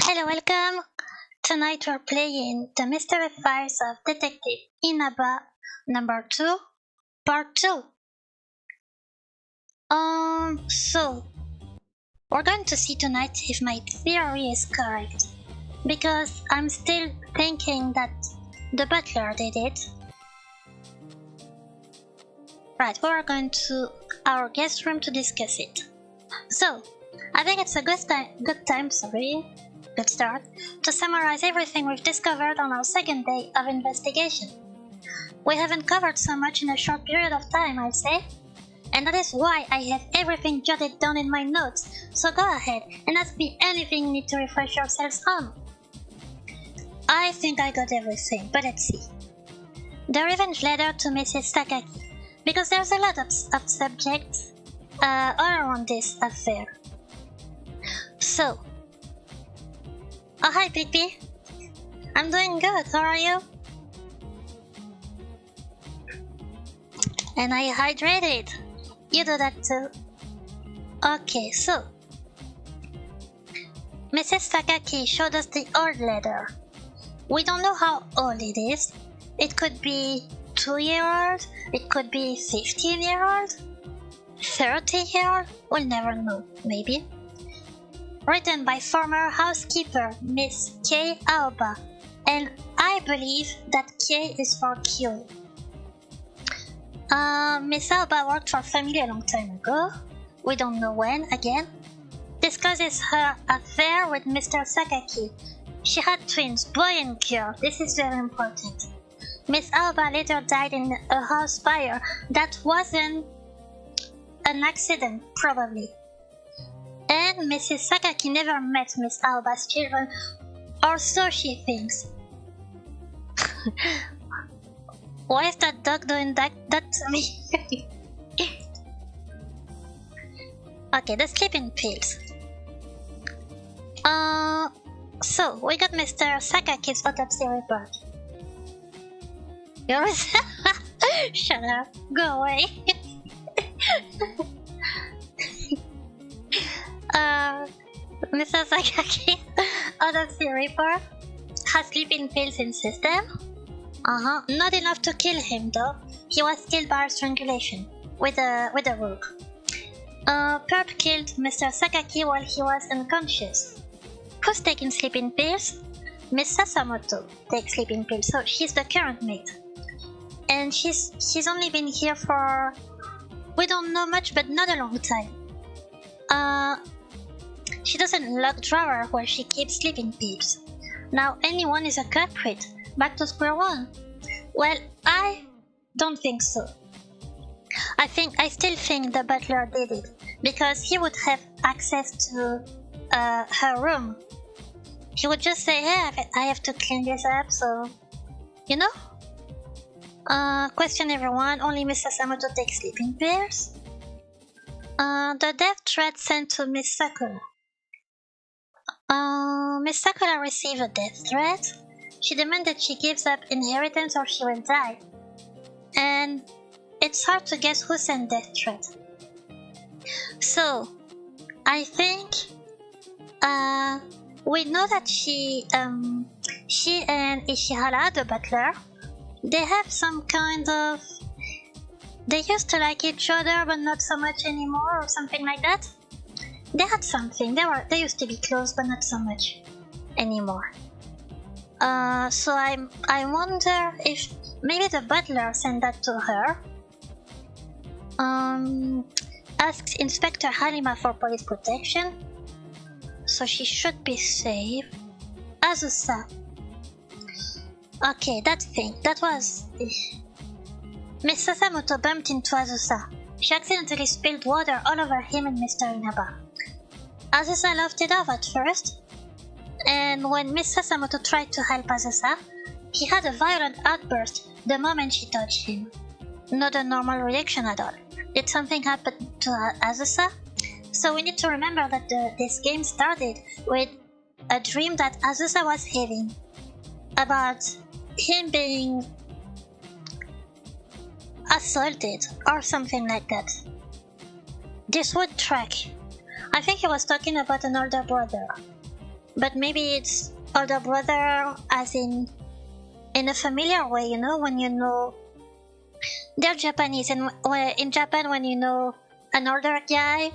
Hello, welcome. Tonight we're playing The Mystery Files of Detective Inaba number 2, part 2. So we're going to see tonight if my theory is correct, because I'm still thinking that the butler did it. Right, we're going to our guest room to discuss it. So, I think it's a good start to summarize everything we've discovered on our second day of investigation. We haven't covered so much in a short period of time, I'd say, and that is why I have everything jotted down in my notes, so go ahead and ask me anything you need to refresh yourselves on. I think I got everything, but let's see. The revenge letter to Mrs. Sakaki, because there's a lot of subjects all around this affair. So, oh hi Piggy, I'm doing good, how are you? And I hydrated, you do that too. Okay, so Mrs. Sakaki showed us the old letter. We don't know how old it is. It could be 2-year-old, it could be 15-year-old, 30-year-old, we'll never know, maybe. Written by former housekeeper Miss K. Aoba, and I believe that K is for Q. Miss Aoba worked for family a long time ago, we don't know when, again. Discusses her affair with Mr. Sakaki. She had twins, boy and girl, this is very important. Miss Aoba later died in a house fire that wasn't an accident, probably. And Mrs. Sakaki never met Miss Aoba's children, or so she thinks. Why is that dog doing that to me? Okay, the sleeping pills. So we got Mr. Sakaki's autopsy report. Yours? Shut up, go away. Mr. Sakaki autopsy report has sleeping pills in system. Not enough to kill him though. He was killed by strangulation with a rope. Perp killed Mr. Sakaki while he was unconscious. Who's taking sleeping pills? Miss Sasamoto takes sleeping pills, so she's the current mate. And she's only been here for, we don't know much, but not a long time. She doesn't lock drawer where she keeps sleeping pills. Now anyone is a culprit. Back to square one. Well, I don't think so. I still think the butler did it, because he would have access to her room. He would just say, hey, I have to clean this up, so, you know? Question everyone, only Miss Sasamoto takes sleeping pills. The death threat sent to Miss Sakura. Miss Sakura received a death threat. She demanded she gives up inheritance or she will die. And it's hard to guess who sent death threat. So, I think we know that she and Ishihara, the butler, they have some kind of, they used to like each other but not so much anymore, or something like that. They had something, they used to be close but not so much anymore. So I wonder if maybe the butler sent that to her. Asked Inspector Halima for police protection, so she should be safe. Azusa. Okay, that was... Miss Sasamoto bumped into Azusa. She accidentally spilled water all over him and Mr. Inaba. Azusa laughed it off at first, and when Miss Sasamoto tried to help Azusa, he had a violent outburst the moment she touched him. Not a normal reaction at all. Did something happen to Azusa? So we need to remember that this game started with a dream that Azusa was having about him being assaulted or something like that. This would track. I think he was talking about an older brother. But maybe it's older brother as in a familiar way, you know, when you know they're Japanese, and in Japan when you know an older guy,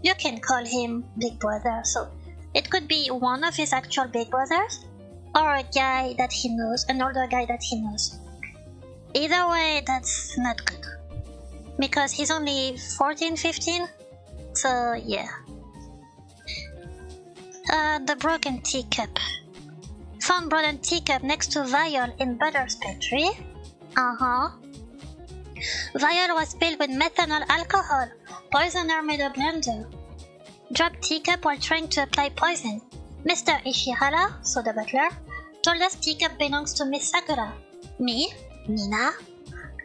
you can call him big brother. So it could be one of his actual big brothers or a guy that he knows, an older guy that he knows. Either way, that's not good because he's only 14, 15. So yeah. The broken teacup. Found broken teacup next to vial in Butter's pantry. Vial was filled with methanol alcohol. Poisoner made a blunder. Dropped teacup while trying to apply poison. Mr. Ishihara, so the butler, told us teacup belongs to Miss Sakura. Me, Nina,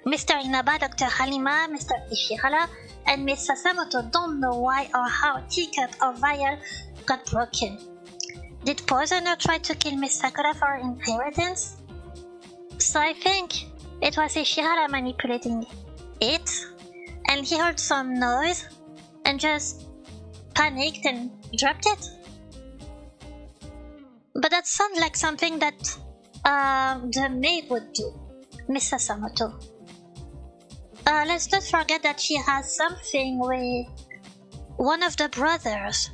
Mr. Inaba, Dr. Halima, Mr. Ishihara, and Miss Sasamoto don't know why or how teacup or vial got broken. Did poisoner try to kill Miss Sakura for her inheritance? So I think it was Ishihara manipulating it, and he heard some noise and just panicked and dropped it. But that sounds like something that the maid would do, Miss Sasamoto. Let's not forget that she has something with one of the brothers,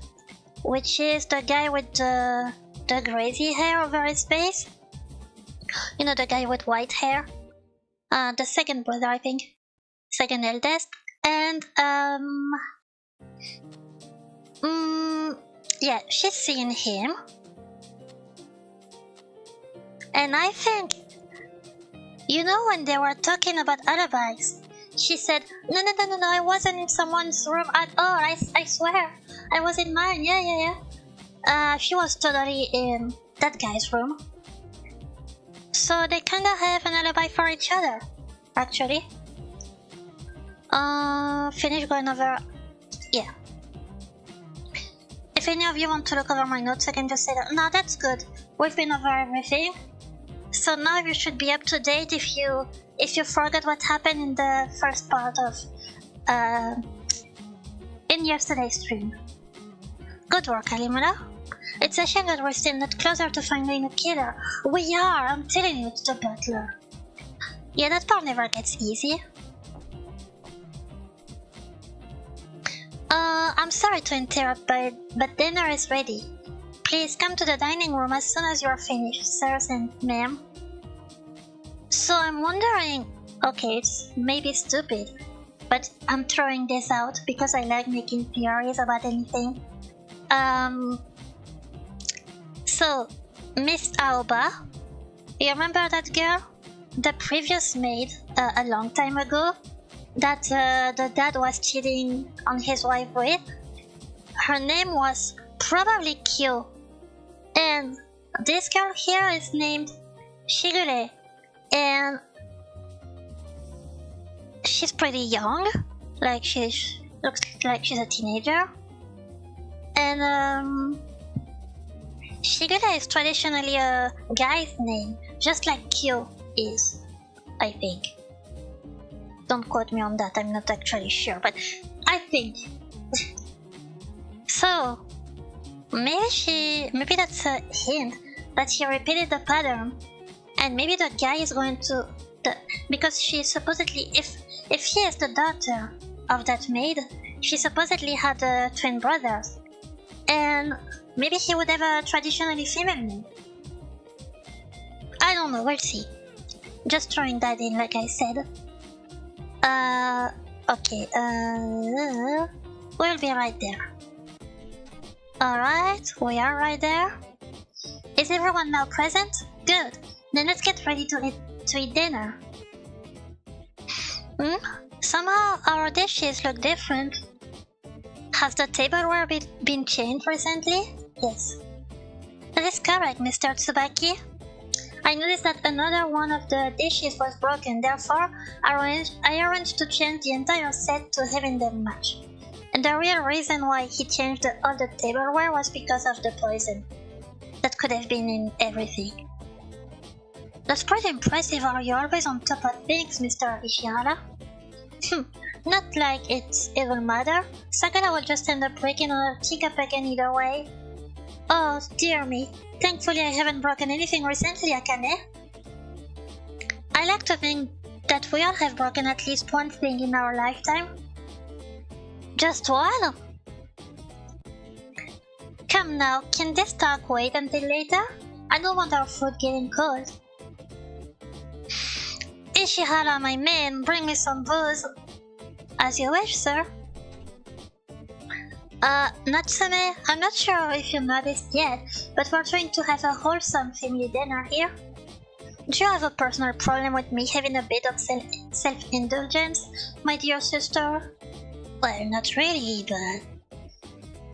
which is the guy with the crazy hair over his face. You know, the guy with white hair. The second brother, I think. Second eldest. And, yeah, she's seen him. And I think, you know, when they were talking about alibis, she said, no, I wasn't in someone's room at all, I swear. I was in mine, yeah. She was totally in that guy's room. So they kinda have an alibi for each other, actually. Finish going over... yeah. If any of you want to look over my notes, I can just say that. No, that's good. We've been over everything. So now you should be up to date if you forgot what happened in the first part of in yesterday's stream. Good work, Alimura. It's a shame that we're still not closer to finding a killer. We are, I'm telling you, it's the butler. Yeah, that part never gets easy. I'm sorry to interrupt, but dinner is ready. Please come to the dining room as soon as you are finished, sirs and ma'am. So I'm wondering, okay, it's maybe stupid, but I'm throwing this out because I like making theories about anything. So, Miss Aoba, you remember that girl? The previous maid, a long time ago, that the dad was cheating on his wife with? Her name was probably Kyo. And this girl here is named Shigure. And she's pretty young, like looks like she's a teenager. And Shigure is traditionally a guy's name, just like Kyo is, I think. Don't quote me on that, I'm not actually sure, but I think. So, maybe that's a hint that she repeated the pattern, and maybe the guy is going to, because she supposedly, if she is the daughter of that maid, she supposedly had twin brothers, and maybe he would have a traditionally female name. I don't know, we'll see. Just throwing that in, like I said. Okay, we'll be right there. Alright, we are right there. Is everyone now present? Good. Then let's get ready to eat dinner. Somehow our dishes look different. Has the tableware been changed recently? Yes. That is correct, Mr. Tsubaki. I noticed that another one of the dishes was broken, therefore I arranged to change the entire set to having them match. And the real reason why he changed all the tableware was because of the poison. That could have been in everything. That's pretty impressive. Are you always on top of things, Mr. Ishihara? Not like it will matter. Sakura will just end up breaking another teacup again either way. Oh, dear me. Thankfully I haven't broken anything recently, Akane. I like to think that we all have broken at least one thing in our lifetime. Just one? Come now, can this talk wait until later? I don't want our food getting cold. Ishihara, my man, bring me some booze. As you wish, sir. Natsume, I'm not sure if you noticed yet, but we're trying to have a wholesome family dinner here. Do you have a personal problem with me having a bit of self-indulgence, my dear sister? Well, not really, but...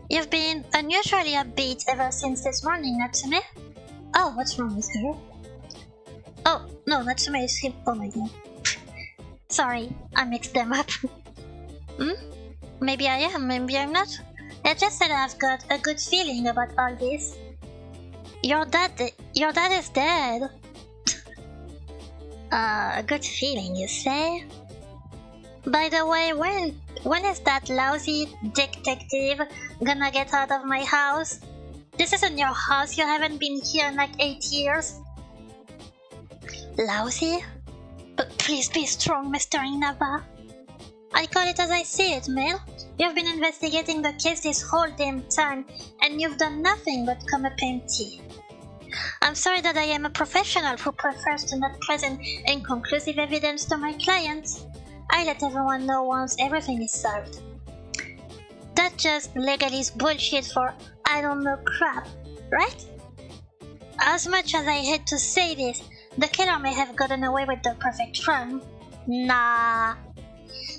You've been unusually upbeat ever since this morning, Natsume. Oh, what's wrong with her? Oh, no, Natsume is him. Oh my god. Sorry, I mixed them up. Maybe I am, maybe I'm not. I just said I've got a good feeling about all this. Your dad is dead. A good feeling, you say? By the way, when is that lousy detective gonna get out of my house? This isn't your house, you haven't been here in like 8 years. Lousy? But please be strong, Mr. Inaba. I call it as I see it, Mel. You've been investigating the case this whole damn time, and you've done nothing but come up empty. I'm sorry that I am a professional who prefers to not present inconclusive evidence to my clients. I let everyone know once everything is solved. That's just legalese bullshit for I don't know crap, right? As much as I hate to say this, the killer may have gotten away with the perfect crime. Nah.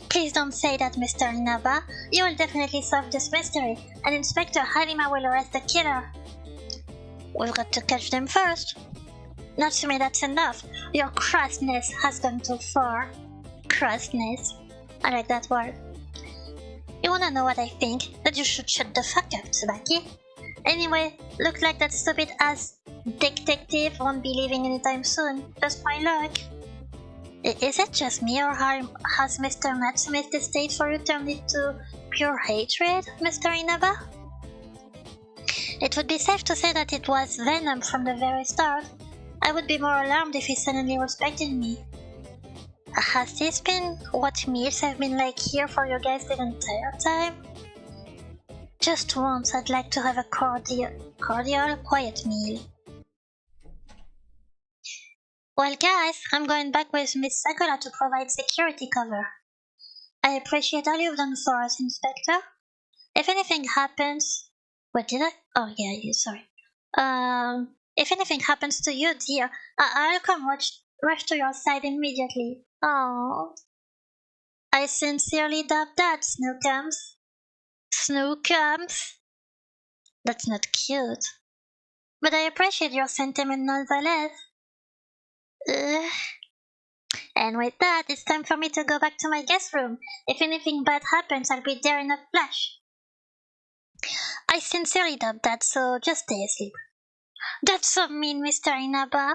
Please don't say that, Mr. Inaba. You will definitely solve this mystery, and Inspector Harima will arrest the killer. We've got to catch them first. Natsume, that's enough. Your crassness has gone too far. Crassness. I like that word. You wanna know what I think? That you should shut the fuck up, Tsubaki. Anyway, look like that stupid ass detective won't be leaving anytime soon. Just my luck. Is it just me, or has Mr. Natsume's distaste for you turned into pure hatred, Mr. Inaba? It would be safe to say that it was venom from the very start. I would be more alarmed if he suddenly respected me. Has this been what meals have been like here for you guys the entire time? Just once I'd like to have a cordial, quiet meal. Well guys, I'm going back with Miss Sakura to provide security cover. I appreciate all you've done for us, Inspector. If anything happens... What did I? Oh yeah, sorry. If anything happens to you, dear, I'll come rush to your side immediately. Oh, I sincerely doubt that, Snookums. Snookums? That's not cute. But I appreciate your sentiment nonetheless. And with that, it's time for me to go back to my guest room. If anything bad happens, I'll be there in a flash. I sincerely doubt that, so just stay asleep. That's so mean, Mr. Inaba.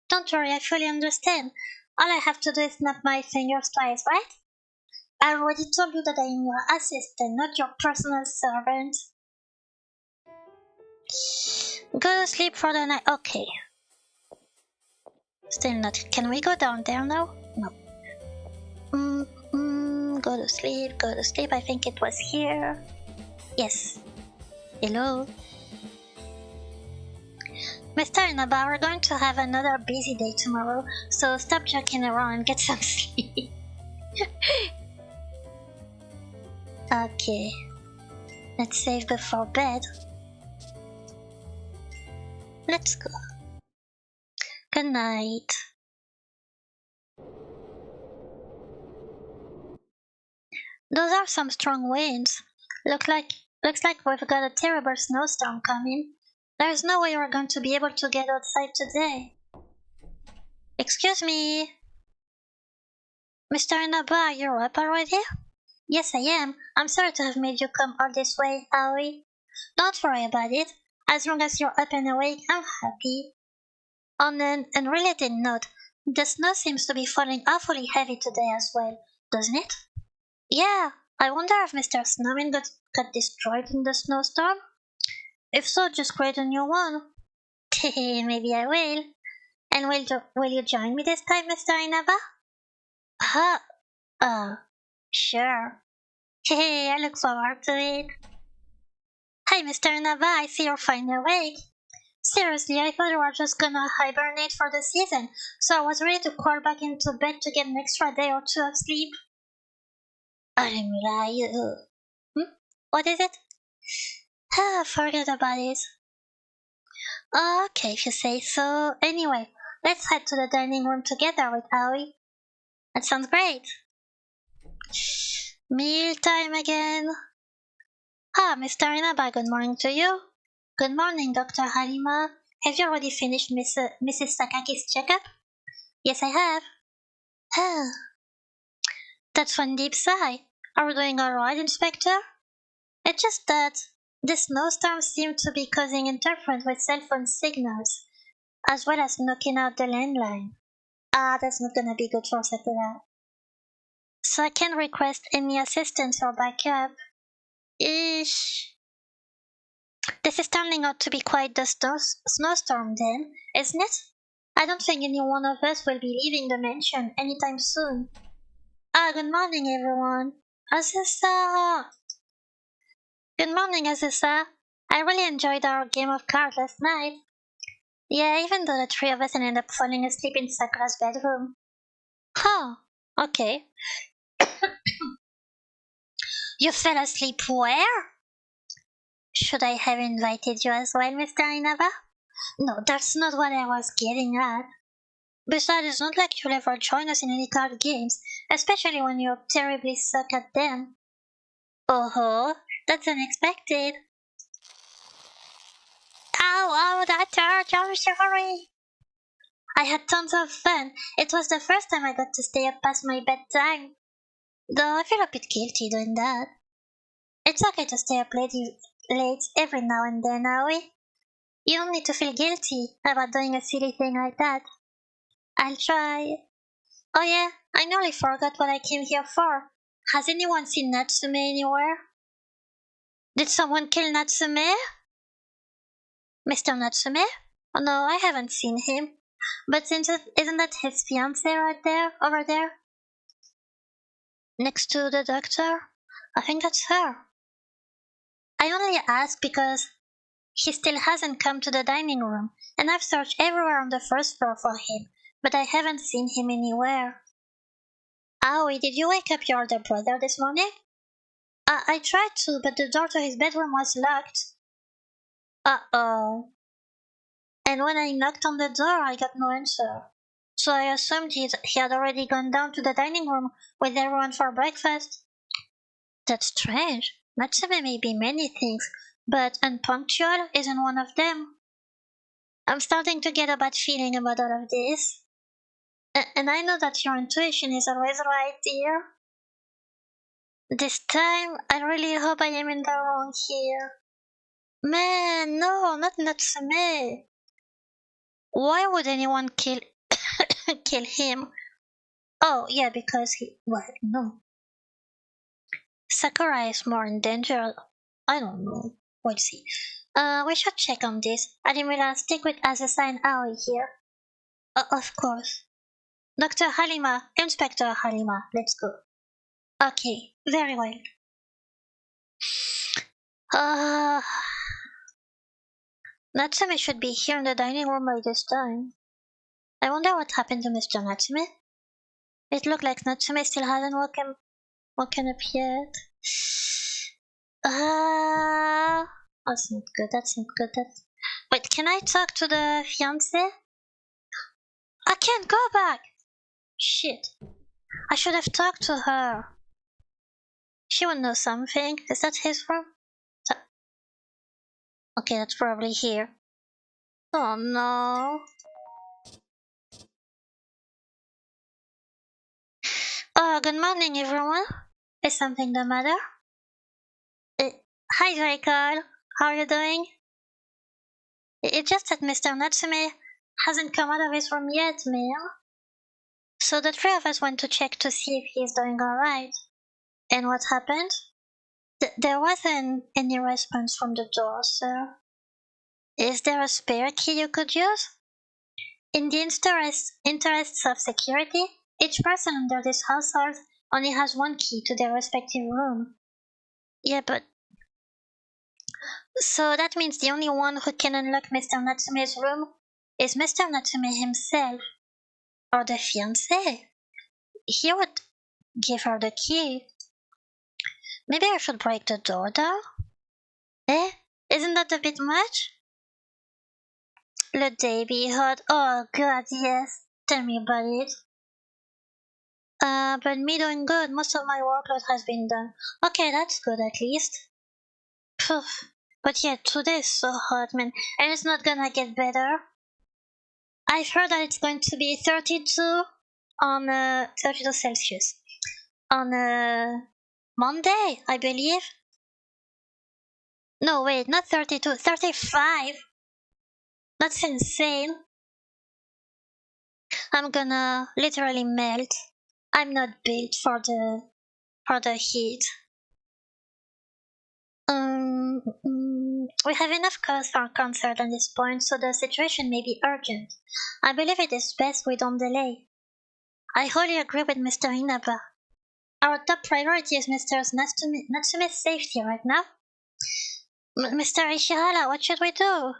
Don't worry, I fully understand. All I have to do is snap my fingers twice, right? I already told you that I am your assistant, not your personal servant. Go to sleep for the night. Okay. Still not. Can we go down there now? No. Go to sleep, go to sleep. I think it was here. Yes. Hello? Mr. Inaba, we're going to have another busy day tomorrow, so stop joking around and get some sleep. Okay. Let's save before bed. Let's go. Good night. Those are some strong winds. Looks like we've got a terrible snowstorm coming. There's no way we're going to be able to get outside today. Excuse me. Mr. Inaba, you're up already? Yes, I am. I'm sorry to have made you come all this way, Aoi. Don't worry about it. As long as you're up and awake, I'm happy. On an unrelated note, the snow seems to be falling awfully heavy today as well, doesn't it? Yeah, I wonder if Mr. Snowman got destroyed in the snowstorm? If so, just create a new one. Maybe I will. And will you join me this time, Mr. Inaba? Huh? Uh, sure. I look forward to it. Hi, Mr. Inaba, I see you're finally awake. Seriously, I thought you were just gonna hibernate for the season, so I was ready to crawl back into bed to get an extra day or two of sleep. I'm lying. What is it? Forget about it. Okay, if you say so. Anyway, let's head to the dining room together with Aoi. That sounds great. Meal time again. Mr. Inaba, good morning to you. Good morning, Dr. Halima. Have you already finished Mrs. Sakaki's checkup? Yes, I have. That's one deep sigh. Are we doing alright, Inspector? It's just that the snowstorm seemed to be causing interference with cell phone signals, as well as knocking out the landline. That's not gonna be good for Sakura. So I can request any assistance or backup. Ish. This is turning out to be quite the snowstorm then, isn't it? I don't think any one of us will be leaving the mansion anytime soon. Good morning everyone. Azusa! Good morning, Azusa. I really enjoyed our game of cards last night. Yeah, even though the three of us ended up falling asleep in Sakura's bedroom. Huh, okay. You fell asleep where? Should I have invited you as well, Mr. Inaba? No, that's not what I was getting at. Besides, it's not like you'll ever join us in any card games, especially when you terribly suck at them. Oh, that's unexpected. Ow, that hurt, I'm sorry. I had tons of fun. It was the first time I got to stay up past my bedtime. Though I feel a bit guilty doing that. It's okay to stay up late every now and then, Aoi. You don't need to feel guilty about doing a silly thing like that. I'll try. Oh yeah, I nearly forgot what I came here for. Has anyone seen Natsume anywhere? Did someone kill Natsume? Mr. Natsume? Oh no, I haven't seen him. But isn't that his fiancée right there, over there? Next to the doctor? I think that's her. I only ask because he still hasn't come to the dining room, and I've searched everywhere on the first floor for him, but I haven't seen him anywhere. Aoi, did you wake up your older brother this morning? I tried to, but the door to his bedroom was locked. Uh-oh. And when I knocked on the door, I got no answer. So I assumed he had already gone down to the dining room with everyone for breakfast. That's strange. Natsume may be many things, but unpunctual isn't one of them. I'm starting to get a bad feeling about all of this. And I know that your intuition is always right, dear. This time, I really hope I am in the wrong here. Man, no, not Natsume. Why would anyone kill kill him? Oh, yeah, because well, no. Sakura is more in danger. I don't know. We'll see. We should check on this. Adimura, stick with Azusa and Aoi here. Of course. Dr. Halima, Inspector Halima, let's go. Okay, very well. Uh, Natsume should be here in the dining room by this time. I wonder what happened to Mr. Natsume. It looked like Natsume still hasn't woken up yet. That's not good, that's not good. Wait, can I talk to the fiancé? I can't go back! Shit. I should have talked to her. She would know something. Is that his room? Okay, that's probably here. Oh no. Oh, good morning everyone. Is something the matter? Hi Draco, how are you doing? It's just that Mr. Natsume hasn't come out of his room yet, ma'am. So the three of us went to check to see if he's doing alright. And what happened? There wasn't any response from the door, sir. Is there a spare key you could use? In the interests of security, each person under this household only has one key to their respective room. Yeah, but... So that means the only one who can unlock Mr. Natsume's room is Mr. Natsume himself. Or the fiancé. He would give her the key. Maybe I should break the door though? Eh? Isn't that a bit much? Le day be hot. Oh god, yes. Tell me about it. But me doing good. Most of my workload has been done. Okay, that's good at least. Poof. But yeah, today is so hot, man. And it's not gonna get better. I've heard that it's going to be 32 on 32 Celsius. On Monday, I believe. No, wait, not 32, 35. That's insane. I'm gonna literally melt. I'm not built for the heat. We have enough cause for a concert at this point, so the situation may be urgent. I believe it is best we don't delay. I wholly agree with Mr. Inaba. Our top priority is Mr. Natsume's safety right now. Mr. Ishihara, what should we do?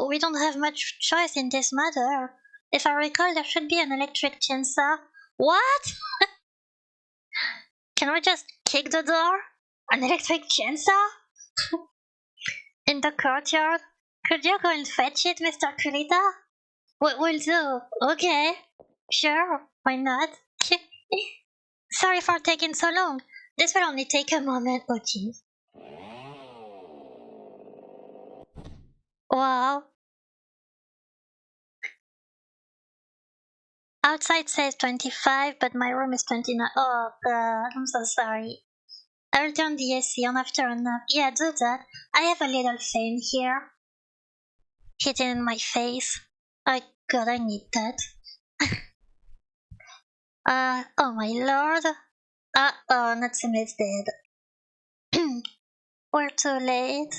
We don't have much choice in this matter. If I recall, there should be an electric chainsaw. What? Can we just kick the door? An electric chainsaw? In the courtyard? Could you go and fetch it, Mr. Kurita? We'll do. Okay. Sure, why not? Sorry for taking so long. This will only take a moment. Oh, jeez. Wow. Outside says 25, but my room is 29. Oh, God, I'm so sorry. I'll turn the AC on after a nap. Yeah, do that. I have a little fan here. Hitting in my face. Oh, God, I need that. Oh my lord. Oh, Natsume's dead. We're too late.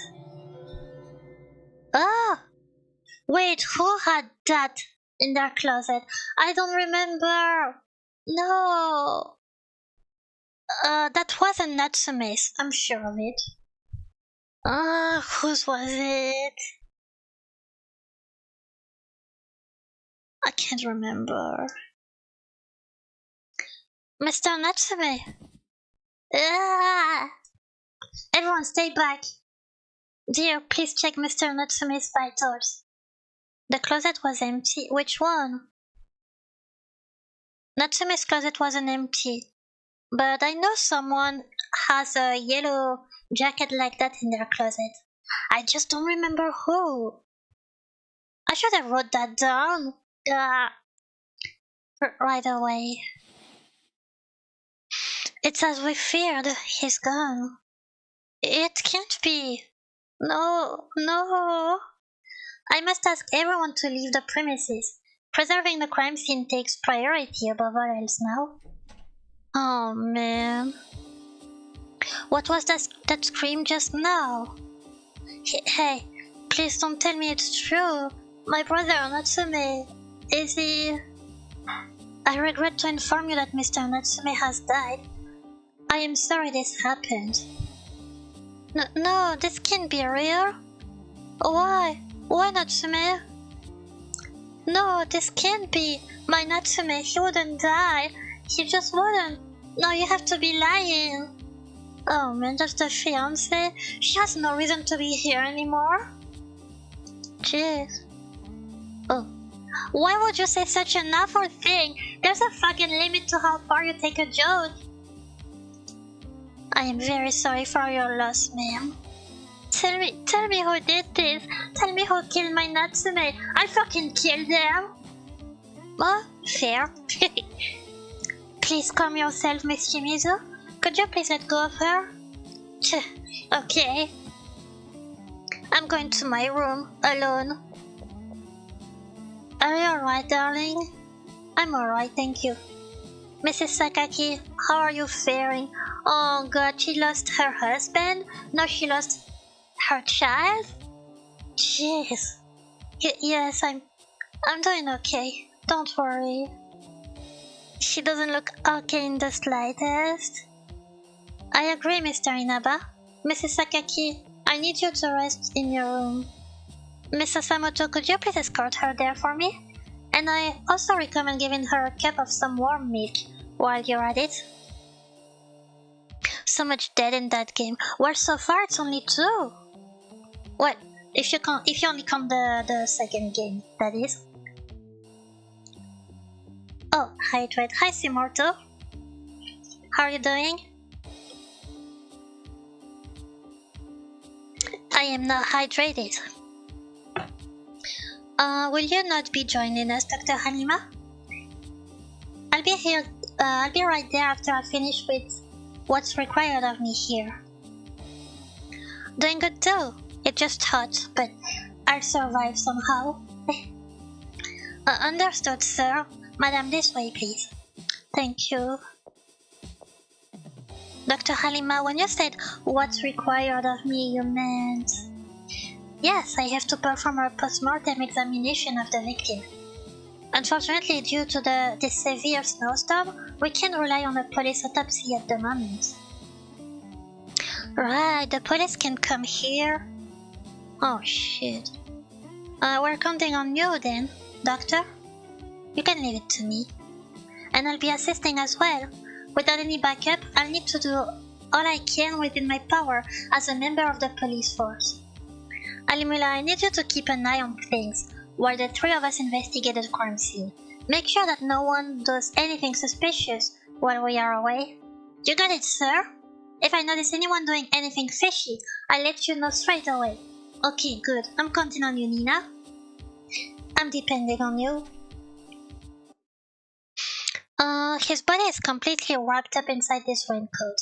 Ah! Wait, who had that in their closet? I don't remember. No. That wasn't Natsume's. I'm sure of it. Whose was it? I can't remember. Mr. Natsume. Ah! Everyone stay back. Dear, please check Mr. Natsume's vitals. The closet was empty. Which one? Natsume's closet wasn't empty. But I know someone has a yellow jacket like that in their closet. I just don't remember who. I should have wrote that down. Right away. It's as we feared. He's gone. It can't be. No, no. I must ask everyone to leave the premises. Preserving the crime scene takes priority above all else now. Oh man. What was that scream just now? Hey, please don't tell me it's true. My brother Natsume, is he... I regret to inform you that Mr. Natsume has died. I am sorry this happened. No, this can't be real. Why? Why Natsume? No, this can't be. My Natsume, he wouldn't die. He just wouldn't. No, you have to be lying. Oh man, just a fiancé? She has no reason to be here anymore. Jeez. Oh. Why would you say such an awful thing? There's a fucking limit to how far you take a joke. I am very sorry for your loss, ma'am. Tell me who did this. Tell me who killed my Natsume. I fucking killed them. Oh, fair. Please calm yourself, Miss Shimizu. Could you please let go of her? Okay. I'm going to my room, alone. Are you alright, darling? I'm alright, thank you. Mrs. Sakaki, how are you faring? Oh god, she lost her husband? Now she lost her child? Jeez. Yes, I'm doing okay. Don't worry. She doesn't look okay in the slightest. I agree, Mr. Inaba. Mrs. Sakaki, I need you to rest in your room. Mrs. Samoto, could you please escort her there for me? And I also recommend giving her a cup of some warm milk while you're at it. So much dead in that game. Well, so far it's only 2. Well, if you only count the second game, that is. Oh, hydrate. Hi, Simorto. How are you doing? I am not hydrated. Will you not be joining us, Dr. Hanima? I'll be here. I'll be right there after I finish with what's required of me here. Doing good too. It's just hot, but I'll survive somehow. Understood, sir. Madam, this way, please. Thank you. Dr. Halima, when you said what's required of me, you meant... Yes, I have to perform a post-mortem examination of the victim. Unfortunately, due to the severe snowstorm, we can't rely on a police autopsy at the moment. Right, the police can come here. Oh shit. We're counting on you then, Doctor. You can leave it to me. And I'll be assisting as well. Without any backup, I'll need to do all I can within my power as a member of the police force. Alimula, I need you to keep an eye on things while the 3 of us investigate the crime scene. Make sure that no one does anything suspicious while we are away. You got it, sir? If I notice anyone doing anything fishy, I'll let you know straight away. Okay, good. I'm counting on you, Nina. I'm depending on you. His body is completely wrapped up inside this raincoat.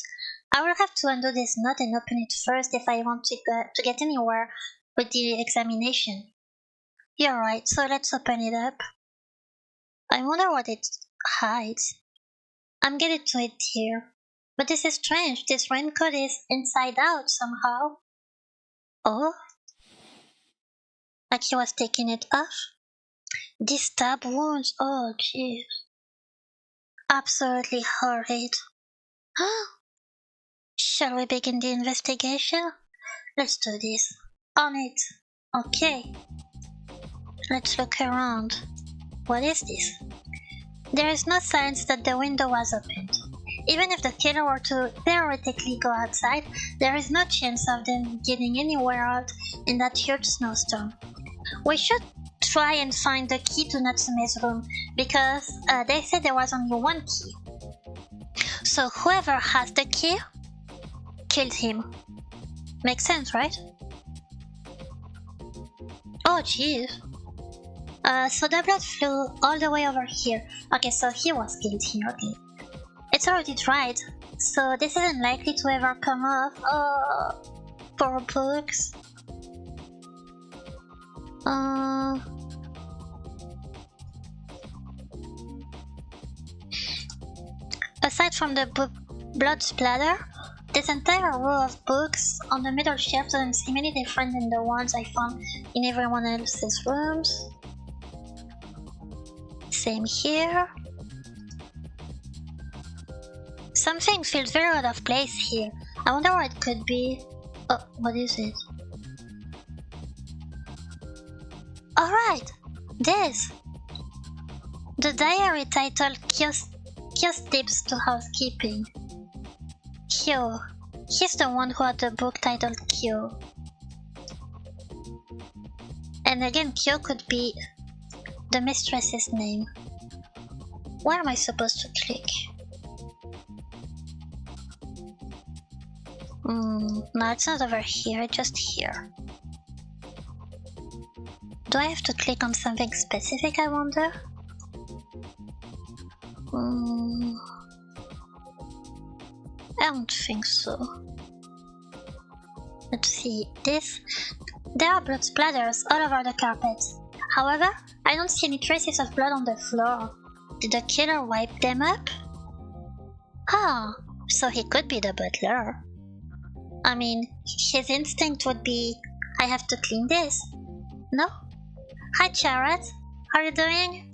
I will have to undo this knot and open it first if I want to get anywhere with the examination. You're right, so let's open it up. I wonder what it hides. I'm getting to it here. But this is strange, this raincoat is inside out somehow. Oh? Like he was taking it off? These stab wounds, oh jeez. Absolutely horrid. Shall we begin the investigation? Let's do this. On it. Okay. Let's look around. What is this? There is no signs that the window was opened. Even if the killer were to theoretically go outside, there is no chance of them getting anywhere out in that huge snowstorm. We should try and find the key to Natsume's room, because they said there was only one key. So whoever has the key killed him. Makes sense, right? Oh jeez. So the blood flew all the way over here. Okay, so he was killed here, okay. It's already dried, so this isn't likely to ever come off. Oh, poor books. Aside from the blood splatter, this entire row of books on the middle shelf doesn't seem any different than the ones I found in everyone else's rooms. Same here. Something feels very out of place here. I wonder what it could be. Oh, what is it? Alright! This! The diary titled Kyo's Tips to Housekeeping. Kyo. He's the one who had the book titled Kyo. And again, Kyo could be the mistress's name. Where am I supposed to click? No, it's not over here, it's just here. Do I have to click on something specific, I wonder? I don't think so. Let's see, this... There are blood splatters all over the carpet. However, I don't see any traces of blood on the floor. Did the killer wipe them up? Ah, so he could be the butler. I mean, his instinct would be, I have to clean this. No? Hi, Jared. How are you doing?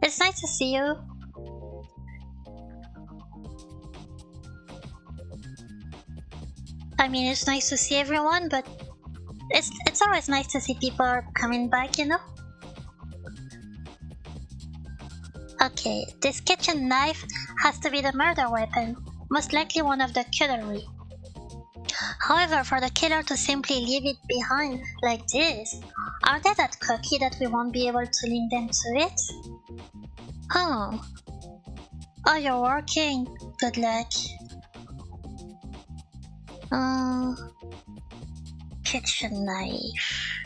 It's nice to see you. I mean, it's nice to see everyone, but it's always nice to see people coming back, you know? Okay, this kitchen knife has to be the murder weapon, most likely one of the cutlery. However, for the killer to simply leave it behind like this, are they that cocky that we won't be able to link them to it? Oh. Oh, you're working. Good luck. Kitchen knife.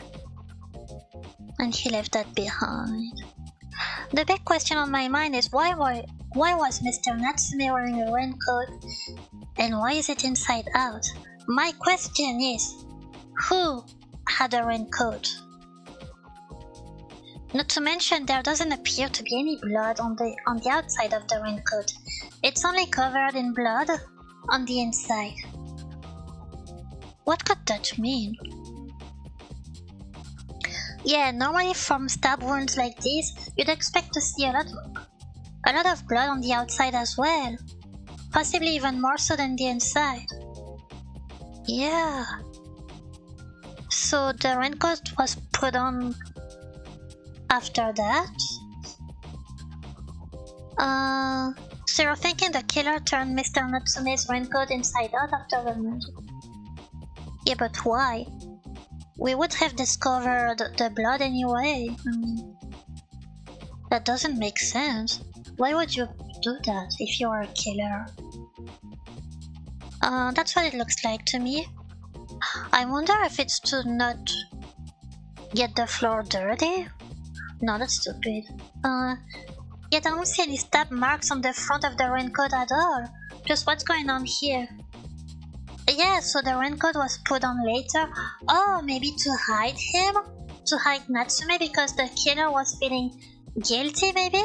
And he left that behind. The big question on my mind is why was Mr. Natsume wearing a raincoat and why is it inside out? My question is, who had a raincoat? Not to mention there doesn't appear to be any blood on the outside of the raincoat. It's only covered in blood on the inside. What could that mean? Yeah, normally from stab wounds like this, you'd expect to see a lot of blood on the outside as well. Possibly even more so than the inside. Yeah. So the raincoat was put on after that? So you're thinking the killer turned Mr. Natsume's raincoat inside out after the murder? Yeah, but why? We would have discovered the blood anyway. I mean, that doesn't make sense. Why would you do that if you are a killer? That's what it looks like to me. I wonder if it's to not get the floor dirty? No, that's stupid. Yet I don't see any stab marks on the front of the raincoat at all. Just what's going on here? Yeah, so the raincoat was put on later. Oh, maybe to hide him? To hide Natsume because the killer was feeling guilty, maybe?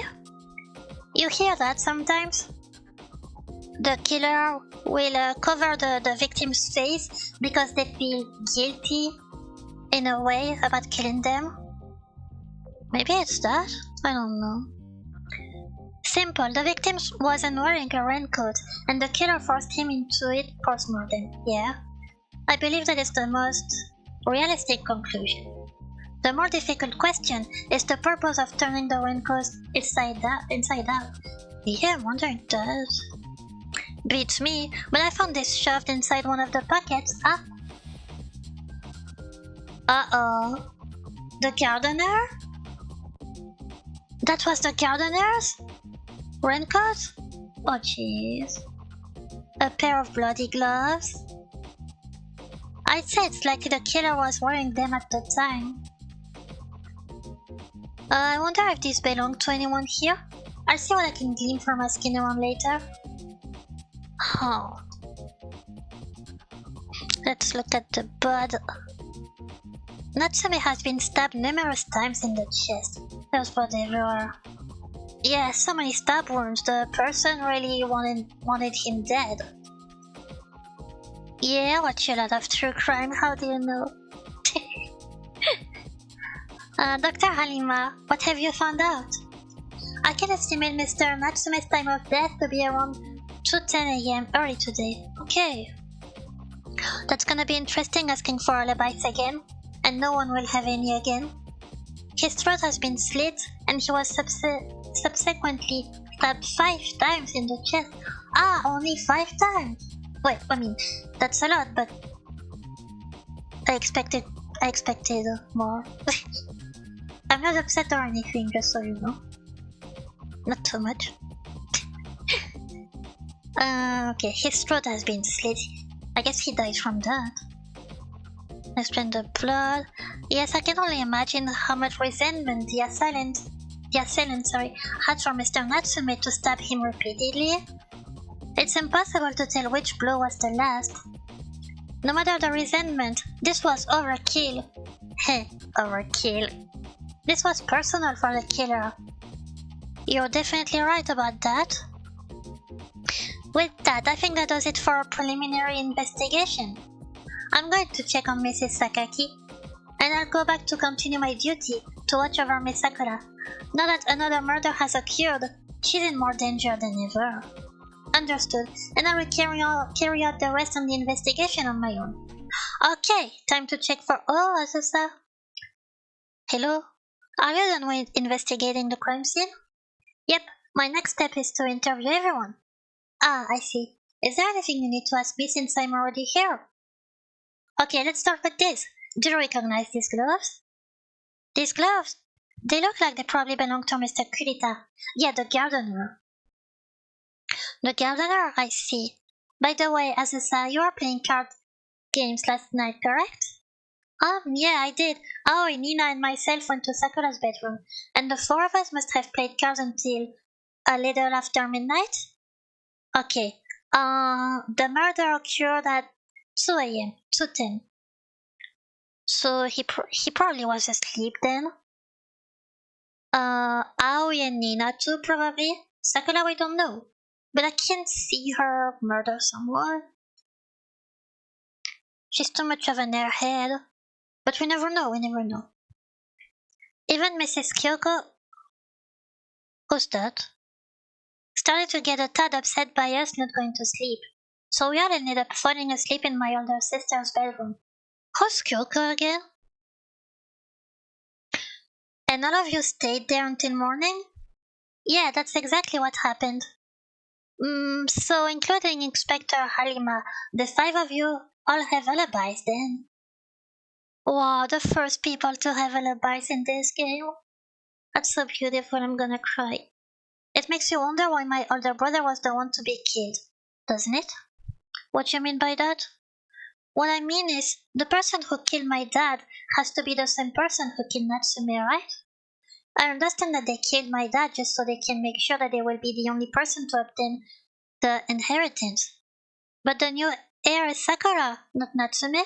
You hear that sometimes? The killer will cover the victim's face because they feel guilty in a way about killing them. Maybe it's that? I don't know. Simple, the victim wasn't wearing a raincoat and the killer forced him into it post-mortem. Yeah, I believe that is the most realistic conclusion. The more difficult question is the purpose of turning the raincoat inside out. Yeah, I wonder it does. Beats me, but I found this shoved inside one of the pockets. Ah. Uh-oh. The gardener? That was the gardener's raincoat? Oh jeez. A pair of bloody gloves? I'd say it's likely the killer was wearing them at the time. I wonder if these belong to anyone here? I'll see what I can glean from asking around later. Oh. Let's look at the blood. Natsume has been stabbed numerous times in the chest. There's blood everywhere. Yeah, so many stab wounds. The person really wanted him dead. Yeah, I watch a lot of true crime. How do you know? Dr. Halima, what have you found out? I can estimate Mr. Natsume's time of death to be around 2:10 AM early today. Okay. That's gonna be interesting asking for alibis again, and no one will have any again. His throat has been slit, and he was subsequently stabbed 5 times in the chest. Ah, only 5 times! Wait, I mean, that's a lot, but I expected more. I'm not upset or anything, just so you know. Not too much. Okay, his throat has been slit. I guess he died from that. Explain the blood. Yes, I can only imagine how much resentment the assailant had for Mr. Natsume to stab him repeatedly. It's impossible to tell which blow was the last. No matter the resentment, this was overkill. Heh, overkill. This was personal for the killer. You're definitely right about that. With that, I think that does it for a preliminary investigation. I'm going to check on Mrs. Sakaki, and I'll go back to continue my duty to watch over Miss Sakura. Now that another murder has occurred, she's in more danger than ever. Understood, and I will carry out the rest of the investigation on my own. Okay, time to check for— Oh, Azusa. Hello? Are you done with investigating the crime scene? Yep, my next step is to interview everyone. Ah, I see. Is there anything you need to ask me since I'm already here? Okay, let's start with this. Do you recognize these gloves? These gloves? They look like they probably belong to Mr. Kurita. Yeah, the gardener. The gardener, I see. By the way, Azusa, you were playing card games last night, correct? Yeah, I did. Aoi, Nina, and myself went to Sakura's bedroom, and the four of us must have played cards until a little after midnight? Okay. The murder occurred at 2 a.m., 2:10. So he probably was asleep then. Aoi and Nina too, probably. Sakura, we don't know. But I can't see her murder someone. She's too much of an airhead. But we never know, we never know. Even Mrs. Kyoko— Who's that? Started to get a tad upset by us not going to sleep. So we all ended up falling asleep in my older sister's bedroom. Who's Kyoko again? And all of you stayed there until morning? Yeah, that's exactly what happened. So including Inspector Halima, the five of you all have alibis then? Wow, the first people to have alibis in this game. That's so beautiful, I'm gonna cry. It makes you wonder why my older brother was the one to be killed, doesn't it? What you mean by that? What I mean is, the person who killed my dad has to be the same person who killed Natsume, right? I understand that they killed my dad just so they can make sure that they will be the only person to obtain the inheritance. But the new heir is Sakura, not Natsume.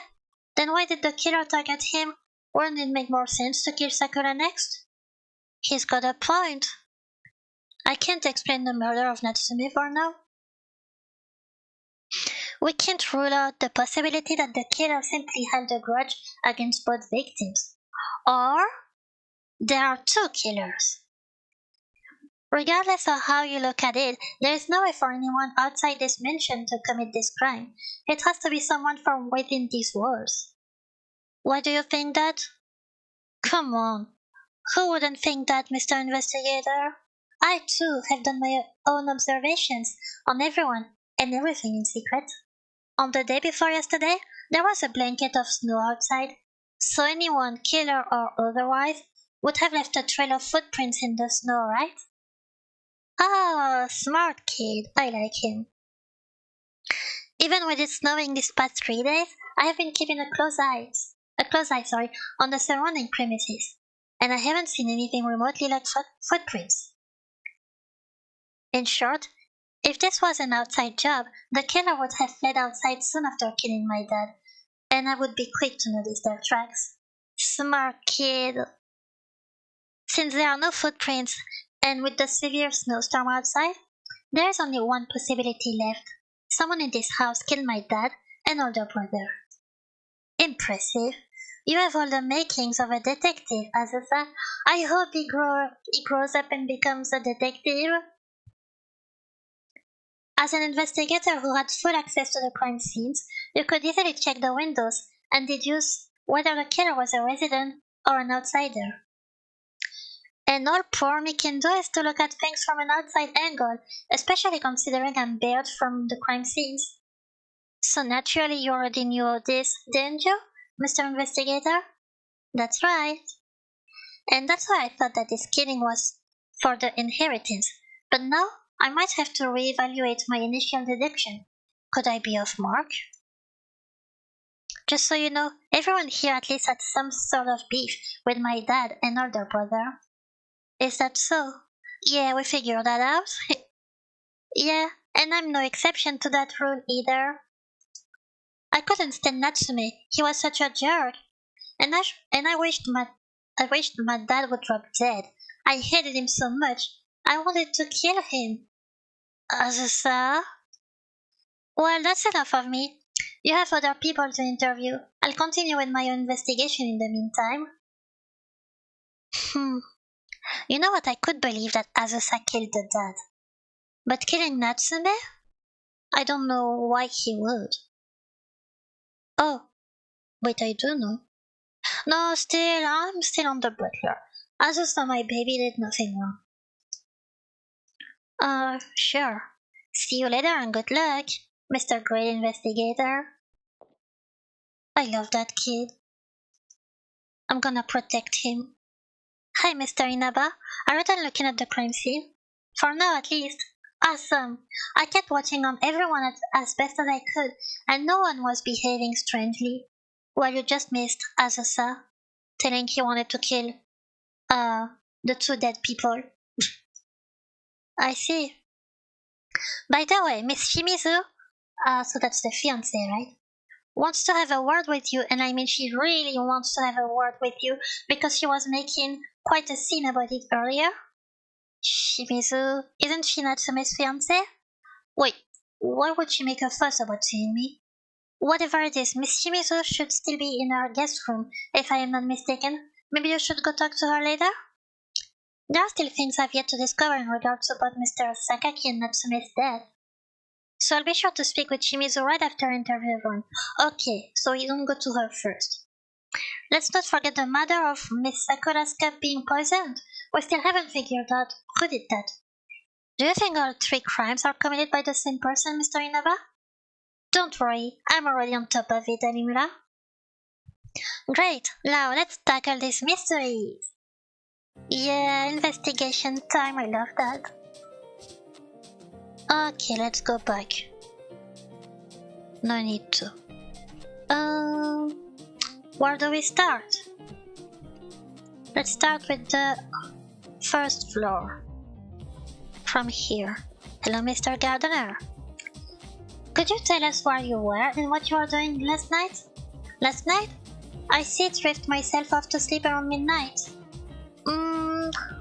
Then why did the killer target him? Wouldn't it make more sense to kill Sakura next? He's got a point. I can't explain the murder of Natsume for now. We can't rule out the possibility that the killer simply held a grudge against both victims. Or there are two killers. Regardless of how you look at it, there is no way for anyone outside this mansion to commit this crime. It has to be someone from within these walls. Why do you think that? Come on. Who wouldn't think that, Mr. Investigator? I too have done my own observations on everyone and everything in secret. On the day before yesterday, there was a blanket of snow outside, so anyone, killer or otherwise, would have left a trail of footprints in the snow, right? Ah, smart kid, I like him. Even with it snowing these past 3 days, I have been keeping a close eye, on the surrounding premises, and I haven't seen anything remotely like footprints. In short, if this was an outside job, the killer would have fled outside soon after killing my dad, and I would be quick to notice their tracks. Smart kid. Since there are no footprints, and with the severe snowstorm outside, there is only one possibility left. Someone in this house killed my dad and older brother. Impressive. You have all the makings of a detective, Azusa. I hope he grows up and becomes a detective. As an investigator who had full access to the crime scenes, you could easily check the windows and deduce whether the killer was a resident or an outsider. And all poor me can do is to look at things from an outside angle, especially considering I'm barred from the crime scenes. So naturally you already knew all this, didn't you, Mr. Investigator? That's right. And that's why I thought that this killing was for the inheritance. But now I might have to reevaluate my initial deduction. Could I be off mark? Just so you know, everyone here at least had some sort of beef with my dad and older brother. Is that so? Yeah, we figured that out. Yeah, and I'm no exception to that rule either. I couldn't stand Natsume. He was such a jerk. And I wished my dad would drop dead. I hated him so much. I wanted to kill him. Azusa? Well, that's enough of me. You have other people to interview. I'll continue with my investigation in the meantime. You know what? I could believe that Azusa killed the dad. But killing Natsume? I don't know why he would. Oh, wait, I do know. No, I'm still on the butler. Azusa, my baby, did nothing wrong. Sure. See you later and good luck, Mr. Great Investigator. I love that kid. I'm gonna protect him. Hi, Mr. Inaba. Are you done looking at the crime scene? For now, at least. Awesome. I kept watching on everyone as best as I could, and no one was behaving strangely. Well, you just missed Azusa, telling he wanted to kill, the two dead people. I see. By the way, Miss Shimizu, so that's the fiancé, right? Wants to have a word with you, and I mean she really wants to have a word with you because she was making quite a scene about it earlier. Shimizu, isn't she Natsume's fiancé? Wait, why would she make a fuss about seeing me? Whatever it is, Miss Shimizu should still be in our guest room, if I am not mistaken. Maybe you should go talk to her later? There are still things I've yet to discover in regards about Mr. Sakaki and Natsume's death. So I'll be sure to speak with Shimizu right after interviewing. Okay, so you don't go to her first. Let's not forget the matter of Miss Sakura's cup being poisoned. We still haven't figured out who did that. Do you think all three crimes are committed by the same person, Mr. Inaba? Don't worry, I'm already on top of it, Animura. Great, now let's tackle this mystery. Yeah, investigation time, I love that. Okay, let's go back. No need to. Where do we start? Let's start with the first floor. From here. Hello, Mr. Gardener. Could you tell us where you were and what you were doing last night? Last night? I drift myself off to sleep around midnight.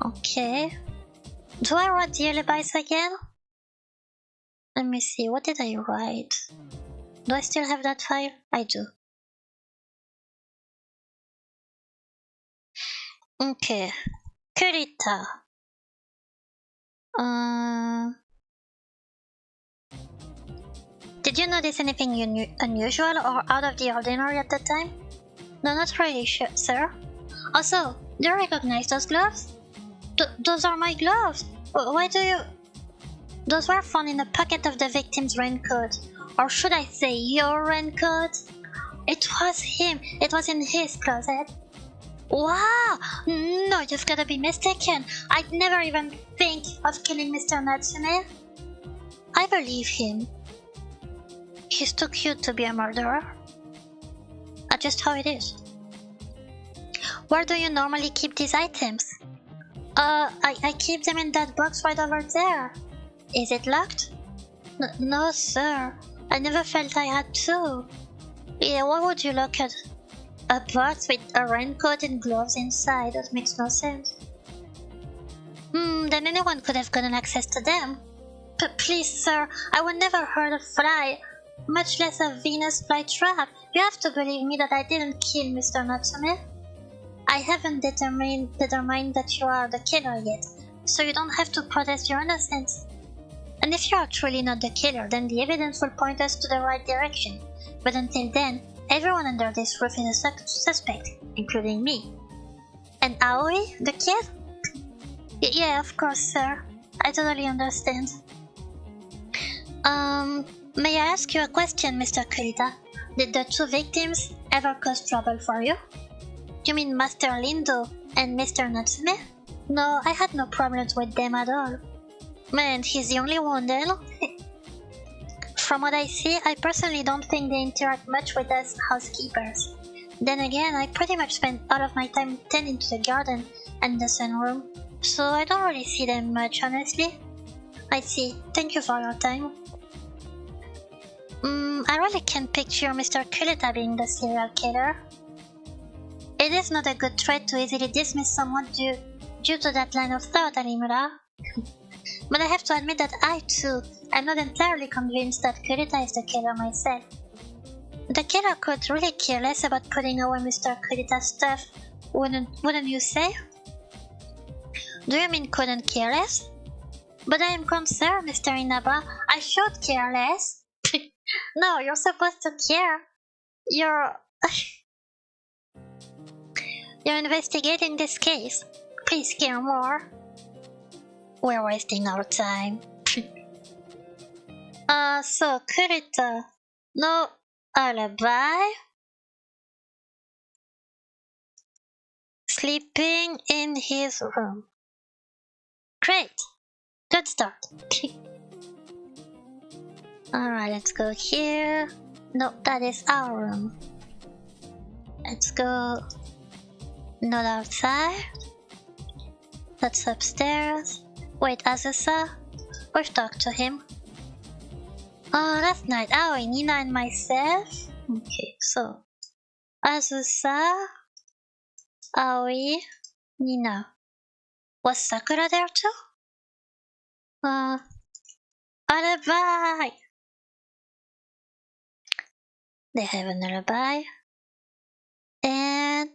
Okay. Do I write the alibis again? Let me see, what did I write? Do I still have that file? I do. Okay. Kurita. Did you notice anything unusual or out of the ordinary at the time? No, not really, sir. Also, do you recognize those gloves? Those are my gloves. Why do you... Those were found in the pocket of the victim's raincoat. Or should I say your raincoat? It was him. It was in his closet. Wow! No, you've gotta be mistaken. I'd never even think of killing Mr. Natsume. I believe him. He's too cute to be a murderer. That's just how it is. Where do you normally keep these items? I keep them in that box right over there. Is it locked? No, sir. I never felt I had to. Yeah, why would you look at a box with a raincoat and gloves inside? That makes no sense. Then anyone could have gotten access to them. Please, sir, I would never hurt a fly, much less a Venus flytrap. You have to believe me that I didn't kill Mr. Natsume. I haven't determined that you are the killer yet, so you don't have to protest your innocence. And if you are truly not the killer, then the evidence will point us to the right direction. But until then, everyone under this roof is a suspect, including me. And Aoi, the kid? Yeah, of course, sir. I totally understand. May I ask you a question, Mr. Kurita? Did the two victims ever cause trouble for you? You mean Master Lindo and Mr. Natsume? No, I had no problems with them at all. Man, he's the only one then? From what I see, I personally don't think they interact much with us housekeepers. Then again, I pretty much spend all of my time tending to the garden and the sunroom, so I don't really see them much, honestly. I see. Thank you for your time. I really can't picture Mr. Kurita being the serial killer. It is not a good trait to easily dismiss someone due to that line of thought, Arimura. But I have to admit that I too am not entirely convinced that Kurita is the killer myself. The killer could really care less about putting away Mr. Kurita's stuff, wouldn't you say? Do you mean couldn't care less? But I am concerned, Mr. Inaba. I should care less. No, you're supposed to care. You're... You're investigating this case. Please care more. We're wasting our time. So Kurita, no alibi? Sleeping in his room. Great. Good start. Alright, let's go here. No, that is our room. Let's go... Not outside. That's upstairs. Wait, Azusa? We've talked to him. Last night, Aoi, Nina and myself. Okay, so... Azusa... Aoi... Nina. Was Sakura there too? Alibi! They have an alibi. And,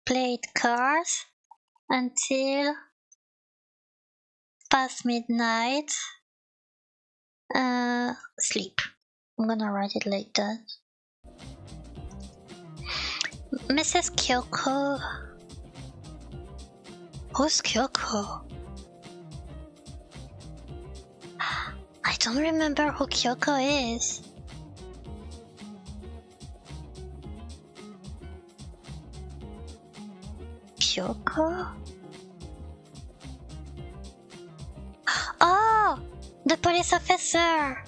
played cards until past midnight. Sleep. I'm gonna write it like that. Mrs. Kyoko. Who's Kyoko? I don't remember who Kyoko is. Kyoko? Oh! The police officer!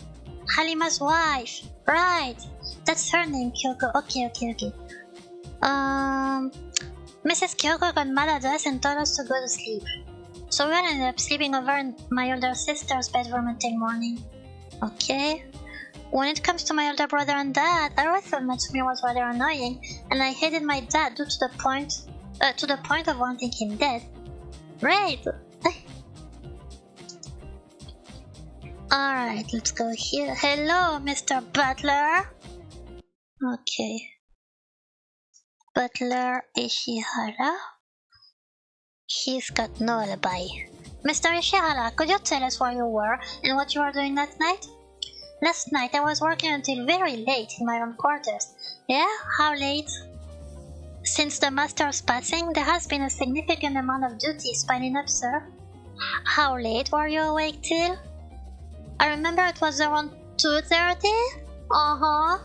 Halima's wife! Right! That's her name, Kyoko. Okay. Mrs. Kyoko got mad at us and told us to go to sleep. So we ended up sleeping over in my older sister's bedroom until morning. Okay. When it comes to my older brother and dad, I always thought Matsumi was rather annoying, and I hated my dad due to the point of wanting him dead. Right. Alright, let's go here. Hello, Mr. Butler. Okay. Butler Ishihara. He's got no alibi. Mr. Ishihara, could you tell us where you were and what you were doing last night? Last night I was working until very late in my own quarters. Yeah? How late? Since the master's passing, there has been a significant amount of duties piling up, sir. How late were you awake till? I remember it was around 2:30? Uh-huh.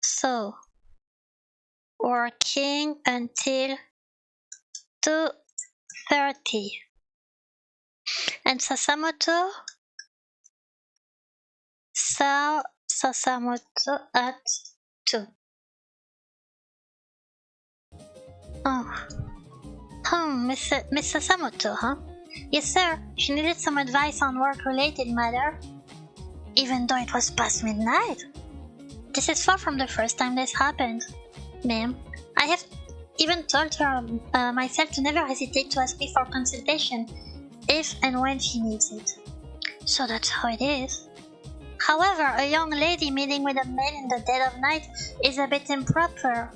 So, working until 2:30. And Sasamoto? Saw Sasamoto at 2. Oh. Miss Sasamoto, huh? Yes, sir. She needed some advice on work-related matter. Even though it was past midnight? This is far from the first time this happened. Ma'am, I have even told her myself to never hesitate to ask me for consultation if and when she needs it. So that's how it is. However, a young lady meeting with a man in the dead of night is a bit improper.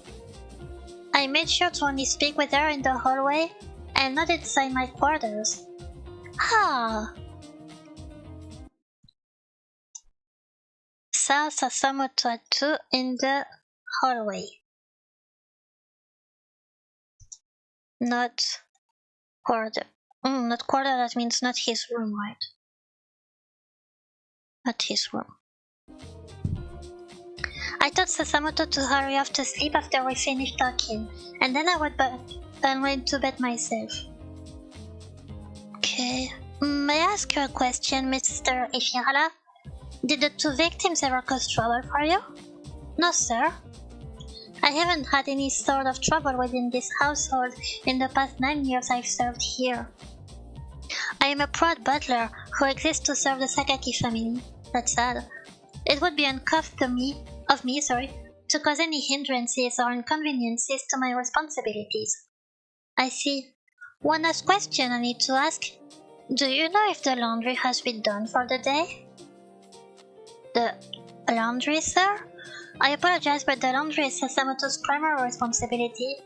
I made sure to only speak with her in the hallway and not inside my quarters. Ah. Saw Sasamoto at 2 in the hallway. Not quarter. Not quarter, that means not his room, right? Not his room. I told Sasamoto to hurry off to sleep after we finished talking, and then I went to bed myself. Okay. May I ask you a question, Mr. Ishihara? Did the two victims ever cause trouble for you? No, sir. I haven't had any sort of trouble within this household in the past 9 years I've served here. I am a proud butler who exists to serve the Sakaki family. That's sad. It would be uncouth of me, to cause any hindrances or inconveniences to my responsibilities. I see. One last question I need to ask. Do you know if the laundry has been done for the day? The laundry, sir? I apologize, but the laundry is Sasamoto's primary responsibility.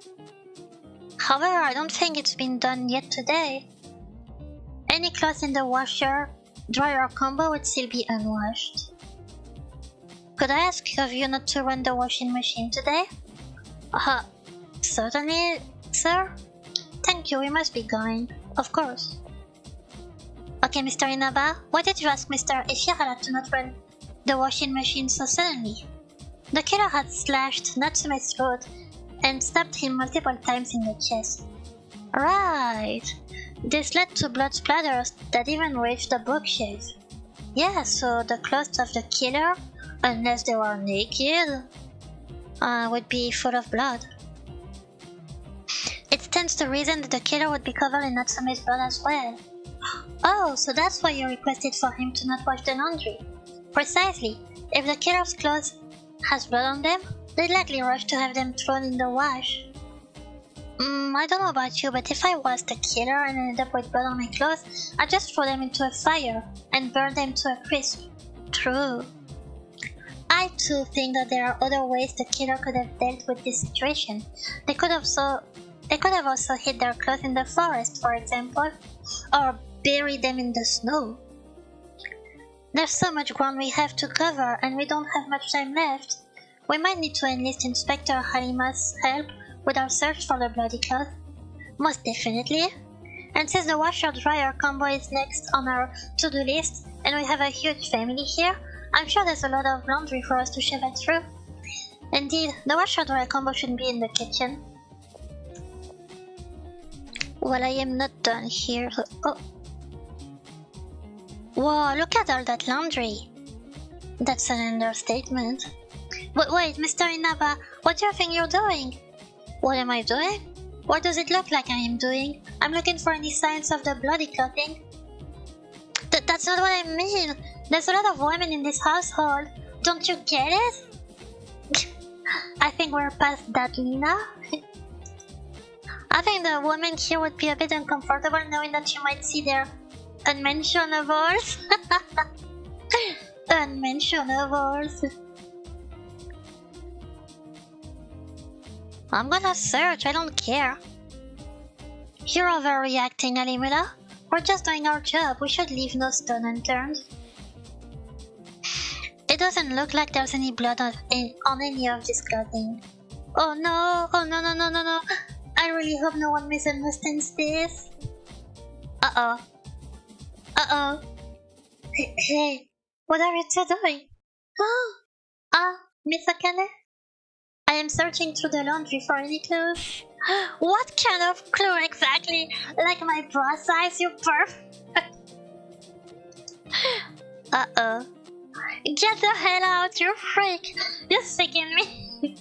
However, I don't think it's been done yet today. Any clothes in the washer, dryer combo would still be unwashed. Could I ask of you not to run the washing machine today? Certainly, sir. Thank you, we must be going. Of course. Okay, Mr. Inaba, why did you ask Mr. Ishihara to not run the washing machine so suddenly? The killer had slashed Natsume's throat and stabbed him multiple times in the chest. Right. This led to blood splatters that even reached the bookshelf. Yeah, so the clothes of the killer, unless they were naked, would be full of blood. It stands to reason that the killer would be covered in Natsume's blood as well. Oh, so that's why you requested for him to not wash the laundry. Precisely. If the killer's clothes has blood on them, they'd likely rush to have them thrown in the wash. I don't know about you, but if I was the killer and ended up with blood on my clothes, I'd just throw them into a fire and burn them to a crisp. True. I too think that there are other ways the killer could have dealt with this situation. They could have also hid their clothes in the forest, for example, or buried them in the snow. There's so much ground we have to cover, and we don't have much time left. We might need to enlist Inspector Halima's help with our search for the bloody cloth. Most definitely. And since the washer-dryer combo is next on our to-do list, and we have a huge family here, I'm sure there's a lot of laundry for us to shovel through. Indeed, the washer-dryer combo should be in the kitchen. Well, I am not done here. Oh. Whoa, look at all that laundry. That's an understatement. But wait, Mr. Inaba, what do you think you're doing? What am I doing? What does it look like I am doing? I'm looking for any signs of the bloody clothing. That's not what I mean. There's a lot of women in this household. Don't you get it? I think we're past that, Lina. I think the women here would be a bit uncomfortable knowing that you might see their unmentionables. Unmentionables. I'm gonna search, I don't care. You're overreacting, Alimula. We're just doing our job, we should leave no stone unturned. It doesn't look like there's any blood on any of this clothing. Oh no, no. I really hope no one misunderstands this. Uh-oh. Hey, what are you two doing? Miss Akane? I am searching through the laundry for any clues. What kind of clue exactly? Like my bra size, you perf? Uh-oh. Get the hell out, you freak! You're sicking me.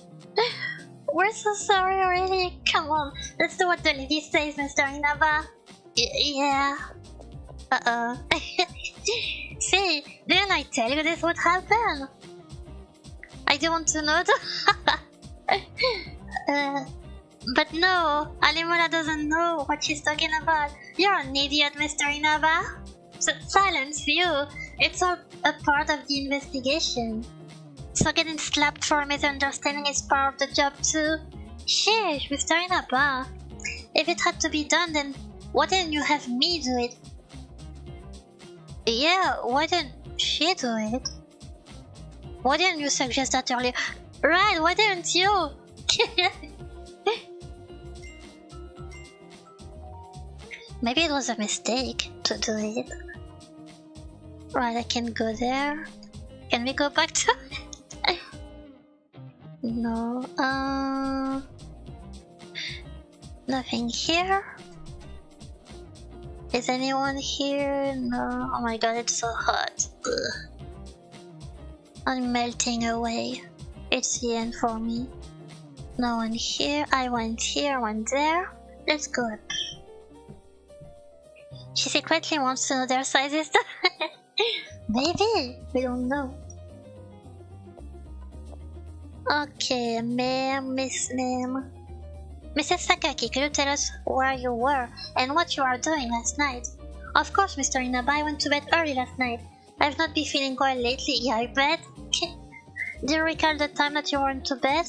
We're so sorry, really. Come on, let's do what the lady says, Mr. Inaba. Yeah. Uh-oh. See, didn't I tell you this would happen? I don't want to know but no, Alimura doesn't know what she's talking about. You're an idiot, Mr. Inaba. Silence you. It's all a part of the investigation. So getting slapped for misunderstanding is part of the job too. Sheesh, Mr. Inaba. If it had to be done, then why didn't you have me do it? Yeah, why didn't she do it? Why didn't you suggest that earlier? Right, why didn't you? Maybe it was a mistake to do it. Right, I can go there. Can we go back to it? No, nothing here. Is anyone here? No. Oh my god, it's so hot. Ugh. I'm melting away. It's the end for me. No one here. I went here, one there. Let's go up. She secretly wants to know their sizes. Maybe. We don't know. Okay, Miss Ma'am. Mrs. Sakaki, could you tell us where you were and what you are doing last night? Of course, Mr. Inaba, I went to bed early last night. I've not been feeling well lately, yeah, I bet. Do you recall the time that you went to bed?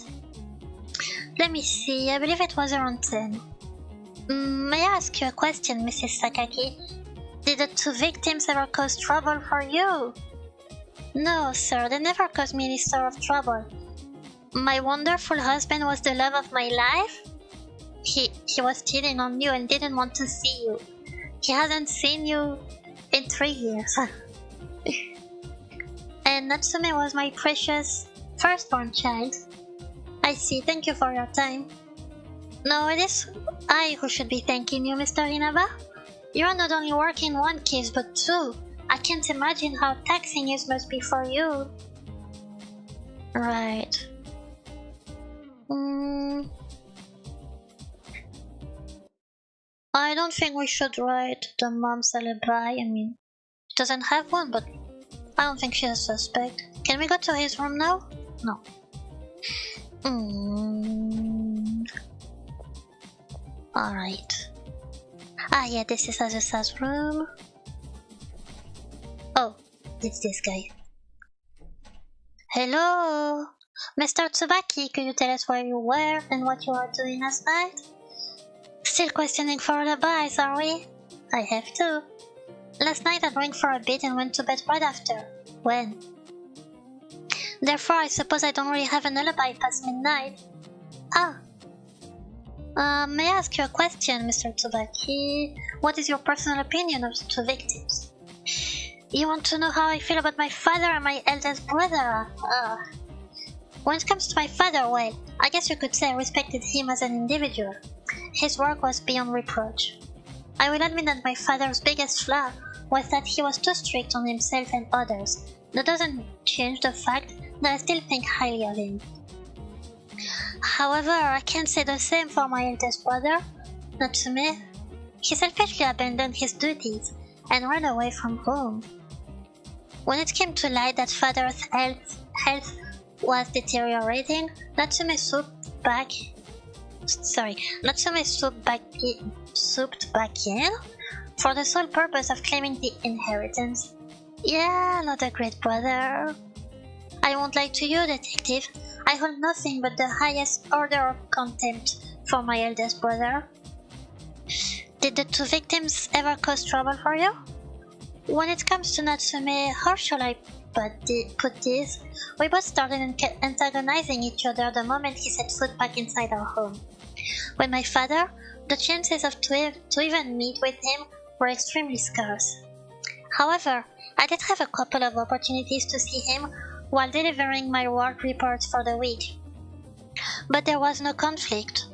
Let me see, I believe it was around 10. May I ask you a question, Mrs. Sakaki? Did the two victims ever cause trouble for you? No, sir, they never caused me any sort of trouble. My wonderful husband was the love of my life? He was cheating on you and didn't want to see you. He hasn't seen you in 3 years. And Natsume was my precious firstborn child. I see, thank you for your time. No, it is I who should be thanking you, Mr. Inaba. You are not only working one case, but two. I can't imagine how taxing it must be for you. Right. I don't think we should write the mom's alibi. I mean, she doesn't have one, but I don't think she's a suspect. Can we go to his room now? No. Alright. Ah, yeah, this is Azusa's room. Oh, it's this guy. Hello! Mr. Tsubaki, could you tell us where you were and what you are doing last night? Still questioning for alibis, are we? I have to. Last night I drank for a bit and went to bed right after. When? Therefore, I suppose I don't really have an alibi past midnight. Ah. May I ask you a question, Mr. Tsubaki? What is your personal opinion of the two victims? You want to know how I feel about my father and my eldest brother? When it comes to my father, well, I guess you could say I respected him as an individual. His work was beyond reproach. I will admit that my father's biggest flaw was that he was too strict on himself and others. That doesn't change the fact that I still think highly of him. However, I can't say the same for my eldest brother, Natsume. He selfishly abandoned his duties and ran away from home. When it came to light that father's health was deteriorating, Natsume swooped back in for the sole purpose of claiming the inheritance. Yeah, not a great brother. I won't lie to you, detective. I hold nothing but the highest order of contempt for my eldest brother. Did the two victims ever cause trouble for you? When it comes to Natsume, how shall I put this? We both started antagonizing each other the moment he set foot back inside our home. With my father, the chances of to even meet with him were extremely scarce. However, I did have a couple of opportunities to see him while delivering my work reports for the week. But there was no conflict.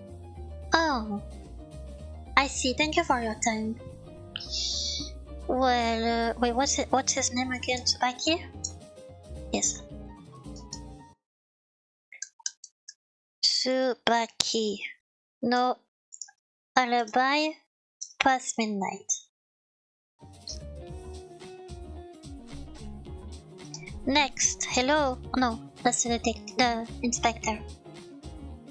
Oh. I see, thank you for your time. Well, wait, what's his name again? Tsubaki? Yes. Tsubaki. No alibi past midnight. Next, hello. No, that's the inspector.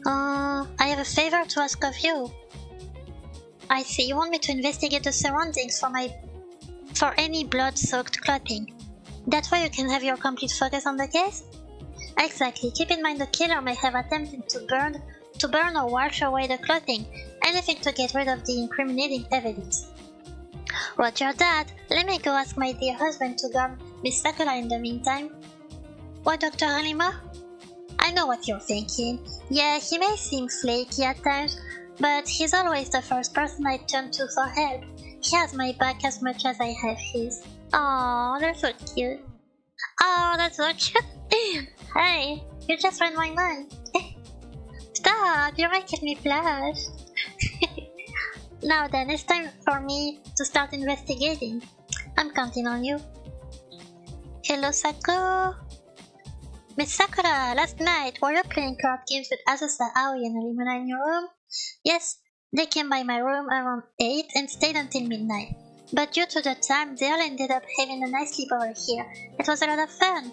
I have a favor to ask of you. I see, you want me to investigate the surroundings for any blood-soaked clothing. That way you can have your complete focus on the case? Exactly. Keep in mind the killer may have attempted to burn or wash away the clothing, anything to get rid of the incriminating evidence. Roger that. Let me go ask my dear husband to guard Miss Sakura in the meantime. What, Dr. Halima? I know what you're thinking. Yeah, he may seem flaky at times, but he's always the first person I turn to for help. He has my back as much as I have his. Aww, they're so cute. Oh, that's so cute. Hey, you just read my mind. Stop, you're making me blush. Now then, it's time for me to start investigating. I'm counting on you. Hello, Sako. Miss Sakura, last night, were you playing card games with Azusa, Aoi, and Rimuna in your room? Yes, they came by my room around 8 and stayed until midnight. But due to the time, they all ended up having a nice sleepover here. It was a lot of fun.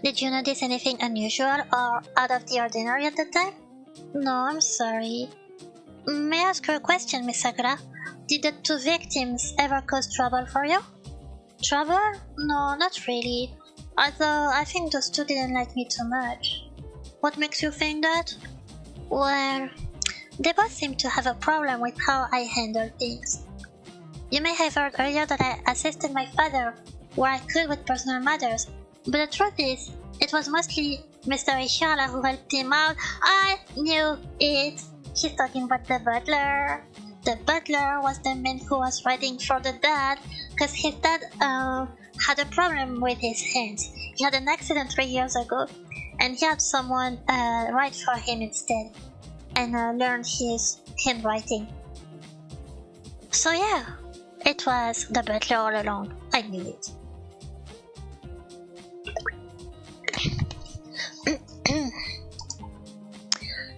Did you notice anything unusual or out of the ordinary at the time? No, I'm sorry. May I ask you a question, Miss Sakura? Did the two victims ever cause trouble for you? Trouble? No, not really. Although I think those two didn't like me too much. What makes you think that? Well, they both seem to have a problem with how I handle things. You may have heard earlier that I assisted my father where I could with personal matters, but the truth is, it was mostly Mr. Ishala who helped him out. I knew it. He's talking about the butler. The butler was the man who was writing for the dad, because his dad had a problem with his hands. He had an accident 3 years ago, and he had someone write for him instead, and learn his handwriting. So yeah, it was the butler all along. I knew it.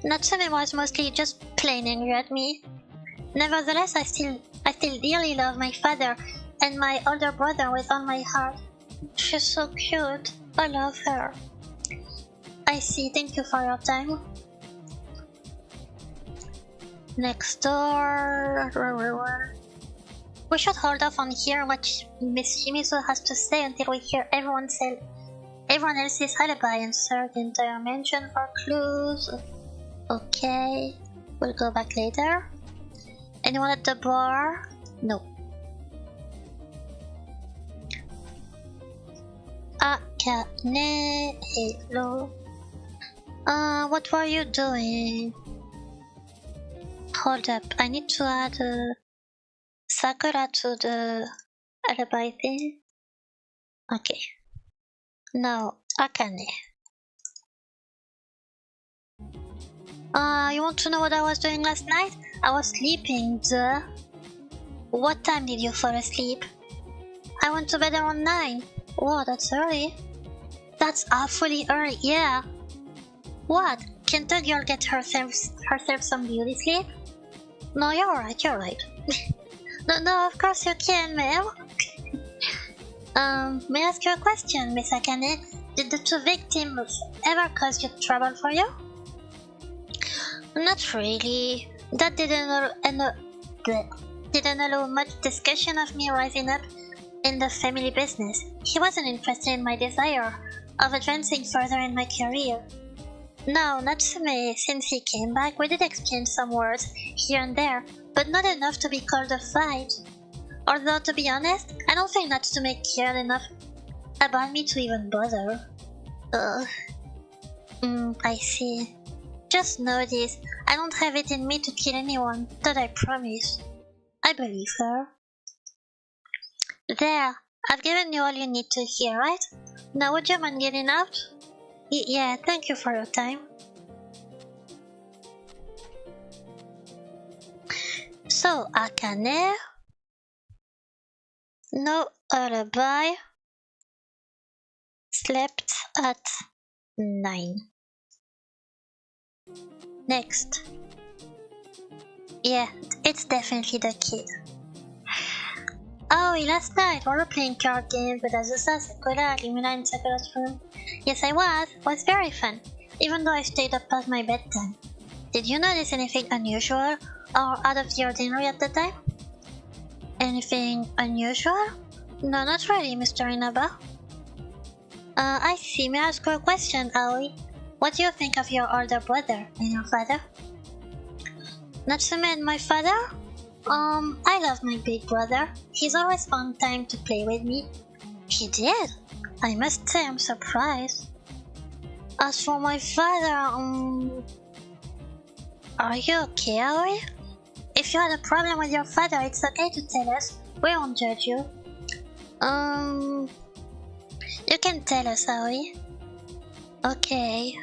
Natsume was mostly just plain angry at me. Nevertheless, I still dearly love my father and my older brother with all my heart. She's so cute. I love her. I see. Thank you for your time. Next door. We should hold off on hearing what Miss Shimizu has to say until we hear everyone else's alibi and search the entire mansion for clues. Okay, we'll go back later. Anyone at the bar? No. Akane, hello. What were you doing? Hold up, I need to add Sakura to the alibi thing. Okay. Now, Akane. You want to know what I was doing last night? I was sleeping, duh. What time did you fall asleep? I went to bed around 9. Whoa, that's early. That's awfully early, yeah. What? Can't a girl get herself some beauty sleep? No, you're right. No, of course you can, ma'am. May I ask you a question, Miss Akane? Did the two victims ever cause you trouble for you? Not really. That didn't allow much discussion of me rising up in the family business. He wasn't interested in my desire of advancing further in my career. Now, Natsume, since he came back, we did exchange some words here and there, but not enough to be called a fight. Although, to be honest, I don't think Natsume cared enough about me to even bother. I see. Just know this, I don't have it in me to kill anyone, that I promise. I believe her. There, I've given you all you need to hear, right? Now would you mind getting out? Yeah, thank you for your time. So, Akane? No alibi. Slept at 9. Next. Yeah, it's definitely the kid. Oh, last night we were playing card games with Azusa, Sakura, Lumina in Sakura's room. Yes, I was. It was very fun, even though I stayed up past my bedtime. Did you notice anything unusual or out of the ordinary at the time? Anything unusual? No, not really, Mr. Inaba. I see. May I ask you a question, Aoi? What do you think of your older brother and your father? Natsume and my father? I love my big brother. He's always found time to play with me. He did? I must say I'm surprised. As for my father, are you okay, Aoi? If you had a problem with your father, it's okay to tell us. We won't judge you. You can tell us, Aoi. Okay.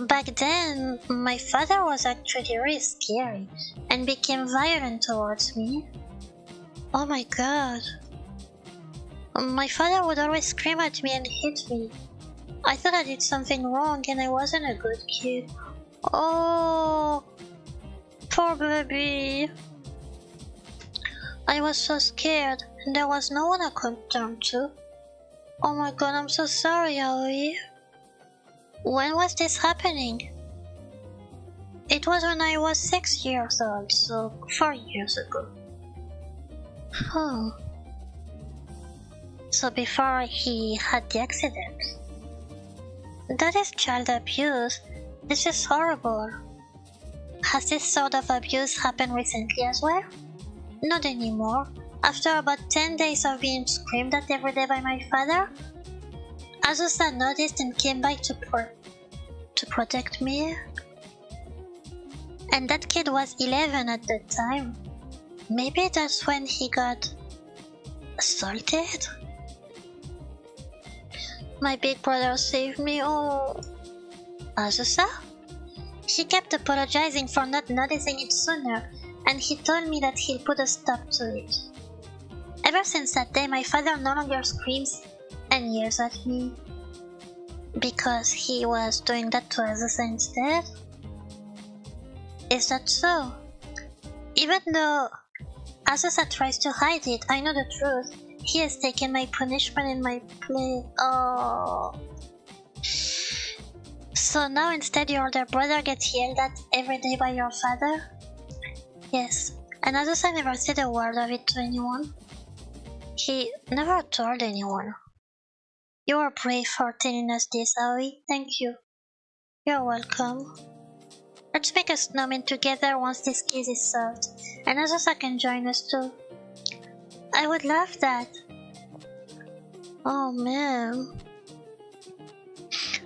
Back then, my father was actually really scary and became violent towards me. Oh my god. My father would always scream at me and hit me. I thought I did something wrong and I wasn't a good kid. Oh, poor baby. I was so scared and there was no one I could turn to. Oh my god, I'm so sorry, Aoi. When was this happening? It was when I was 6 years old, so 4 years ago. Oh. So before he had the accident. That is child abuse. This is horrible. Has this sort of abuse happened recently as well? Not anymore. After about 10 days of being screamed at every day by my father, Azusa noticed and came by to protect me. And that kid was 11 at the time. Maybe that's when he got assaulted? My big brother saved me. Oh. Azusa? He kept apologizing for not noticing it sooner, and he told me that he'll put a stop to it. Ever since that day, my father no longer screams and yells at me. Because he was doing that to Azusa instead? Is that so? Even though Azusa tries to hide it, I know the truth. He has taken my punishment in my place. Oh. So now instead your older brother gets yelled at every day by your father? Yes, and Azusa never said a word of it to anyone. He never told anyone. You are brave for telling us this, Aoi. Thank you. You're welcome. Let's make a snowman together once this case is solved, and Azusa can join us too. I would love that. Oh man.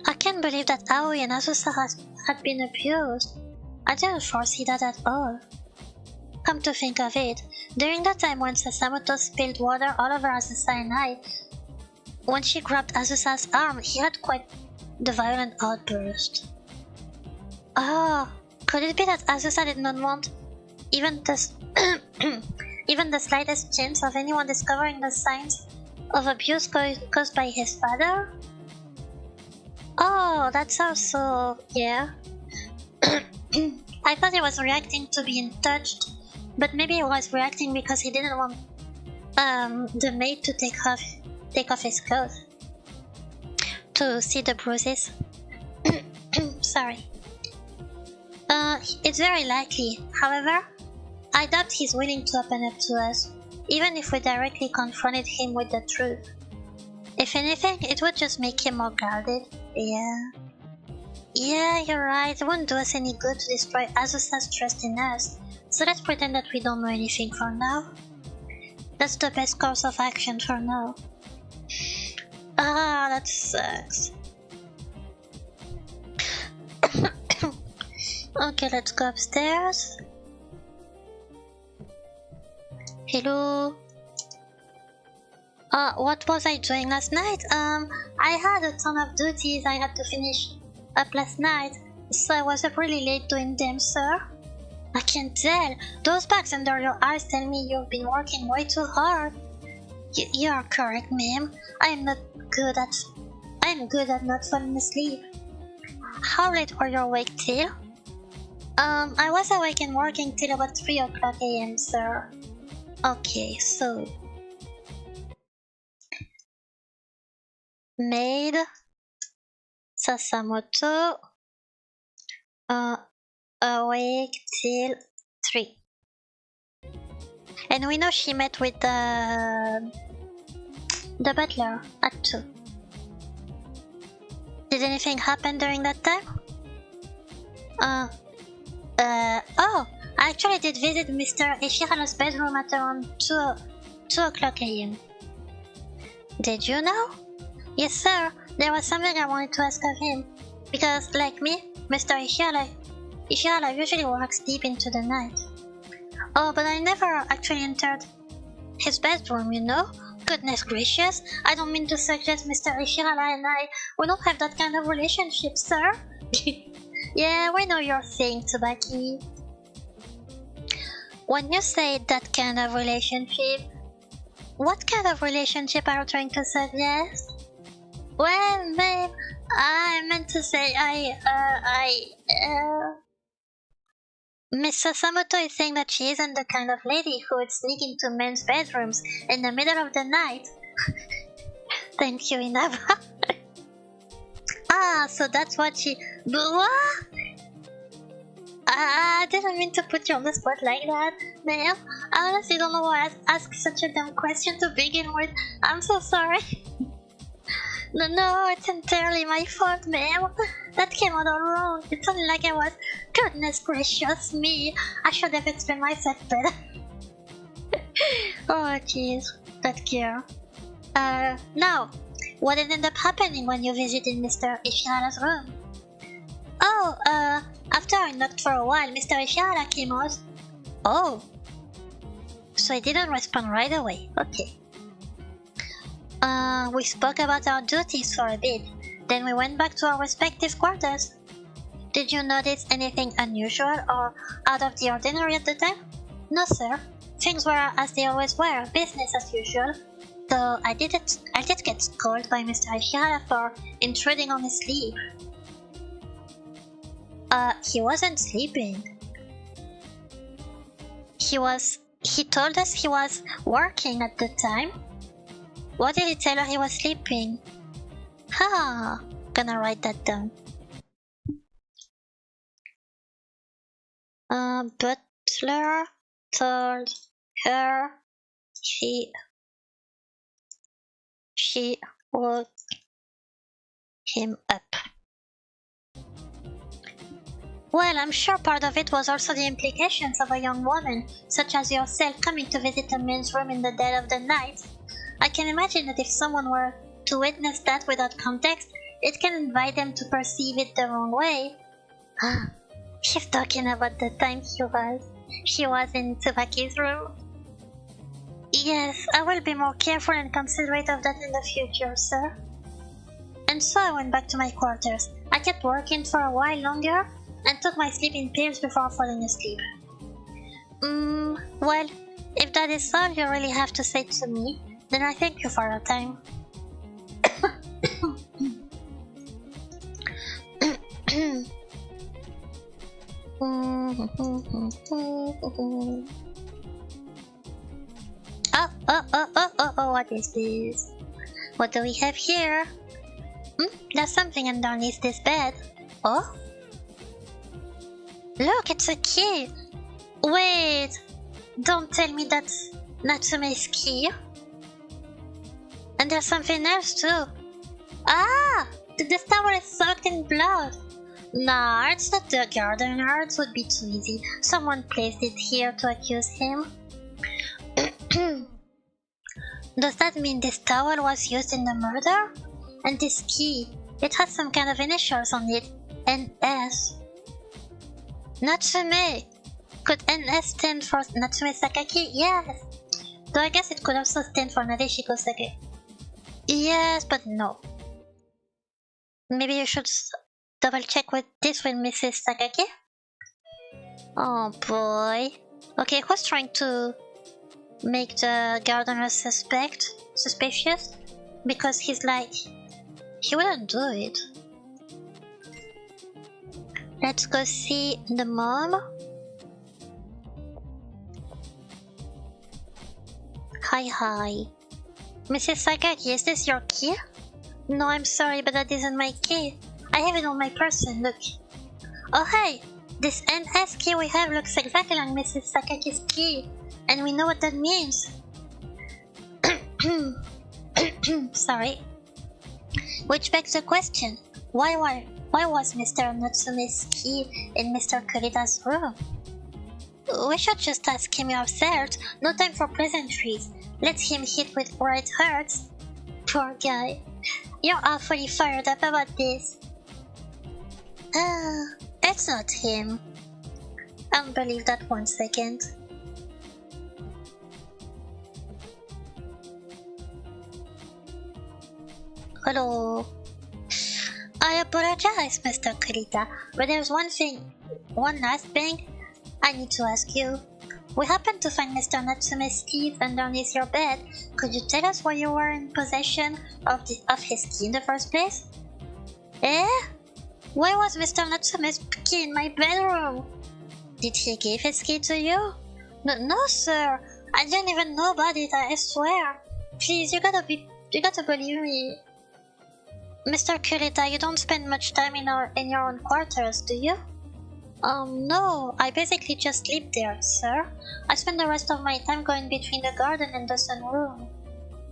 I can't believe that Aoi and Azusa had been abused. I didn't foresee that at all. Come to think of it, during the time when Sasamoto spilled water all over Azusa and I, when she grabbed Azusa's arm, he had quite the violent outburst. Oh, could it be that Azusa did not want even the slightest chance of anyone discovering the signs of abuse caused by his father? Oh, that's also... yeah. I thought he was reacting to being touched, but maybe he was reacting because he didn't want the maid to take off his coat to see the bruises. Sorry. It's very likely. However, I doubt he's willing to open up to us, even if we directly confronted him with the truth. If anything, it would just make him more guarded. Yeah. Yeah, you're right. It won't do us any good to destroy Azusa's trust in us, so let's pretend that we don't know anything for now. That's the best course of action for now. Ah, that sucks. Okay, let's go upstairs. Hello. What was I doing last night? I had a ton of duties I had to finish up last night, so I was up really late doing them, sir. I can tell. Those bags under your eyes tell me you've been working way too hard. You are correct, ma'am. I'm good at not falling asleep. How late were you awake till? I was awake and working till about 3 o'clock AM, sir. Okay, so... maid Sasamoto awake till 3. And we know she met with the butler at 2. Did anything happen during that time? Oh, I actually did visit Mr. Ishihara's bedroom at around 2 o'clock AM. Did you know? Yes, sir. There was something I wanted to ask of him. Because, like me, Mr. Ishihara usually works deep into the night. Oh, but I never actually entered his bedroom, you know? Goodness gracious, I don't mean to suggest Mr. Ishihara and we don't have that kind of relationship, sir. Yeah, we know your thing, Tsubaki. When you say that kind of relationship, what kind of relationship are you trying to suggest? Well, babe, I meant to say Miss Sasamoto is saying that she isn't the kind of lady who would sneak into men's bedrooms in the middle of the night. Thank you, Inaba. Ah, so that's what she... What? I didn't mean to put you on the spot like that, ma'am. I honestly don't know why I asked such a dumb question to begin with. I'm so sorry. No, it's entirely my fault, ma'am. That came out all wrong. It sounded like I was. Goodness gracious me. I should have explained myself better. Oh, jeez. That girl. Now, what ended up happening when you visited Mr. Ishihara's room? Oh, after I knocked for a while, Mr. Ishihara came out. Oh. So he didn't respond right away. Okay. We spoke about our duties for a bit. Then we went back to our respective quarters. Did you notice anything unusual or out of the ordinary at the time? No, sir. Things were as they always were, business as usual. Though I did get scolded by Mr. Ishihara for intruding on his sleep. He wasn't sleeping. He told us he was working at the time. Why did he tell her he was sleeping? Gonna write that down. Butler told her she woke him up. Well, I'm sure part of it was also the implications of a young woman, such as yourself, coming to visit a man's room in the dead of the night. I can imagine that if someone were to witness that without context, it can invite them to perceive it the wrong way. She's talking about the time she was in Tsubaki's room. Yes, I will be more careful and considerate of that in the future, sir. And so I went back to my quarters. I kept working for a while longer, and took my sleeping pills before falling asleep. Well, if that is all you really have to say to me, then I thank you for your time. Oh, what is this? What do we have here? There's something underneath this bed. Oh? Look, it's a key! Wait! Don't tell me that's Natsume's key. And there's something else too. This towel is soaked in blood. Nah, it's not the gardener, it would be too easy. Someone placed it here to accuse him. Does that mean this towel was used in the murder? And this key, it has some kind of initials on it. NS. Natsume! Could NS stand for Natsume Sakaki? Yes! Though I guess it could also stand for Nadeshiko Sake. Yes, but no. Maybe you should double check with this with Mrs. Sakaki? Oh boy. Okay, who's trying to make the gardener suspicious? Because he's like, he wouldn't do it. Let's go see the mom. Hi. Mrs. Sakaki, is this your key? No, I'm sorry, but that isn't my key. I have it on my person, look. Oh hey, this NS key we have looks exactly like Mrs. Sakaki's key. And we know what that means. Sorry. Which begs the question, why was Mr. Natsume's key in Mr. Kurita's room? We should just ask him ourselves. No time for pleasantries. Let him hit with where it hurts. Poor guy. You're awfully fired up about this. It's not him. I'll believe that 1 second. Hello. I apologize, Mr. Kurita, but there's one last thing I need to ask you. We happened to find Mr. Natsume's key underneath your bed. Could you tell us why you were in possession of his key in the first place? Why was Mr. Natsume's key in my bedroom? Did he give his key to you? No, sir. I didn't even know about it, I swear. Please, you gotta believe me. Mr. Kurita, you don't spend much time in your own quarters, do you? No, I basically just sleep there, sir. I spend the rest of my time going between the garden and the sunroom.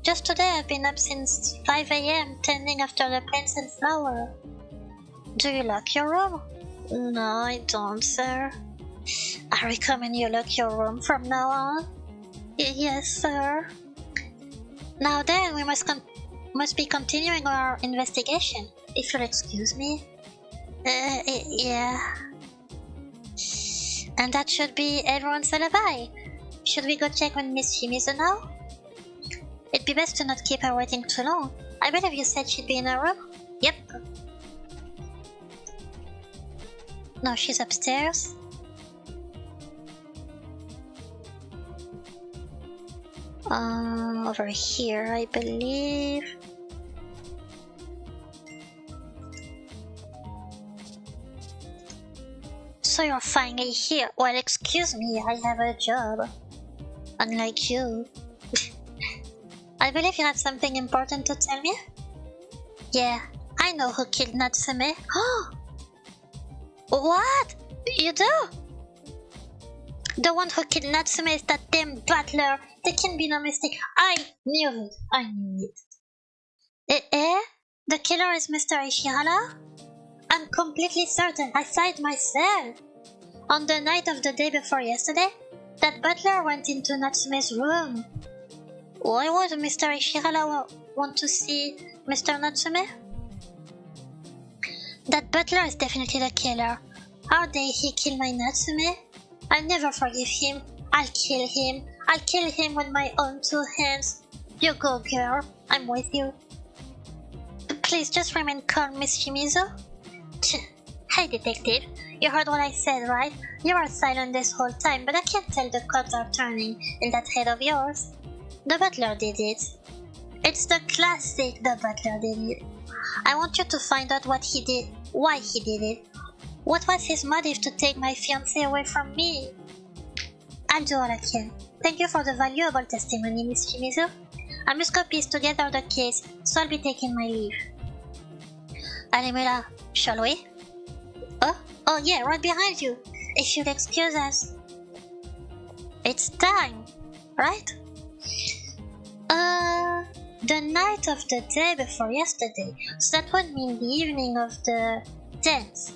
Just today I've been up since 5 a.m. tending after the plants and flowers. Do you lock your room? No, I don't, sir. I recommend you lock your room from now on. Yes, sir. Now then, we must be continuing our investigation, if you'll excuse me. Yeah. And that should be everyone's alibi. Should we go check on Miss Shimizu now? It'd be best to not keep her waiting too long. I believe you said she'd be in her room? Yep. No, she's upstairs. Over here, I believe. So you're finally here. Well, excuse me, I have a job. Unlike you. I believe you had something important to tell me? Yeah, I know who killed Natsume. What? You do? The one who killed Natsume is that damn butler. There can be no mistake. I knew it. The killer is Mr. Ishihara? I'm completely certain. I saw it myself. On the night of the day before yesterday, that butler went into Natsume's room. Why would Mr. Ishihara want to see Mr. Natsume? That butler is definitely the killer. How dare he kill my Natsume? I'll never forgive him. I'll kill him. I'll kill him with my own 2 hands. You go, girl. I'm with you. Please just remain calm, Miss Shimizu. Hey, detective. You heard what I said, right? You were silent this whole time, but I can't tell the cards are turning in that head of yours. The butler did it. It's the classic the butler did it. I want you to find out what he did, why he did it. What was his motive to take my fiancé away from me? I'll do all I can. Thank you for the valuable testimony, Miss Shimizu. I must go piece together the case, so I'll be taking my leave. Alimura, shall we? Oh yeah, right behind you. If you'll excuse us. It's time, right? The night of the day before yesterday, so that would mean the evening of the 10th.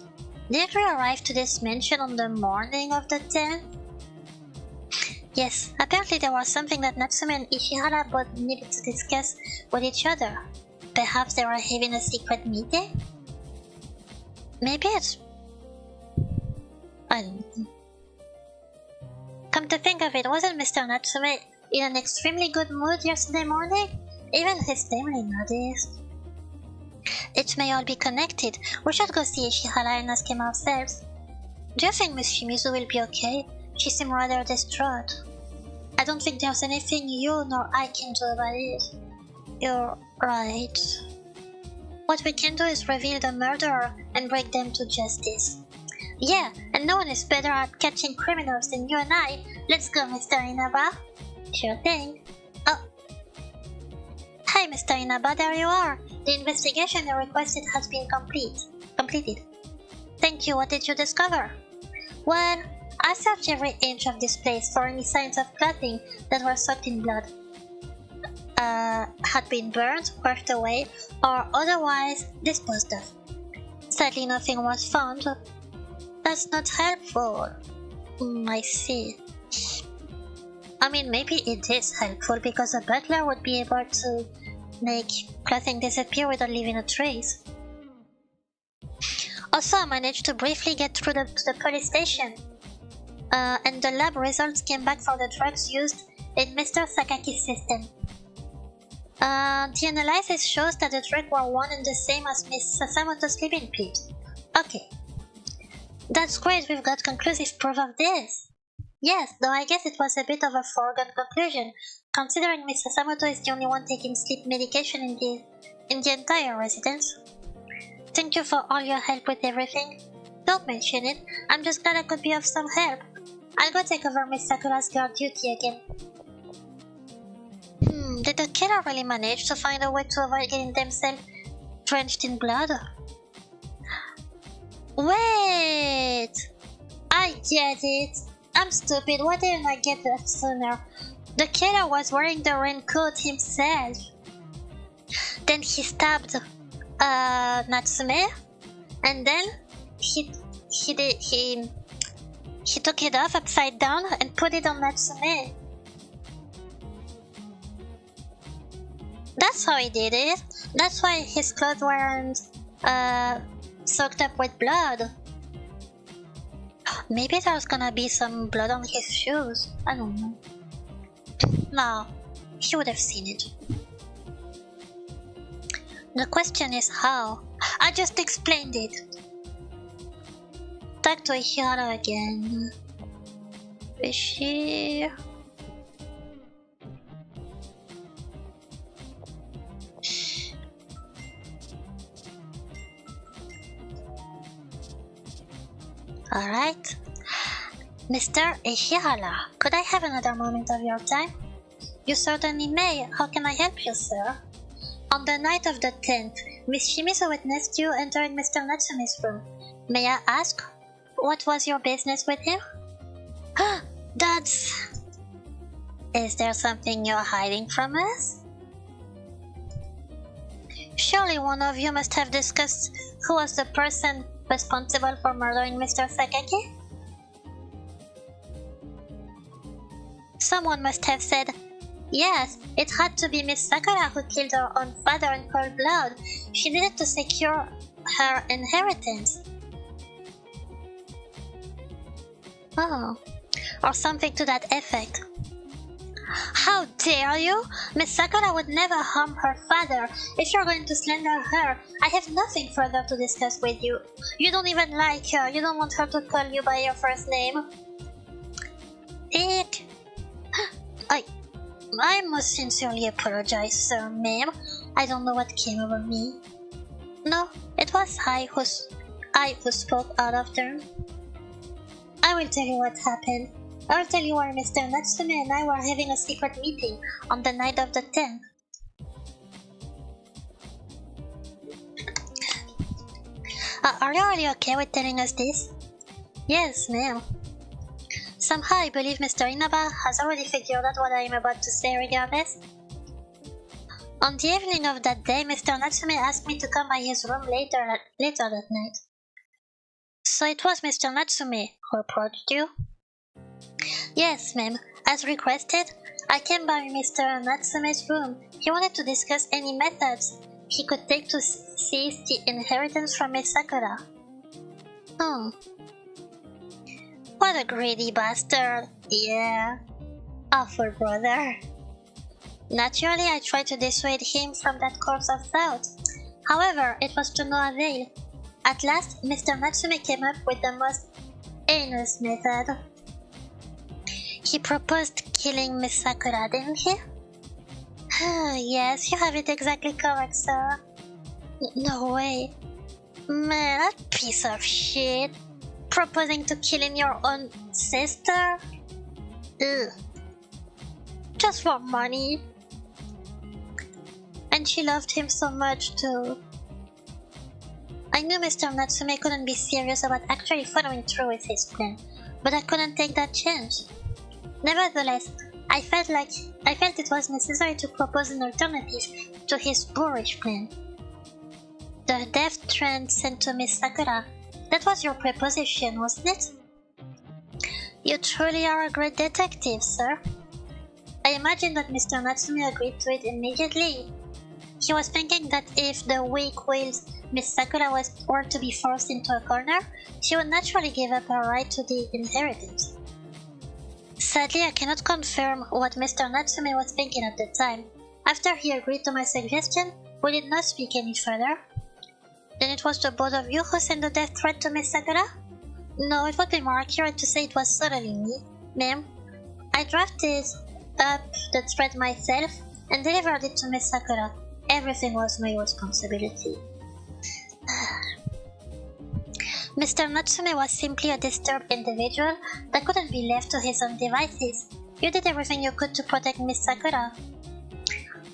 Did we arrive to this mansion on the morning of the 10th? Yes, apparently there was something that Natsume and Ishihara both needed to discuss with each other. Perhaps they were having a secret meeting? Maybe it's... I don't know. Come to think of it, wasn't Mr. Natsume in an extremely good mood yesterday morning? Even his family noticed. It may all be connected. We should go see Ishihara and ask him ourselves. Do you think Miss Shimizu will be okay? She seemed rather distraught. I don't think there's anything you nor I can do about it. You're right. What we can do is reveal the murderer and bring them to justice. Yeah, and no one is better at catching criminals than you and I. Let's go, Mr. Inaba. Sure thing. Oh. Hi, Mr. Inaba, there you are. The investigation you requested has been completed. Thank you, what did you discover? Well, I searched every inch of this place for any signs of clothing that were soaked in blood. Had been burned, washed away, or otherwise disposed of. Sadly, nothing was found. That's not helpful. I see. I mean, maybe it is helpful because a butler would be able to make clothing disappear without leaving a trace. Also, I managed to briefly get through to the police station. And the lab results came back for the drugs used in Mr. Sakaki's system. The analysis shows that the drugs were one and the same as Miss Sasamoto's sleeping pills. Okay. That's great, we've got conclusive proof of this. Yes, though I guess it was a bit of a foregone conclusion, considering Miss Sasamoto is the only one taking sleep medication in the entire residence. Thank you for all your help with everything. Don't mention it, I'm just glad I could be of some help. I'll go take over Miss Sakura's guard duty again. Did the killer really manage to find a way to avoid getting themselves drenched in blood? Wait! I get it. I'm stupid. Why didn't I get that sooner? The killer was wearing the raincoat himself. Then he stabbed Natsume, and then he took it off upside down and put it on Natsume. That's how he did it. That's why his clothes weren't soaked up with blood. Maybe there's gonna be some blood on his shoes. I don't know. No, he would have seen it. The question is how. I just explained it. Talk to Ihara again. Is she... Alright. Mr. Ihara, could I have another moment of your time? You certainly may. How can I help you, sir? On the night of the 10th, Miss Shimizu witnessed you entering Mr. Natsume's room. May I ask, what was your business with him? That's... Is there something you're hiding from us? Surely one of you must have discussed who was the person responsible for murdering Mr. Sakaki? Someone must have said, yes, it had to be Miss Sakura who killed her own father in cold blood. She needed to secure her inheritance. Oh, or something to that effect. How dare you? Miss Sakura would never harm her father. If you're going to slander her, I have nothing further to discuss with you. You don't even like her. You don't want her to call you by your first name. Eek. I must sincerely apologize, sir, ma'am. I don't know what came over me. No, it was I who spoke out of turn. I will tell you what happened. I will tell you why Mr. Natsume and I were having a secret meeting on the night of the 10th. Are you really okay with telling us this? Yes, ma'am. Somehow I believe Mr. Inaba has already figured out what I am about to say regardless. On the evening of that day, Mr. Natsume asked me to come by his room later that night. So it was Mr. Natsume who approached you? Yes, ma'am. As requested, I came by Mr. Natsume's room. He wanted to discuss any methods he could take to seize the inheritance from Miss Sakura. Oh. What a greedy bastard. Yeah. Awful brother. Naturally, I tried to dissuade him from that course of thought. However, it was to no avail. At last, Mr. Natsume came up with the most heinous method. He proposed killing Miss Sakura, didn't he? Yes, you have it exactly correct, sir. No way. Man, that piece of shit. Proposing to killing your own sister? Ugh. Just for money. And she loved him so much too. I knew Mr. Natsume couldn't be serious about actually following through with his plan, but I couldn't take that chance. Nevertheless, I felt it was necessary to propose an alternative to his boorish plan. The death threat sent to Miss Sakura. That was your proposition, wasn't it? You truly are a great detective, sir. I imagine that Mr. Natsume agreed to it immediately. He was thinking that if the weak-willed Miss Sakura were to be forced into a corner, she would naturally give up her right to the inheritance. Sadly, I cannot confirm what Mr. Natsume was thinking at the time. After he agreed to my suggestion, we did not speak any further. Then it was the both of you who sent the death threat to Miss Sakura? No, it would be more accurate to say it was solely me, ma'am. I drafted up the threat myself and delivered it to Miss Sakura. Everything was my responsibility. Mr. Natsume was simply a disturbed individual that couldn't be left to his own devices. You did everything you could to protect Miss Sakura.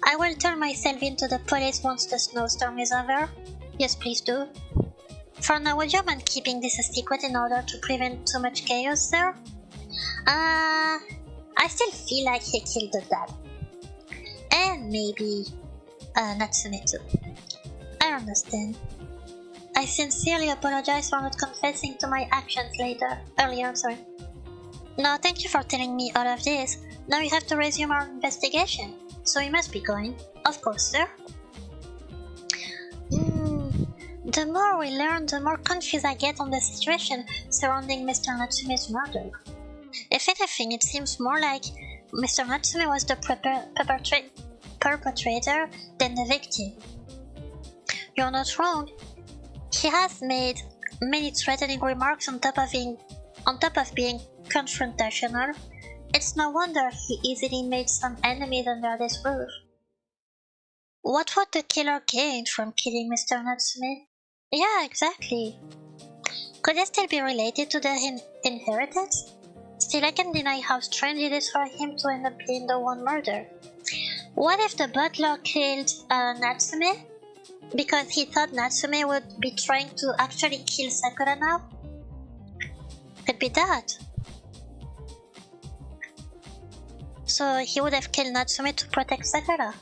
I will turn myself into the police once the snowstorm is over. Yes, please do. For now, would you mind keeping this a secret in order to prevent too much chaos, sir? I still feel like he killed the dad. And maybe Natsume too. I understand. I sincerely apologize for not confessing to my actions earlier. No, thank you for telling me all of this. Now we have to resume our investigation, so we must be going. Of course, sir. The more we learn, the more confused I get on the situation surrounding Mr. Natsume's murder. If anything, it seems more like Mr. Natsume was the perpetrator than the victim. You're not wrong. He has made many threatening remarks on top of being confrontational. It's no wonder he easily made some enemies under this roof. What would the killer gain from killing Mr. Natsume? Yeah, exactly. Could it still be related to the inheritance? Still, I can deny how strange it is for him to end up being the one murdered. What if the butler killed Natsume? Because he thought Natsume would be trying to actually kill Sakura now? Could be that. So he would have killed Natsume to protect Sakura.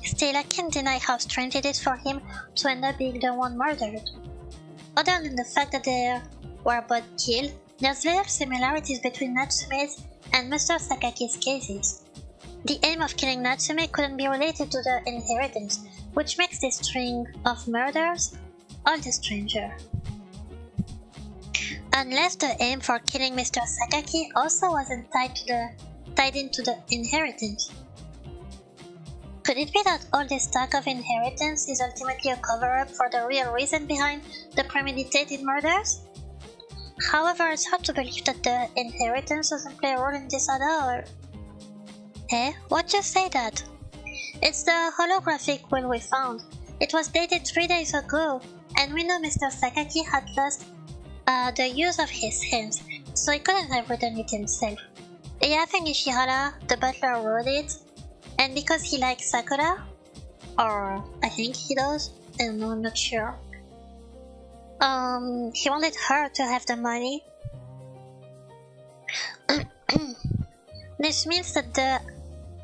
Still, I can't deny how strange it is for him to end up being the one murdered. Other than the fact that they were both killed, there's little similarities between Natsume's and Mr. Sakaki's cases. The aim of killing Natsume couldn't be related to the inheritance, which makes this string of murders all the stranger. Unless the aim for killing Mr. Sakaki also wasn't tied into the inheritance. Could it be that all this talk of inheritance is ultimately a cover-up for the real reason behind the premeditated murders? However, it's hard to believe that the inheritance doesn't play a role in this at all. Eh? Why'd you say that? It's the holographic will we found. It was dated 3 days ago, and we know Mr. Sakaki had lost the use of his hands, so he couldn't have written it himself. Yeah, I think Ishihara, the butler, wrote it, and because he likes Sakura, or I think he does, I don't know, I'm not sure. He wanted her to have the money. This means that the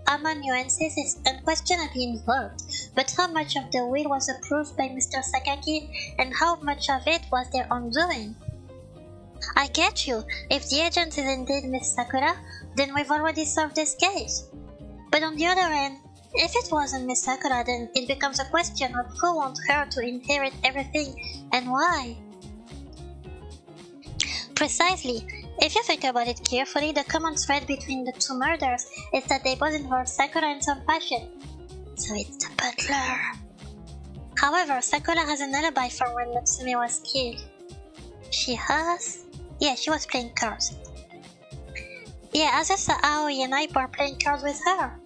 amanuensis is unquestionably involved, but how much of the will was approved by Mr. Sakaki and how much of it was their own doing? I get you. If the agent is indeed Miss Sakura, then we've already solved this case. But on the other hand, if it wasn't Miss Sakura, then it becomes a question of who wants her to inherit everything and why. Precisely. If you think about it carefully, the common thread between the two murders is that they both involve Sakura in some fashion. So it's the butler. However, Sakura has an alibi for when Natsume was killed. She has? Yeah, she was playing cards. Yeah, Azusa, Aoi and I were playing cards with her.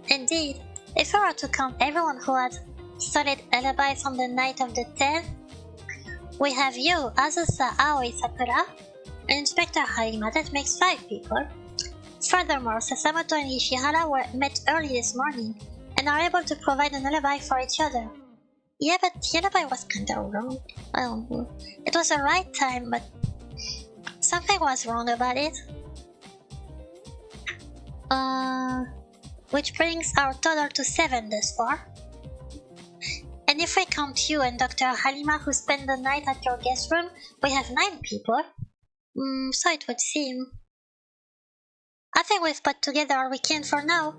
Indeed, if we were to count everyone who had solid alibis on the night of the 10th, we have you, Azusa, Aoi, Sakura, and Inspector Harima. That makes 5 people. Furthermore, Sasamoto and Ishihara were met early this morning and are able to provide an alibi for each other. Yeah, but the alibi was kinda wrong. I don't know. It was the right time, but something was wrong about it. Which brings our total to 7 thus far. And if we count you and Dr. Halima who spent the night at your guest room, we have 9 people. So it would seem. I think we've put together our weekend for now.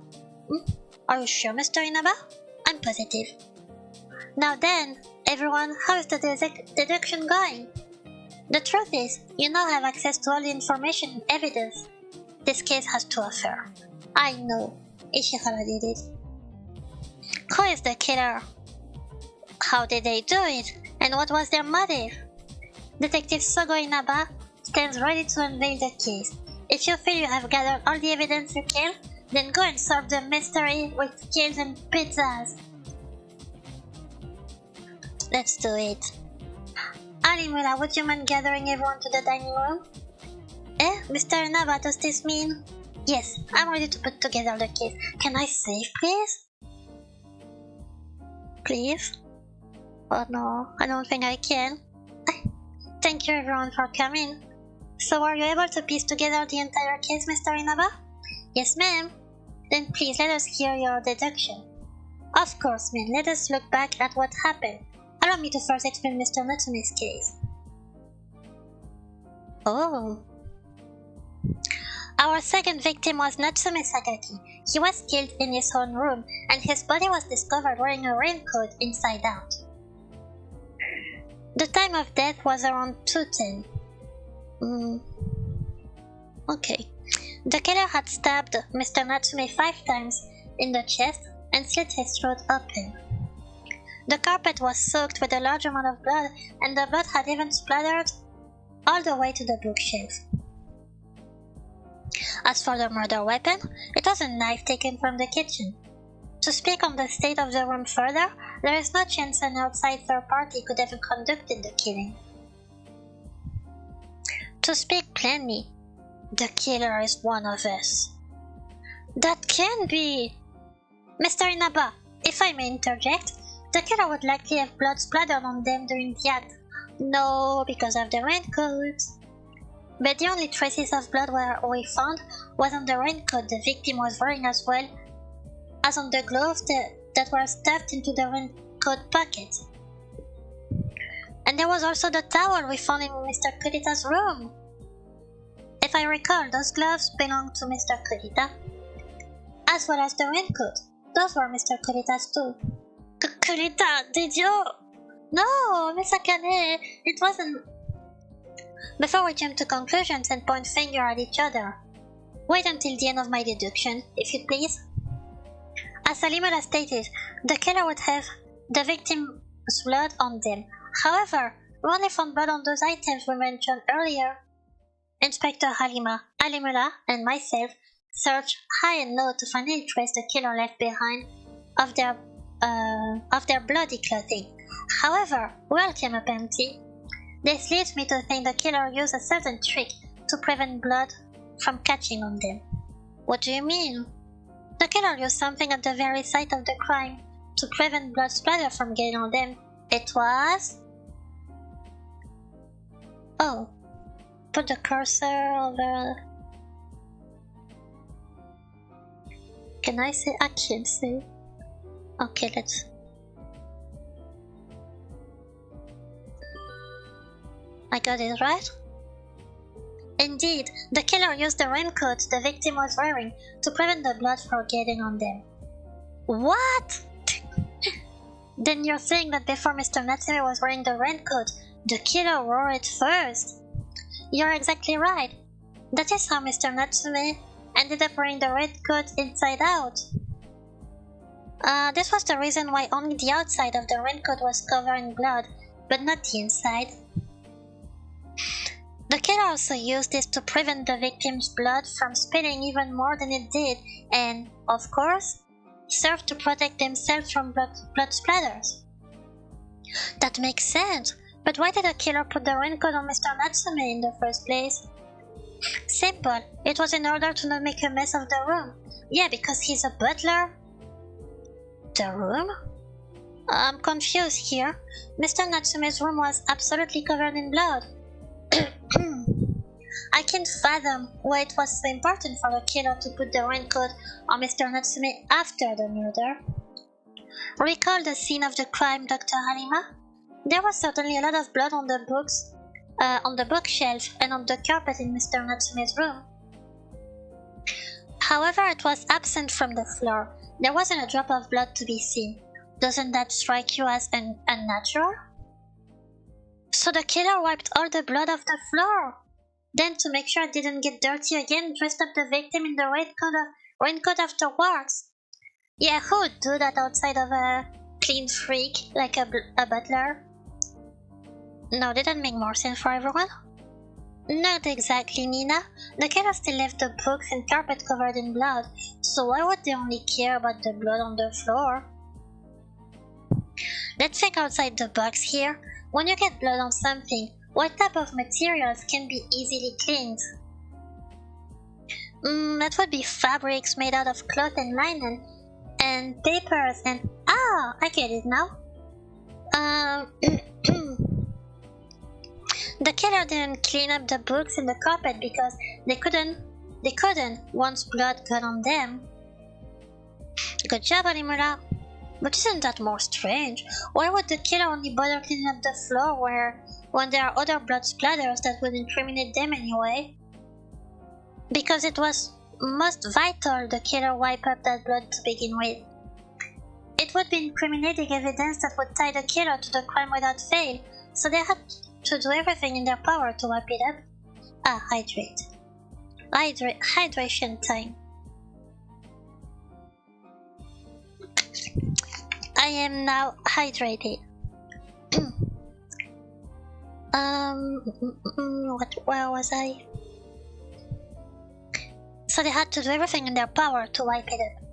Are you sure, Mr. Inaba? I'm positive. Now then, everyone, how is the deduction going? The truth is, you now have access to all the information and evidence this case has to offer. I know, Ishihara did it. Who is the killer? How did they do it? And what was their motive? Detective Sogo Inaba stands ready to unveil the case. If you feel you have gathered all the evidence you can, then go and solve the mystery with skills and pizzas. Let's do it. Alimura, would you mind gathering everyone to the dining room? Mr. Inaba, does this mean? Yes, I'm ready to put together the case. Can I save, please? Please? Oh no, I don't think I can. Thank you everyone for coming. So were you able to piece together the entire case, Mr. Inaba? Yes, ma'am. Then please let us hear your deduction. Of course, ma'am. Let us look back at what happened. Allow me to first explain Mr. Natsume's case. Oh. Our second victim was Natsume Sakaki. He was killed in his own room, and his body was discovered wearing a raincoat inside out. The time of death was around 2:10. Okay. The killer had stabbed Mr. Natsume 5 times in the chest and slit his throat open. The carpet was soaked with a large amount of blood, and the blood had even splattered all the way to the bookshelf. As for the murder weapon, it was a knife taken from the kitchen. To speak on the state of the room further, there is no chance an outside third party could have conducted the killing. To speak plainly, the killer is one of us. That can be... Mr. Inaba, if I may interject, the killer would likely have blood splattered on them during the act. No, because of the raincoat. But the only traces of blood we found was on the raincoat the victim was wearing, as well as on the gloves that were stuffed into the raincoat pocket. And there was also the towel we found in Mr. Kurita's room. If I recall, those gloves belonged to Mr. Kurita, as well as the raincoat. Those were Mr. Kurita's too. Kurita, did you? No, Miss Akane, it wasn't. Before we jump to conclusions and point finger at each other, wait until the end of my deduction, if you please. As Alimura stated, the killer would have the victim's blood on them. However, we only found blood on those items we mentioned earlier. Inspector Alimura, and myself searched high and low to find any trace the killer left behind of their bloody clothing. However, we all came up empty. This leads me to think the killer used a certain trick to prevent blood from catching on them. What do you mean? The killer used something at the very site of the crime to prevent blood splatter from getting on them. It was... Oh, put the cursor over... Can I say? I can't say. Okay, let's... I got it right? Indeed, the killer used the raincoat the victim was wearing to prevent the blood from getting on them. What? Then you're saying that before Mr. Natsume was wearing the raincoat, the killer wore it first? You're exactly right. That is how Mr. Natsume ended up wearing the raincoat inside out. This was the reason why only the outside of the raincoat was covered in blood, but not the inside. The killer also used this to prevent the victim's blood from spilling even more than it did, and, of course, served to protect themselves from blood splatters. That makes sense, but why did the killer put the raincoat on Mr. Natsume in the first place? Simple, it was in order to not make a mess of the room. Yeah, because he's a butler. The room? I'm confused here. Mr. Natsume's room was absolutely covered in blood. I can't fathom why it was so important for the killer to put the raincoat on Mr. Natsume after the murder. Recall the scene of the crime, Dr. Halima? There was certainly a lot of blood on the books, on the bookshelf and on the carpet in Mr. Natsume's room. However, it was absent from the floor. There wasn't a drop of blood to be seen. Doesn't that strike you as unnatural? So the killer wiped all the blood off the floor. Then, to make sure it didn't get dirty again, dressed up the victim in the raincoat afterwards. Yeah, who would do that outside of a clean freak like a butler? No, did that make more sense for everyone? Not exactly, Nina. The killer still left the books and carpet covered in blood, so why would they only care about the blood on the floor? Let's think outside the box here. When you get blood on something, what type of materials can be easily cleaned? That would be fabrics made out of cloth and linen, and papers and... Ah, I get it now. The killer didn't clean up the books and the carpet because they couldn't once blood got on them. Good job, Animula. But isn't that more strange? Why would the killer only bother cleaning up the floor when there are other blood splatters that would incriminate them anyway? Because it was most vital the killer wipe up that blood to begin with. It would be incriminating evidence that would tie the killer to the crime without fail, so they had to do everything in their power to wipe it up. Hydrate. Hydration time. I am now hydrated. Where was I? So they had to do everything in their power to wipe it up.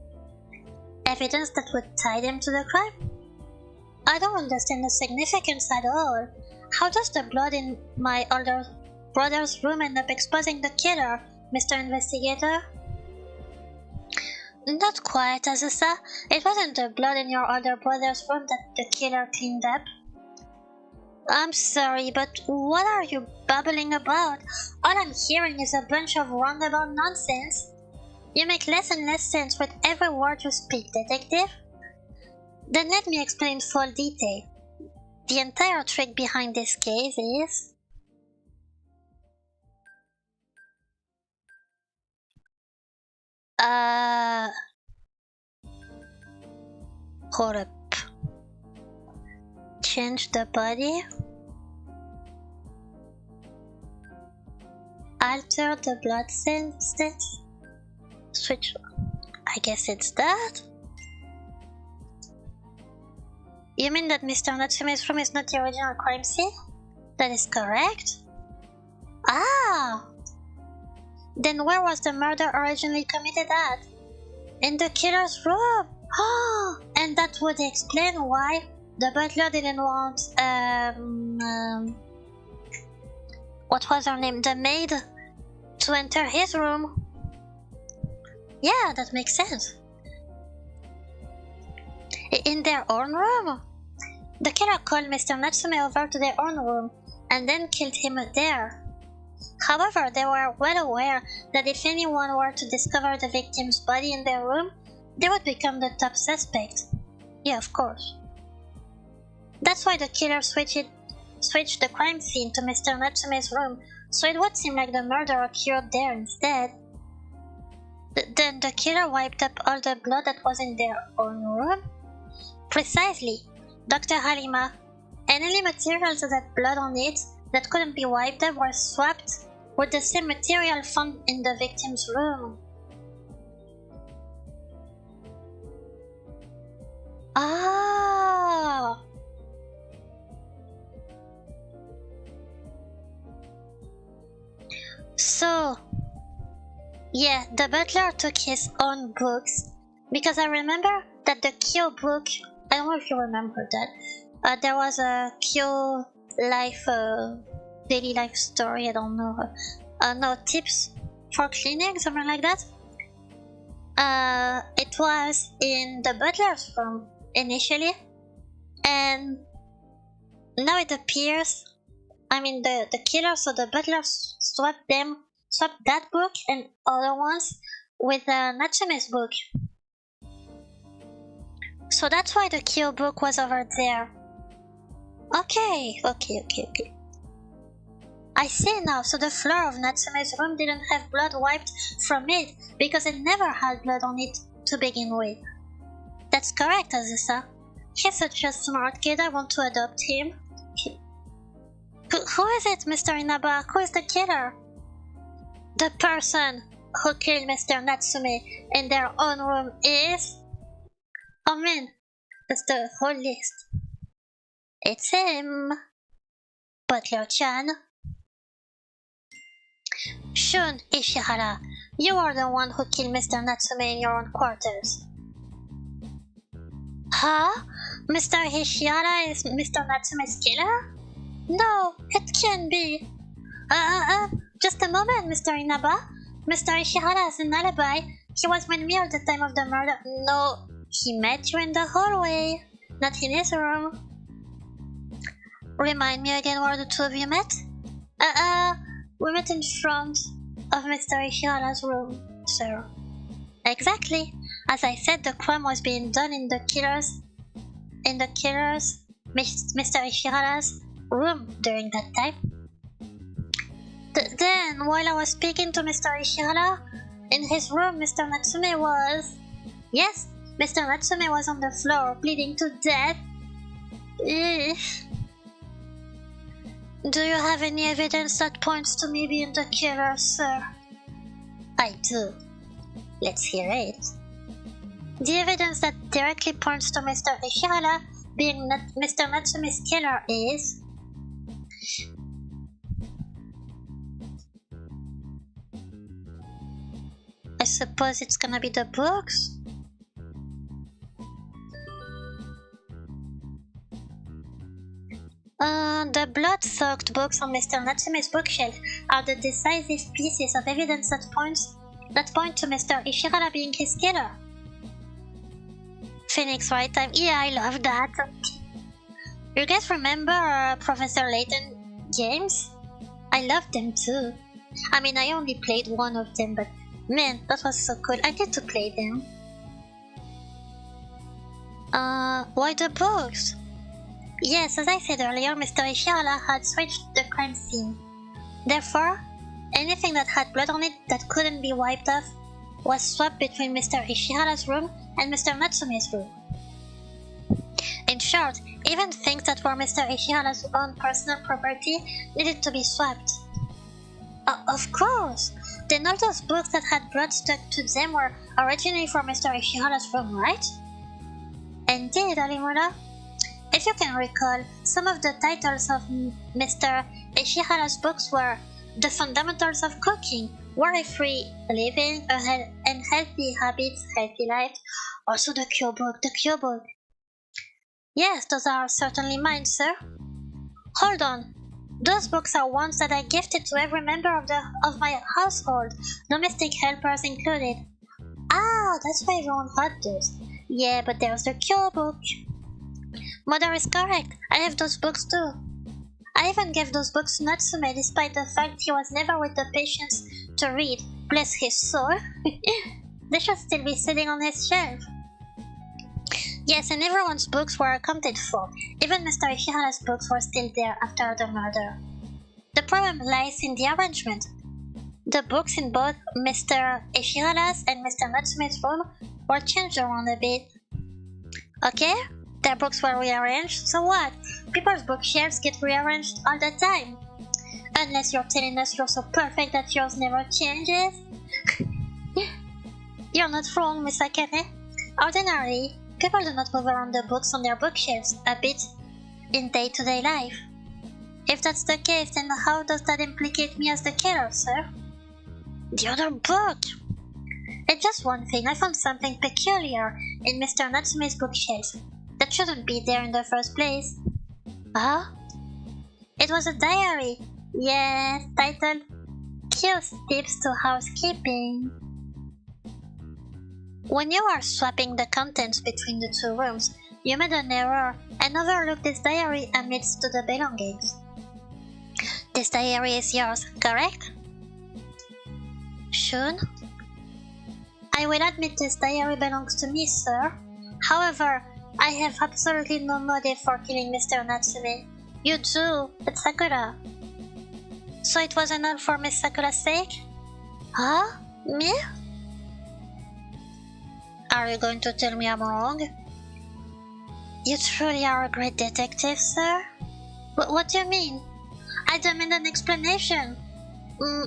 Evidence that would tie them to the crime? I don't understand the significance at all. How does the blood in my older brother's room end up exposing the killer, Mr. Investigator? Not quite, Azusa. It wasn't the blood in your older brother's room that the killer cleaned up. I'm sorry, but what are you babbling about? All I'm hearing is a bunch of roundabout nonsense. You make less and less sense with every word you speak, Detective. Then let me explain in full detail. The entire trick behind this case is... Hold up. Change the body. Alter the blood state. Switch. I guess it's that. You mean that Mr. Natsume's room is not the original crime scene? That is correct. Ah! Then where was the murder originally committed at? In the killer's room! Oh! And that would explain why the butler didn't want, what was her name? The maid to enter his room. Yeah, that makes sense. In their own room? The killer called Mr. Natsume over to their own room and then killed him there. However, they were well aware that if anyone were to discover the victim's body in their room, they would become the top suspect. Yeah, of course. That's why the killer switched the crime scene to Mr. Natsume's room, so it would seem like the murder occurred there instead. Then the killer wiped up all the blood that was in their own room? Precisely, Dr. Halima. And any materials that had blood on it that couldn't be wiped up were swapped with the same material found in the victim's room. Ah! So, yeah, the butler took his own books, because I remember that the Kyo book, I don't know if you remember that, there was a Kyo life, daily life story, I don't know, no, tips for cleaning, something like that. It was in the butler's room initially, and now it appears, I mean the killer, so the butler swapped that book and other ones with Natsume's book. So that's why the Kyo book was over there. Okay. I see now, so the floor of Natsume's room didn't have blood wiped from it because it never had blood on it to begin with. That's correct, Azusa. He's such a smart kid, I want to adopt him. Who is it, Mr. Inaba? Who is the killer? The person who killed Mr. Natsume in their own room is... Oh man, that's the whole list. It's him. Butler-chan. Shun Ishihara, you are the one who killed Mr. Natsume in your own quarters. Huh? Mr. Ishihara is Mr. Natsume's killer? No, it can't be. Just a moment, Mr. Inaba. Mr. Ishihara has an alibi. He was with me at the time of the murder. No, he met you in the hallway, not in his room. Remind me again where the two of you met? We met in front of Mr. Ishihara's room, sir. Exactly. As I said, the crime was being done in the killer's, Mr. Ishihara's room during that time. Then, while I was speaking to Mr. Ishihara, in his room, Mr. Natsume was... Yes, Mr. Natsume was on the floor, bleeding to death. Ugh. Do you have any evidence that points to me being the killer, sir? I do. Let's hear it. The evidence that directly points to Mr. Ishihara being Mr. Natsume's killer is... I suppose it's gonna be the books? The blood-soaked books on Mr. Natsume's bookshelf are the decisive pieces of evidence that point to Mr. Ishihara being his killer. Phoenix Wright time. Yeah, I love that. You guys remember Professor Layton games? I loved them too. I mean, I only played one of them, but man, that was so cool. I get to play them. Why the books? Yes, as I said earlier, Mr. Ishihara had switched the crime scene. Therefore, anything that had blood on it that couldn't be wiped off was swapped between Mr. Ishihara's room and Mr. Natsume's room. In short, even things that were Mr. Ishihara's own personal property needed to be swapped. Of course! Then all those books that had blood stuck to them were originally from Mr. Ishihara's room, right? Indeed, Alimura. If you can recall, some of the titles of Mr. Ishihara's books were The Fundamentals of Cooking, Worry-Free Living, and Healthy Habits, Healthy Life, also the Cure Book, Yes, those are certainly mine, sir. Hold on. Those books are ones that I gifted to every member of my household, domestic helpers included. Ah, that's why everyone had those. Yeah, but there's the Cure Book. Mother is correct. I have those books too. I even gave those books to Natsume despite the fact he was never with the patients to read. Bless his soul. They should still be sitting on his shelf. Yes, and everyone's books were accounted for. Even Mr. Ishihara's books were still there after the murder. The problem lies in the arrangement. The books in both Mr. Ishihara's and Mr. Natsume's room were changed around a bit. Okay? Their books were rearranged, so what? People's bookshelves get rearranged all the time. Unless you're telling us you're so perfect that yours never changes. You're not wrong, Miss Akane. Ordinarily, people do not move around the books on their bookshelves a bit in day-to-day life. If that's the case, then how does that implicate me as the killer, sir? The other book! It's just one thing. I found something peculiar in Mr. Natsume's bookshelf that shouldn't be there in the first place. Huh? It was a diary. Yes, titled Cute Tips to Housekeeping. When you are swapping the contents between the two rooms, you made an error and overlooked this diary amidst the belongings. This diary is yours, correct? Shun? I will admit this diary belongs to me, sir. However, I have absolutely no motive for killing Mr. Natsume. You do, it's Sakura. So it wasn't all for Miss Sakura's sake? Huh? Me? Are you going to tell me I'm wrong? You truly are a great detective, sir. What do you mean? I demand an explanation.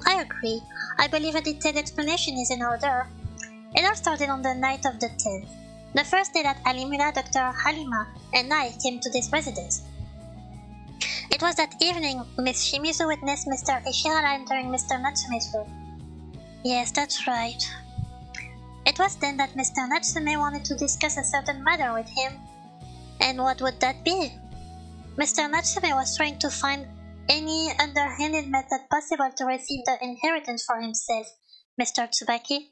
I agree. I believe a detailed explanation is in order. It all started on the night of the 10th. The first day that Alimura, Dr. Halima, and I came to this residence. It was that evening Miss Shimizu witnessed Mr. Ishihara entering Mr. Natsume's room. Yes, that's right. It was then that Mr. Natsume wanted to discuss a certain matter with him. And what would that be? Mr. Natsume was trying to find any underhanded method possible to receive the inheritance for himself, Mr. Tsubaki.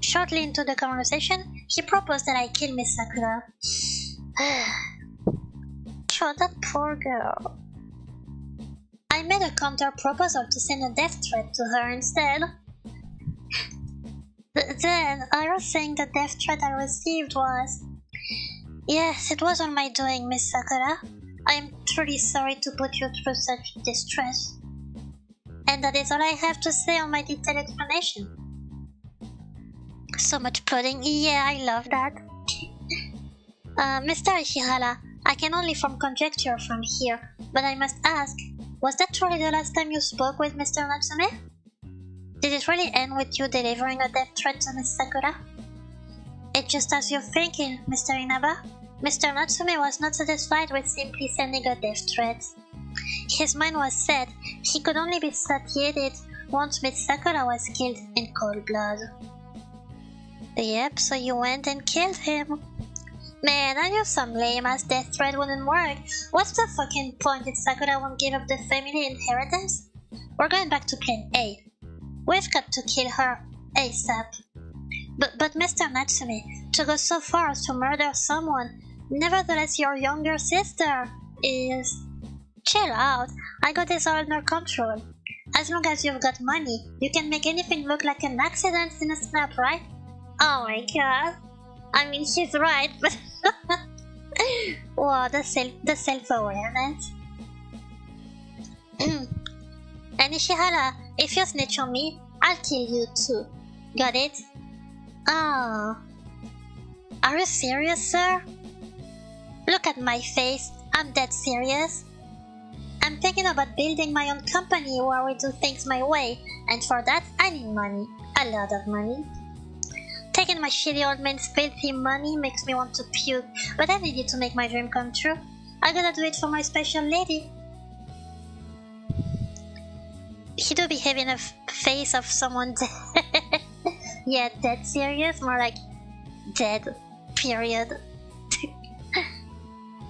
Shortly into the conversation, he proposed that I kill Miss Sakura. Oh, that poor girl. I made a counter-proposal to send a death threat to her instead. Then I was saying the death threat I received was... Yes, it was all my doing, Miss Sakura. I am truly sorry to put you through such distress. And that is all I have to say on my detailed explanation. So much pudding, yeah, I love that. Mr. Ishihara, I can only form conjecture from here, but I must ask, was that truly the last time you spoke with Mr. Natsume? Did it really end with you delivering a death threat to Miss Sakura? It's just as you're thinking, Mr. Inaba. Mr. Natsume was not satisfied with simply sending a death threat. His mind was set. He could only be satiated once Miss Sakura was killed in cold blood. Yep, so you went and killed him. Man, I knew some lame-ass death threat wouldn't work. What's the fucking point if Sakura won't give up the family inheritance? We're going back to plan A. We've got to kill her ASAP. But Mr. Natsume, to go so far as to murder someone, nevertheless your younger sister is... Chill out, I got this all under control. As long as you've got money, you can make anything look like an accident in a snap, right? Oh my god. I mean, she's right, but... Wow, the self-awareness. And Ishihara, if you snitch on me, I'll kill you too. Got it? Oh. Are you serious, sir? Look at my face, I'm dead serious. I'm thinking about building my own company where we do things my way, and for that I need money. A lot of money. Taking my shitty old man's filthy money makes me want to puke, but I need it to make my dream come true. I gotta do it for my special lady. He do behave in a face of someone dead. Yeah, dead serious, more like dead, period.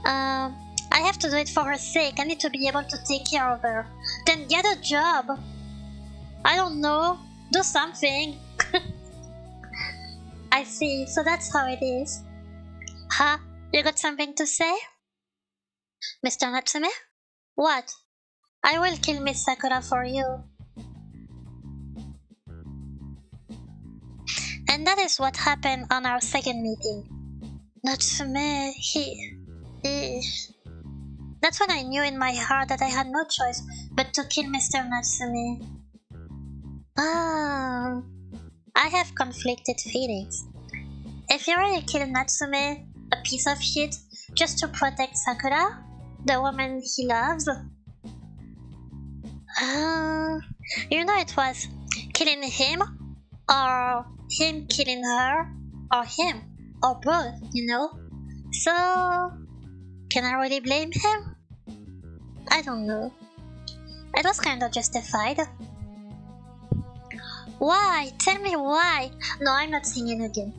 I have to do it for her sake. I need to be able to take care of her. Then get a job. I don't know. Do something. I see, so that's how it is. Huh? You got something to say? Mr. Natsume? What? I will kill Miss Sakura for you. And that is what happened on our second meeting. Natsume, he... That's when I knew in my heart that I had no choice but to kill Mr. Natsume. Ah, I have conflicted feelings. If you really kill Natsume, a piece of shit, just to protect Sakura, the woman he loves, you know it was killing him, or him killing her, or him, or both, you know? So, can I really blame him? I don't know. It was kinda justified. Why? Tell me why! No, I'm not singing again.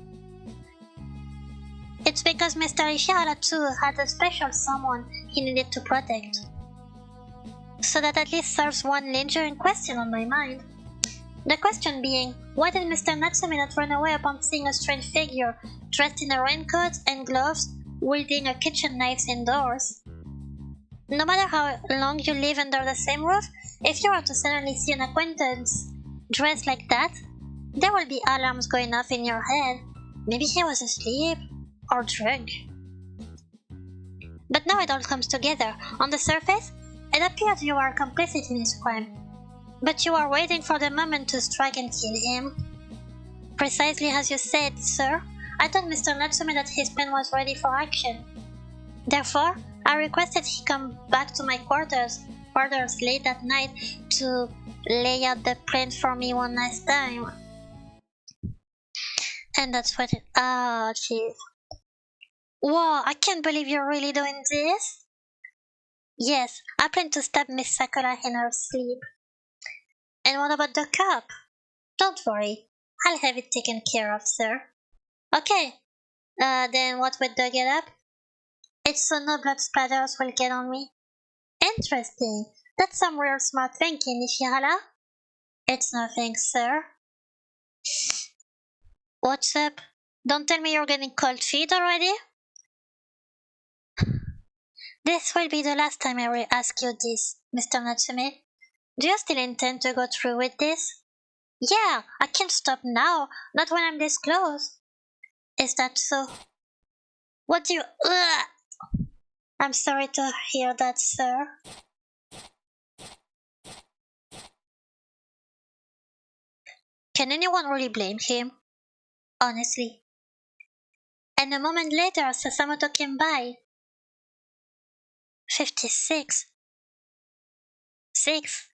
It's because Mr. Ishihara too had a special someone he needed to protect. So that at least serves one lingering question on my mind. The question being, why did Mr. Natsume not run away upon seeing a strange figure dressed in a raincoat and gloves, wielding a kitchen knife indoors? No matter how long you live under the same roof, if you were to suddenly see an acquaintance dressed like that, there will be alarms going off in your head. Maybe he was asleep, or drunk. But now it all comes together. On the surface, it appears you are complicit in his crime. But you are waiting for the moment to strike and kill him. Precisely as you said, sir, I told Mr. Natsume that his plan was ready for action. Therefore, I requested he come back to my quarters late at night to lay out the plan for me one last time. And that's what it... Oh, jeez. Whoa, I can't believe you're really doing this? Yes, I plan to stab Miss Sakura in her sleep. And what about the cup? Don't worry, I'll have it taken care of, sir. Okay, then what with the get up? It's so no blood splatters will get on me. Interesting, that's some real smart thinking, Ishihara. It's nothing, sir. What's up? Don't tell me you're getting cold feet already? This will be the last time I will ask you this, Mr. Natsume. Do you still intend to go through with this? Yeah, I can't stop now, not when I'm this close. Is that so? What do you... Ugh! I'm sorry to hear that, sir. Can anyone really blame him? Honestly. And a moment later, Sasamoto came by. 56. 6.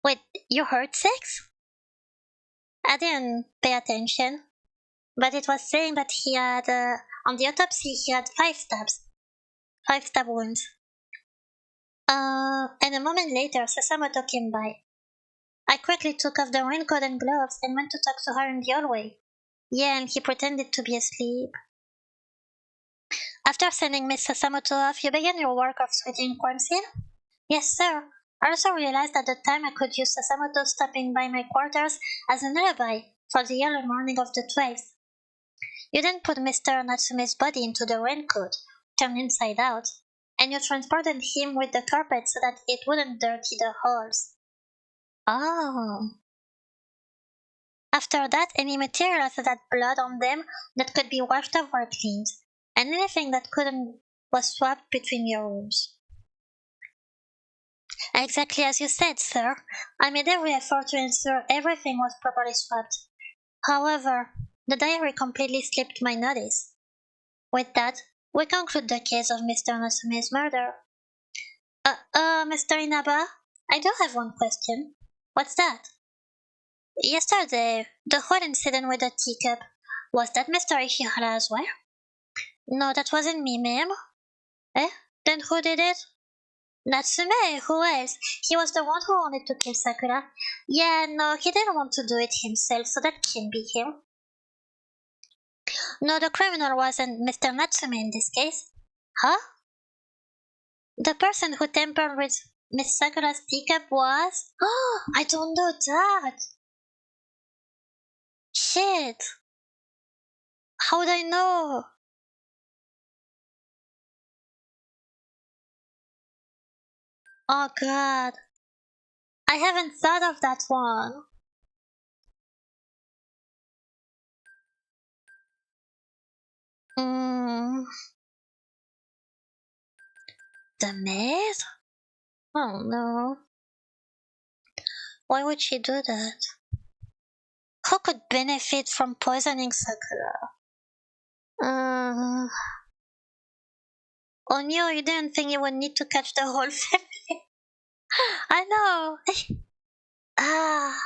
Wait, you heard 6? I didn't pay attention, but it was saying that he had, on the autopsy, he had 5 stabs. 5 stab wounds. And a moment later, Sasamoto came by. I quickly took off the raincoat and gloves and went to talk to her in the hallway. Yeah, and he pretended to be asleep. After sending Miss Sasamoto off, you began your work of sweating crime scene? Yes, sir. I also realized at the time I could use Sasamoto stopping by my quarters as an alibi for the early morning of the 12th. You then put Mr. Natsume's body into the raincoat, turned inside out, and you transported him with the carpet so that it wouldn't dirty the halls. Oh. After that, any materials that had blood on them that could be washed off were cleaned, and anything that couldn't was swapped between your rooms. Exactly as you said, sir. I made every effort to ensure everything was properly swapped. However, the diary completely slipped my notice. With that, we conclude the case of Mr. Natsume's murder. Mr. Inaba, I do have one question. What's that? Yesterday, the whole incident with the teacup, was that Mr. Ishihara as well? No, that wasn't me, ma'am. Eh? Then who did it? Natsume, who else? He was the one who wanted to kill Sakura. Yeah, no, he didn't want to do it himself, so that can't be him. No, the criminal wasn't Mr. Natsume in this case. Huh? The person who tampered with Miss Sakura's teacup was... Oh, I don't know that. Shit. How would I know? Oh god. I haven't thought of that one. Hmm. The maid? Oh no. Why would she do that? Who could benefit from poisoning Sakura? Uh, Onyo, you didn't think you would need to catch the whole family? I know. Ah,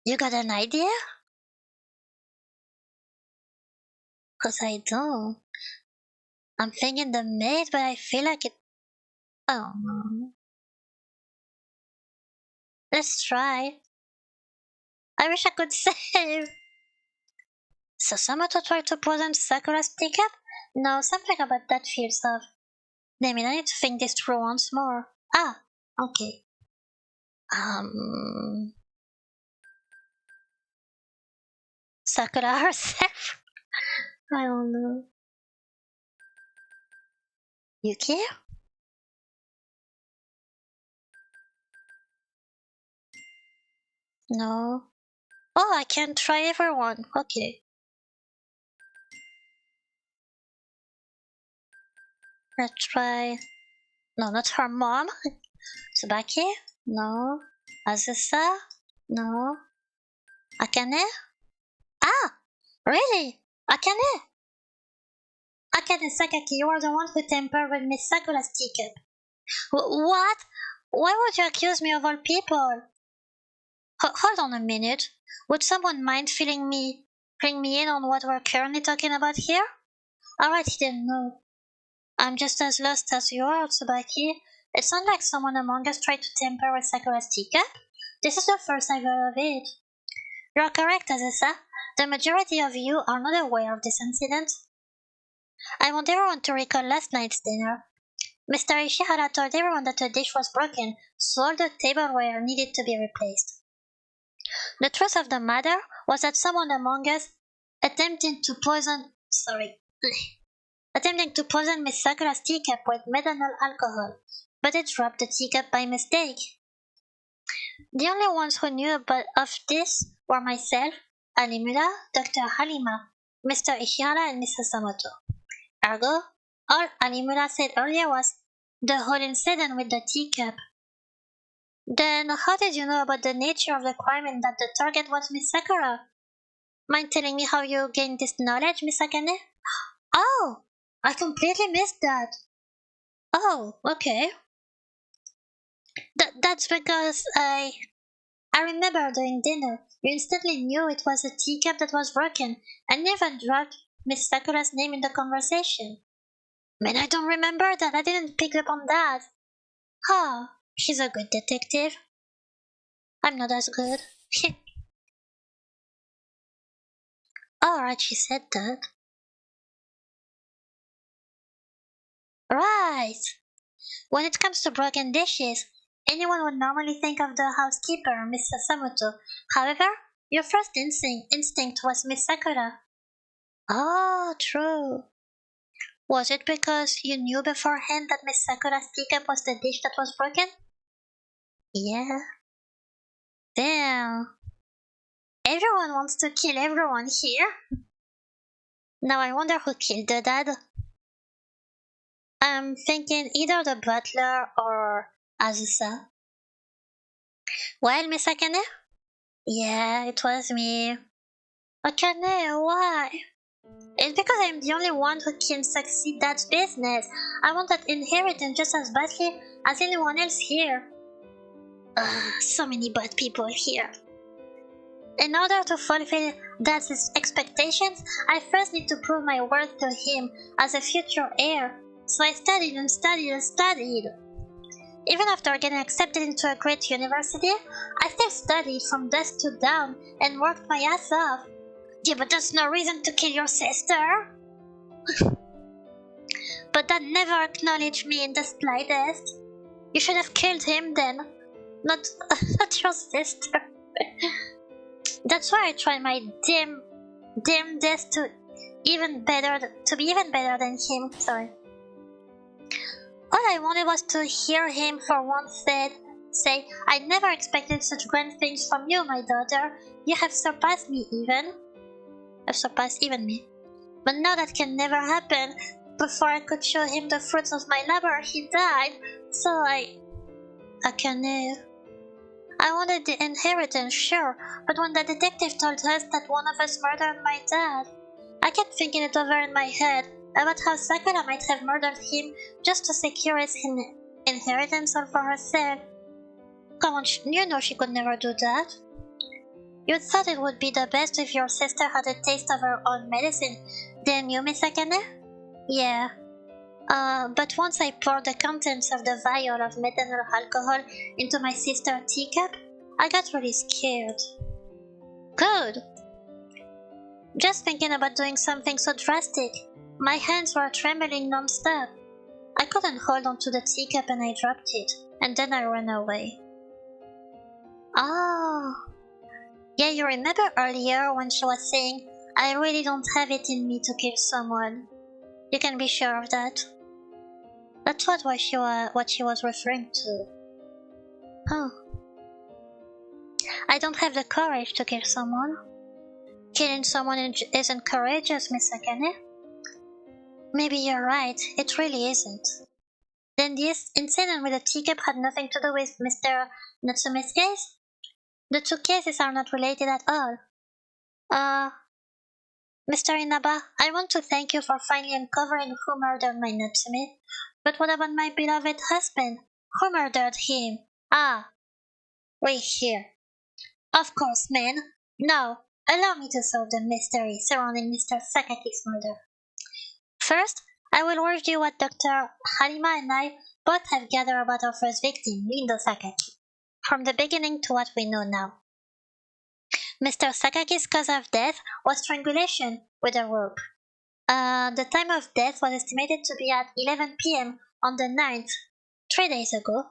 you got an idea? Cause I don't. I'm thinking the maid, but I feel like it. Oh no. Let's try. I wish I could save. Sasamoto tried to poison Sakura's teacup? No, something about that feels off. Damn it, I need to think this through once more. Ah, okay. Sakura herself? I don't know. Yuki? No. Oh, I can try everyone. Okay. Let's try. No, not her mom. Tsubaki? No. Azusa? No. Akane? Ah! Really? Akane? Akane Sakaki, you are the one who tampered with Miss Sakura's teacup. What? Why would you accuse me of all people? Hold on a minute. Would someone mind filling me in on what we're currently talking about here? Alright, he didn't know. I'm just as lost as you are, Tsubaki. It sounds like someone among us tried to tamper with Sakura's teacup. This is the first I've heard of it. You're correct, Azusa. The majority of you are not aware of this incident. I want everyone to recall last night's dinner. Mr. Ishihara told everyone that a dish was broken, so all the tableware needed to be replaced. The truth of the matter was that someone among us attempted to poison... Sorry. attempting to poison Miss Sakura's teacup with methanol alcohol, but it dropped the teacup by mistake. The only ones who knew of this were myself, Alimura, Dr. Halima, Mr. Ishihara, and Mrs. Samoto. Ergo, all Alimura said earlier was the whole incident with the teacup. Then how did you know about the nature of the crime and that the target was Miss Sakura? Mind telling me how you gained this knowledge, Miss Akane? Oh, I completely missed that. Oh, okay. That's because I remember during dinner, you instantly knew it was a teacup that was broken, and even dropped Miss Sakura's name in the conversation. Man, I don't remember that. I didn't pick up on that. Huh, she's a good detective. I'm not as good. Alright, she said that. Right. When it comes to broken dishes, anyone would normally think of the housekeeper, Miss Samoto. However, your first instinct was Miss Sakura. Oh, true. Was it because you knew beforehand that Miss Sakura's teacup was the dish that was broken? Yeah. Damn. Everyone wants to kill everyone here. Now I wonder who killed the dad. I'm thinking either the butler or Azusa. Well, Miss Akane? Yeah, it was me. Akane, why? It's because I'm the only one who can succeed that business. I want that inheritance just as badly as anyone else here. So many bad people here. In order to fulfill Dad's expectations, I first need to prove my worth to him as a future heir. So I studied and studied and studied. Even after getting accepted into a great university, I still studied from dusk to dawn and worked my ass off. Yeah, but that's no reason to kill your sister. But Dad never acknowledged me in the slightest. You should have killed him then, not your sister. That's why I tried my damnedest to be even better than him. Sorry. All I wanted was to hear him for once say, I never expected such grand things from you, my daughter. You have surpassed me even. Have surpassed even me. But now that can never happen. Before I could show him the fruits of my labor, he died. So I wanted the inheritance, sure, but when the detective told us that one of us murdered my dad, I kept thinking it over in my head about how Sakura might have murdered him just to secure his inheritance all for herself. Come on, you know she could never do that. You thought it would be the best if your sister had a taste of her own medicine, didn't you, Miss Akane? Yeah. But once I poured the contents of the vial of methanol alcohol into my sister's teacup, I got really scared. Good. Just thinking about doing something so drastic, my hands were trembling non-stop. I couldn't hold on to the teacup and I dropped it, and then I ran away. Oh. Yeah, you remember earlier when she was saying, I really don't have it in me to kill someone. You can be sure of that. That's what she was referring to. Oh. I don't have the courage to kill someone. Killing someone isn't courageous, Miss Akane. Maybe you're right, it really isn't. Then this incident with the teacup had nothing to do with Mr. Natsume's case? The two cases are not related at all. Mr. Inaba, I want to thank you for finally uncovering who murdered my Natsume. But what about my beloved husband? Who murdered him? Ah, wait here. Of course, man. Now, allow me to solve the mystery surrounding Mr. Sakaki's murder. First, I will review what Dr. Halima and I both have gathered about our first victim, Lindo Sakaki, from the beginning to what we know now. Mr. Sakaki's cause of death was strangulation with a rope. The time of death was estimated to be at 11 p.m. on the 9th, 3 days ago.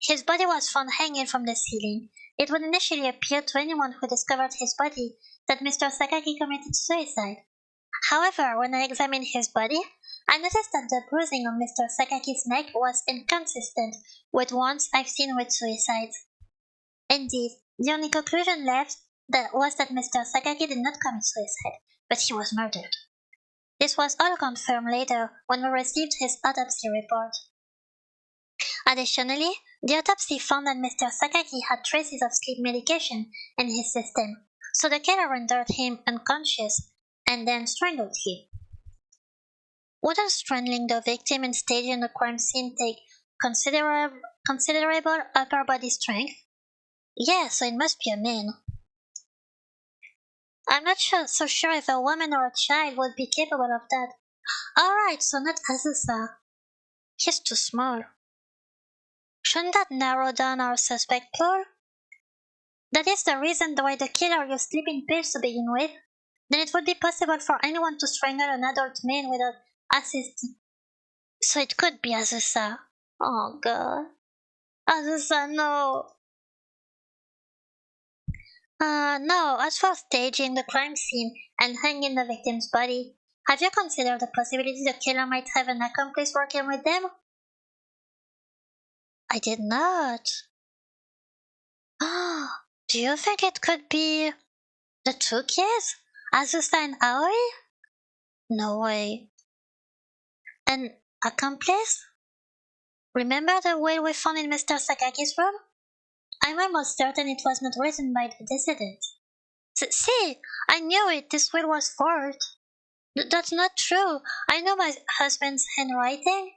His body was found hanging from the ceiling. It would initially appear to anyone who discovered his body that Mr. Sakaki committed suicide. However, when I examined his body, I noticed that the bruising on Mr. Sakaki's neck was inconsistent with ones I've seen with suicides. Indeed, the only conclusion left was that Mr. Sakaki did not commit suicide, but he was murdered. This was all confirmed later when we received his autopsy report. Additionally, the autopsy found that Mr. Sakaki had traces of sleep medication in his system, so the killer rendered him unconscious and then strangled him. Wouldn't strangling the victim and staging the crime scene take considerable upper body strength? Yeah, so it must be a man. I'm not so sure if a woman or a child would be capable of that. Alright, so not Azusa. He's too small. Shouldn't that narrow down our suspect pool? That is the reason why the killer used sleeping pills to begin with. Then it would be possible for anyone to strangle an adult man without assisting. So it could be Azusa. Oh god. Azusa, no. No, as for staging the crime scene and hanging the victim's body, have you considered the possibility the killer might have an accomplice working with them? I did not. Do you think it could be the two kids? Azusa and Aoi? No way. An accomplice? Remember the will we found in Mr. Sakaki's room? I'm almost certain it was not written by the decedent. See, I knew it. This will was forged. That's not true. I know my husband's handwriting.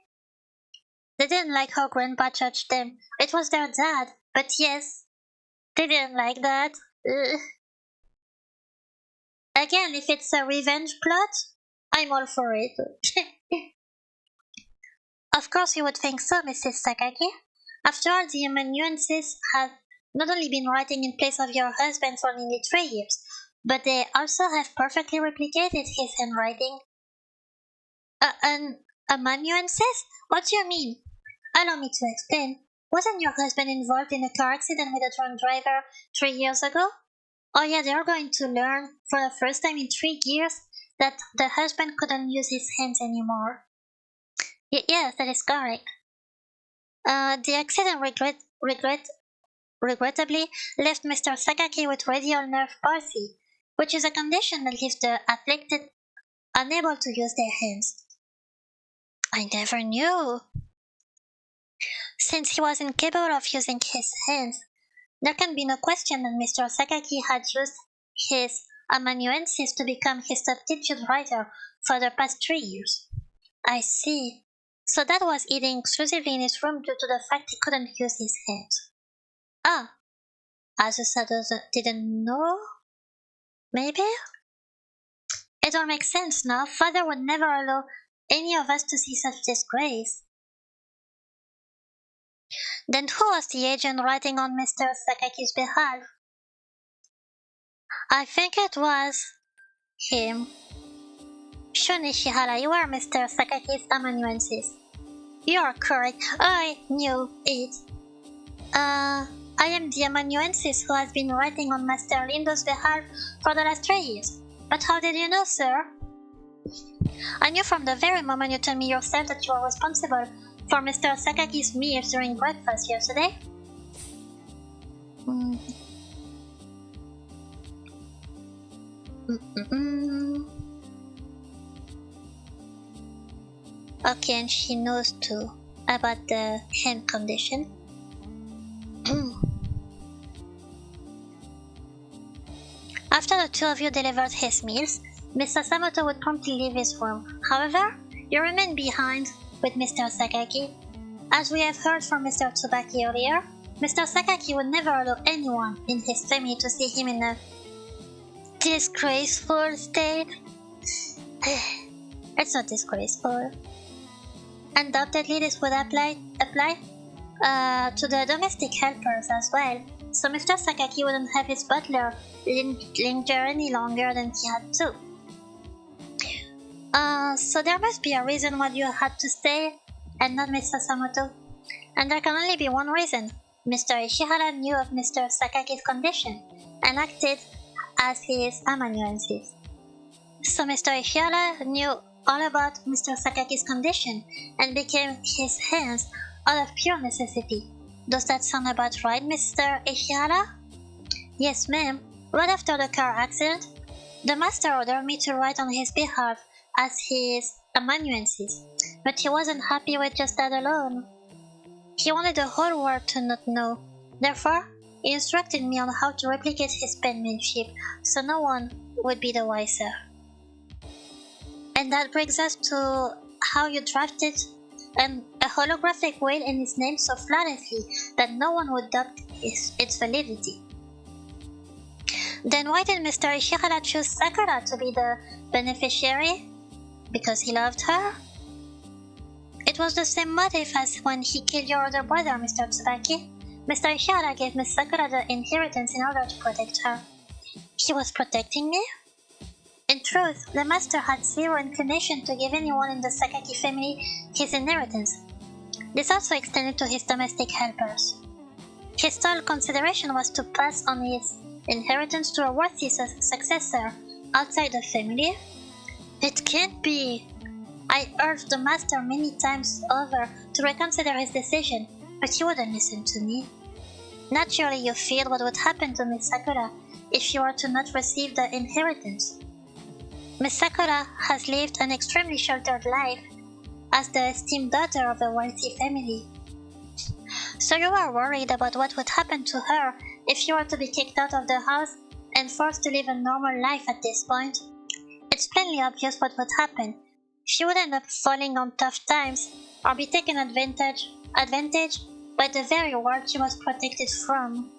They didn't like how Grandpa judged them. It was their dad. But yes, they didn't like that. Ugh. Again, if it's a revenge plot, I'm all for it. Of course you would think so, Mrs. Sakaki. After all, the amanuenses have not only been writing in place of your husband for nearly 3 years, but they also have perfectly replicated his handwriting. An amanuenses? What do you mean? Allow me to explain. Wasn't your husband involved in a car accident with a drunk driver 3 years ago? Oh yeah, they're going to learn for the first time in 3 years that the husband couldn't use his hands anymore. Yes, that is correct. The accident regrettably left Mr. Sakaki with radial nerve palsy, which is a condition that leaves the afflicted unable to use their hands. I never knew. Since he was incapable of using his hands, there can be no question that Mr. Sakaki had used his amanuensis to become his substitute writer for the past 3 years. I see. So that was eating exclusively in his room due to the fact he couldn't use his hands. Ah, Azusa didn't know? Maybe? It all makes sense now. Father would never allow any of us to see such disgrace. Then who was the agent writing on Mr. Sakaki's behalf? I think it was him. Shun Ishihara, you are Mr. Sakaki's amanuensis. You are correct. I knew it. I am the amanuensis who has been writing on Master Lindo's behalf for the last 3 years. But how did you know, sir? I knew from the very moment you told me yourself that you were responsible for Mr. Sakaki's meals during breakfast yesterday. Okay, and she knows too about the hand condition. After the two of you delivered his meals, Mr. Samoto would promptly leave his room. However, you remain behind with Mr. Sakaki. As we have heard from Mr. Tsubaki earlier, Mr. Sakaki would never allow anyone in his family to see him in a disgraceful state. It's not disgraceful. Undoubtedly, this would apply to the domestic helpers as well, so Mr. Sakaki wouldn't have his butler linger any longer than he had to. So there must be a reason why you had to stay and not Mr. Samoto. And there can only be one reason. Mr. Ishihara knew of Mr. Sakaki's condition and acted as his amanuensis. So Mr. Ishihara knew all about Mr. Sakaki's condition and became his hands out of pure necessity. Does that sound about right, Mr. Ishihara? Yes, ma'am. Right after the car accident, the master ordered me to write on his behalf as his amanuensis, but he wasn't happy with just that alone. He wanted the whole world to not know. Therefore, he instructed me on how to replicate his penmanship so no one would be the wiser. And that brings us to how you drafted a holographic whale in his name so flawlessly that no one would doubt its validity. Then why did Mr. Ishihara choose Sakura to be the beneficiary? Because he loved her? It was the same motive as when he killed your older brother, Mr. Tsubaki. Mr. Ishihara gave Miss Sakura the inheritance in order to protect her. He was protecting me? In truth, the master had zero inclination to give anyone in the Sakaki family his inheritance. This also extended to his domestic helpers. His sole consideration was to pass on his inheritance to a worthy successor outside the family? It can't be. I urged the master many times over to reconsider his decision, but he wouldn't listen to me. Naturally, you feared what would happen to Miss Sakura if you were to not receive the inheritance. Miss Sakura has lived an extremely sheltered life as the esteemed daughter of a wealthy family. So you are worried about what would happen to her if you were to be kicked out of the house and forced to live a normal life at this point. It's plainly obvious what would happen. She would end up falling on tough times or be taken advantage by the very world she was protected from.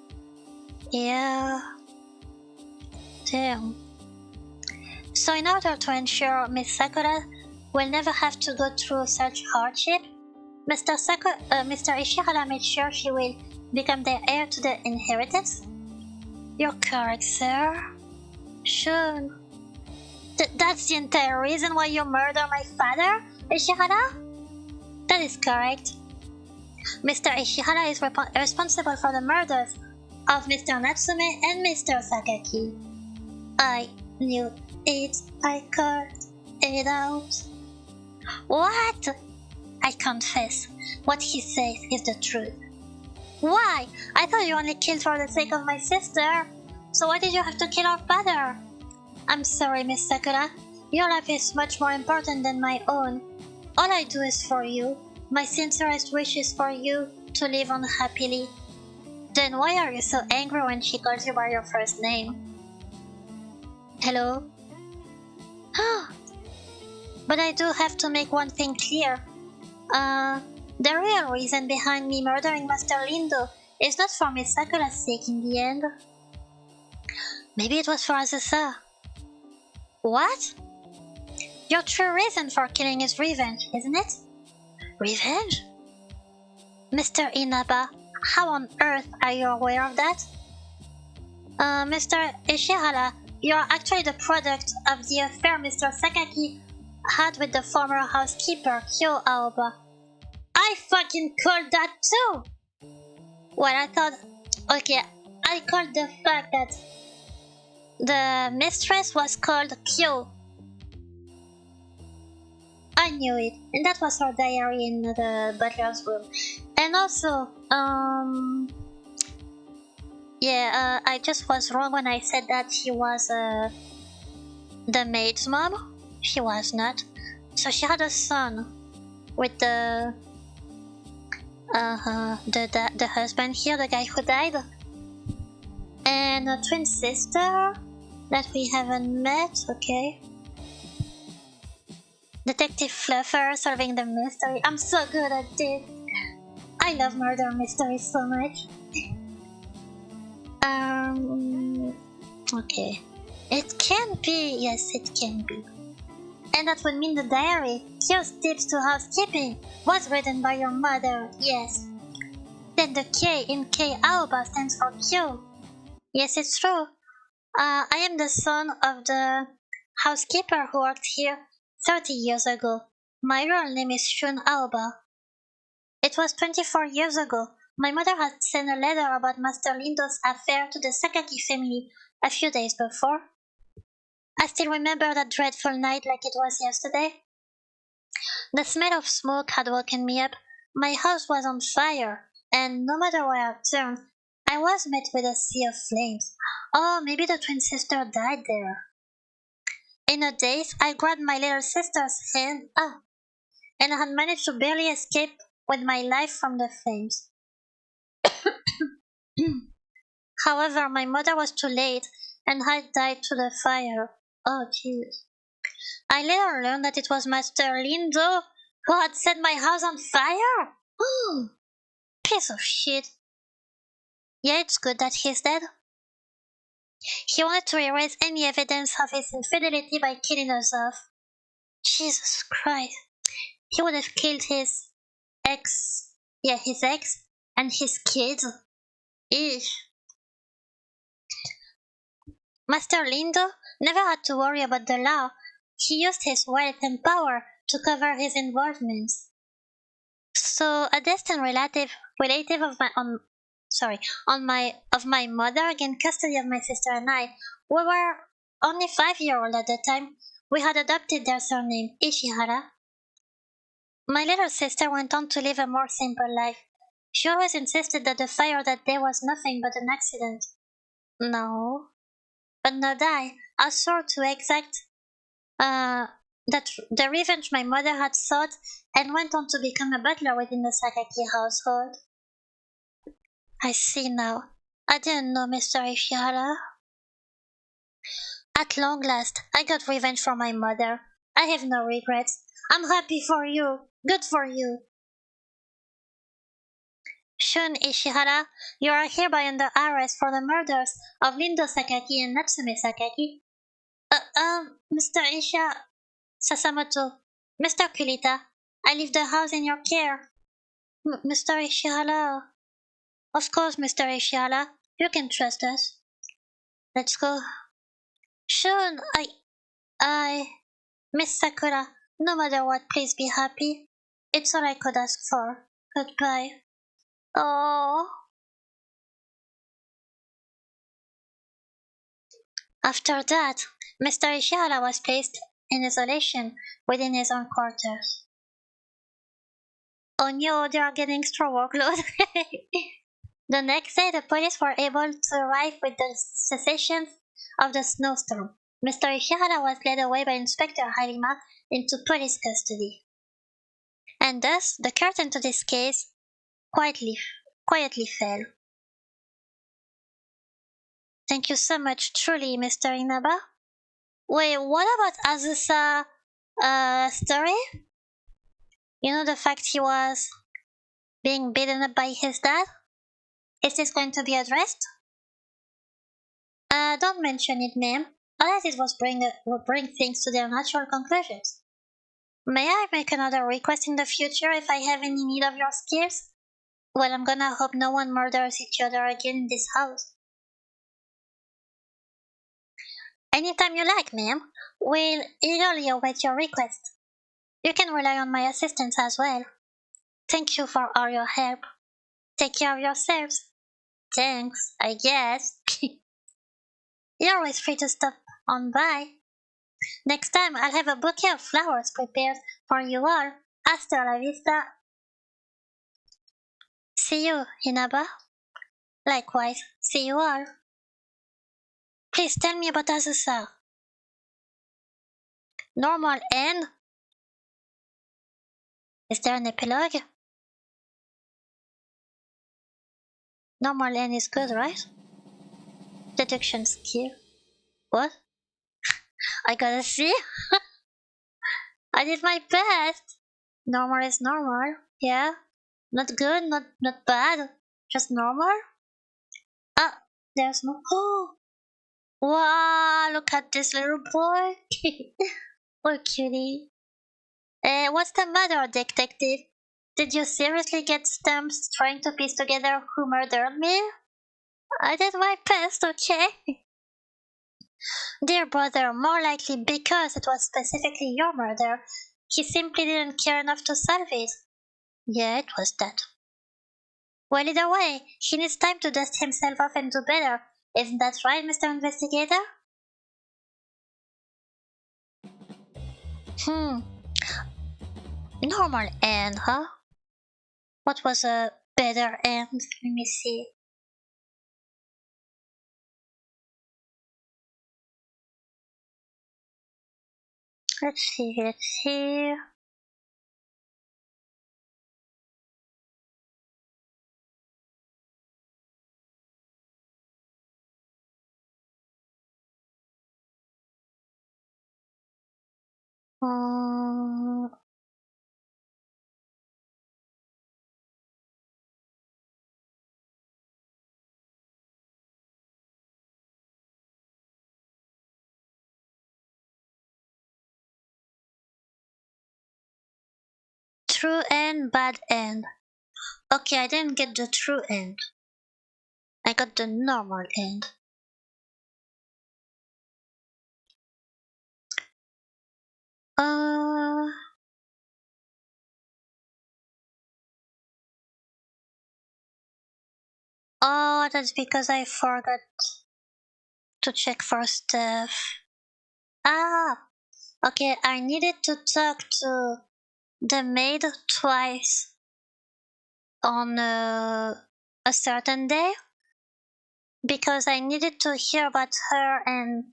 Yeah. Damn. So in order to ensure Miss Sakura will never have to go through such hardship, Mr. Ishihara made sure she will become the heir to the inheritance? You're correct, sir. Shun. That's the entire reason why you murdered my father, Ishihara? That is correct. Mr. Ishihara is responsible for the murders of Mr. Natsume and Mr. Sakaki. I knew it. I called it out. What? I confess, what he says is the truth. Why? I thought you only killed for the sake of my sister. So why did you have to kill our father? I'm sorry, Miss Sakura. Your life is much more important than my own. All I do is for you. My sincerest wish is for you to live on happily. Then why are you so angry when she calls you by your first name? Hello? But I do have to make one thing clear. The real reason behind me murdering Master Lindo is not for Miss Sakura's sake in the end. Maybe it was for Azusa. What? Your true reason for killing is revenge, isn't it? Revenge? Mr. Inaba, how on earth are you aware of that? Mr. Ishihara, you are actually the product of the affair Mr. Sakaki had with the former housekeeper, Kyo Aoba. I fucking called that too! Well, I thought... Okay, I called the fact that the mistress was called Kyo. I knew it, and that was her diary in the butler's room. And also, I just was wrong when I said that she was the maid's mom. She was not. So she had a son with the husband here, the guy who died, and a twin sister that we haven't met. Okay. Detective Fluffer solving the mystery. I'm so good at this. I love murder mysteries so much. Okay. It can be. Yes, it can be. And that would mean the diary, Kyo's tips to housekeeping, was written by your mother. Yes. Then the K in K Aoba stands for Kyo. Yes, it's true. I am the son of the housekeeper who worked here 30 years ago. My real name is Shun Aoba. It was 24 years ago. My mother had sent a letter about Master Lindo's affair to the Sakaki family a few days before. I still remember that dreadful night like it was yesterday. The smell of smoke had woken me up. My house was on fire, and no matter where I turned, I was met with a sea of flames. Oh, maybe the twin sister died there. In a daze, I grabbed my little sister's hand, and I had managed to barely escape with my life from the flames. However, my mother was too late, and had died to the fire. Oh, jeez. I later learned that it was Master Lindo who had set my house on fire. Oh, piece of shit. Yeah, it's good that he's dead. He wanted to erase any evidence of his infidelity by killing us off. Jesus Christ. He would have killed his ex. Yeah, his ex and his kids. Eesh. Master Lindo never had to worry about the law. He used his wealth and power to cover his involvements. So a distant relative of my mother gained custody of my sister and I. We were only 5 years old at the time. We had adopted their surname, Ishihara. My little sister went on to live a more simple life. She always insisted that the fire that day was nothing but an accident. No. But not I swore to exact that the revenge my mother had sought and went on to become a butler within the Sakaki household. I see now. I didn't know Mr. Ishihara. At long last, I got revenge for my mother. I have no regrets. I'm happy for you. Good for you. Shun Ishihara, you are hereby under arrest for the murders of Lindo Sakaki and Natsume Sakaki. Mr. Sasamoto, Mr. Kurita, I leave the house in your care. Mr. Ishihara. Of course, Mr. Ishihara, you can trust us. Let's go. Shun, Miss Sakura, no matter what, please be happy. It's all I could ask for. Goodbye. Oh. After that, Mr. Ishihara was placed in isolation within his own quarters. Oh no, they are getting extra workload. The next day, the police were able to arrive with the cessation of the snowstorm. Mr. Ishihara was led away by Inspector Harima into police custody. And thus, the curtain to this case quietly fell. Thank you so much, truly, Mr. Inaba. Wait, what about Azusa story? You know, the fact he was being beaten up by his dad? Is this going to be addressed? Don't mention it, ma'am, unless it will bring things to their natural conclusions. May I make another request in the future if I have any need of your skills? Well, I'm gonna hope no one murders each other again in this house. Anytime you like, ma'am. We'll eagerly await your request. You can rely on my assistance as well. Thank you for all your help. Take care of yourselves. Thanks, I guess. You're always free to stop on by. Next time I'll have a bouquet of flowers prepared for you all. Hasta la vista. See you, Inaba. Likewise, see you all. Please tell me about Azusa. Normal end? Is there an epilogue? Normal end is good, right? Deduction skill. What? I gotta see? I did my best. Normal is normal, yeah. Not good, not bad. Just normal? Ah, there's no. Oh! Wow, look at this little boy. Oh, cutie. What's the matter, detective? Did you seriously get stumps trying to piece together who murdered me? I did my best, okay? Dear brother, more likely because it was specifically your murder. He simply didn't care enough to solve it. Yeah, it was that. Well, either way, he needs time to dust himself off and do better. Isn't that right, Mr. Investigator? Normal end, huh? What was a better end? Let me see. Let's see. Um, true end, bad end. Okay, I didn't get the true end. I got the normal end. Uh, oh, that's because I forgot to check for stuff. Ah, okay, I needed to talk to the maid twice on a certain day because I needed to hear about her and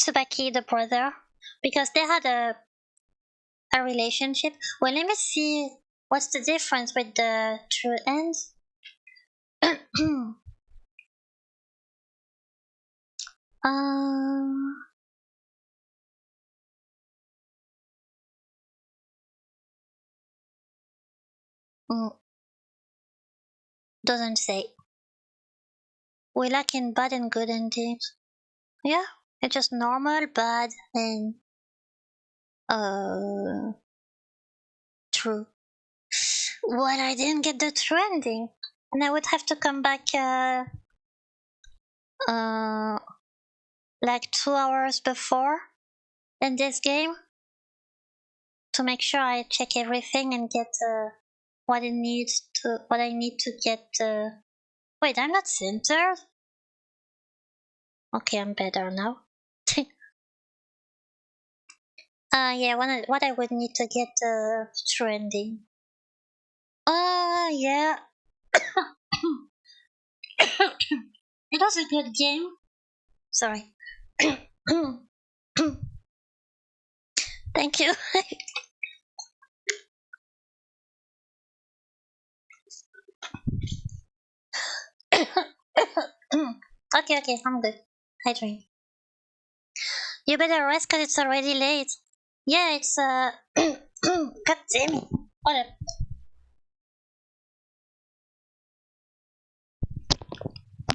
Tsubaki, the brother, because they had a relationship. Well, let me see what's the difference with the true ends. um, mm, doesn't say. We like in bad and good endings. Yeah, it's just normal, bad, and uh true. Well, I didn't get the true ending, and I would have to come back uh like 2 hours before in this game to make sure I check everything and get what I need to get. Wait, I'm not centered. Okay, I'm better now. Yeah, what I would need to get trending. Yeah. It was a good game. Sorry. Thank you. Okay, I'm good. I drink. You better rest cause it's already late. Yeah, it's God damn it. Hold up.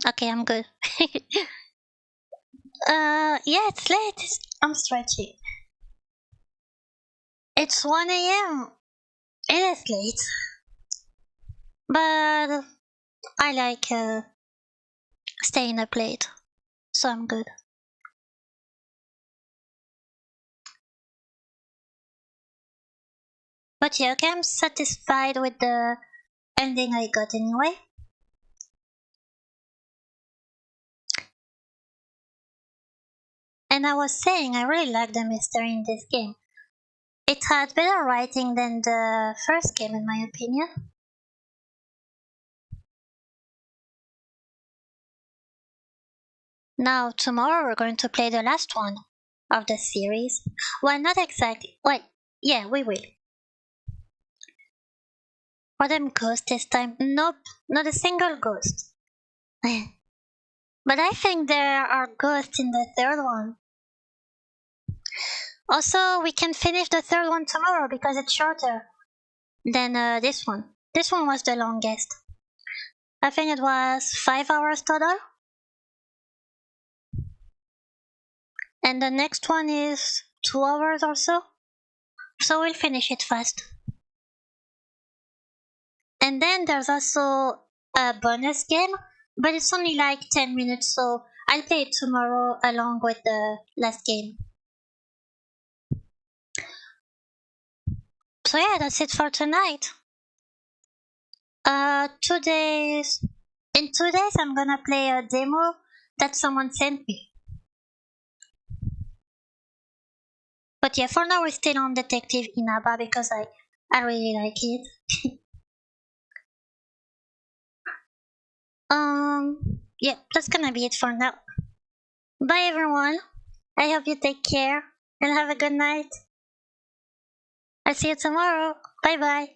Okay, I'm good. Yeah, it's late. I'm stretching. It's 1 a.m. It is late. But I like staying up late. So I'm good. But yeah, okay, I'm satisfied with the ending I got anyway. And I was saying, I really like the mystery in this game. It had better writing than the first game, in my opinion. Now, tomorrow we're going to play the last one of the series. Well, not exactly. Wait, yeah, we will. For them ghosts this time? Nope, not a single ghost. But I think there are ghosts in the third one. Also, we can finish the third one tomorrow because it's shorter than this one. This one was the longest. I think it was 5 hours total. And the next one is 2 hours or so. So we'll finish it fast. And then there's also a bonus game, but it's only like 10 minutes, so I'll play it tomorrow along with the last game. So yeah, that's it for tonight. 2 days. In 2 days, I'm gonna play a demo that someone sent me. But yeah, for now we're still on Detective Inaba because I really like it. Yeah, that's gonna be it for now. Bye everyone. I hope you take care and have a good night. I'll see you tomorrow. Bye bye.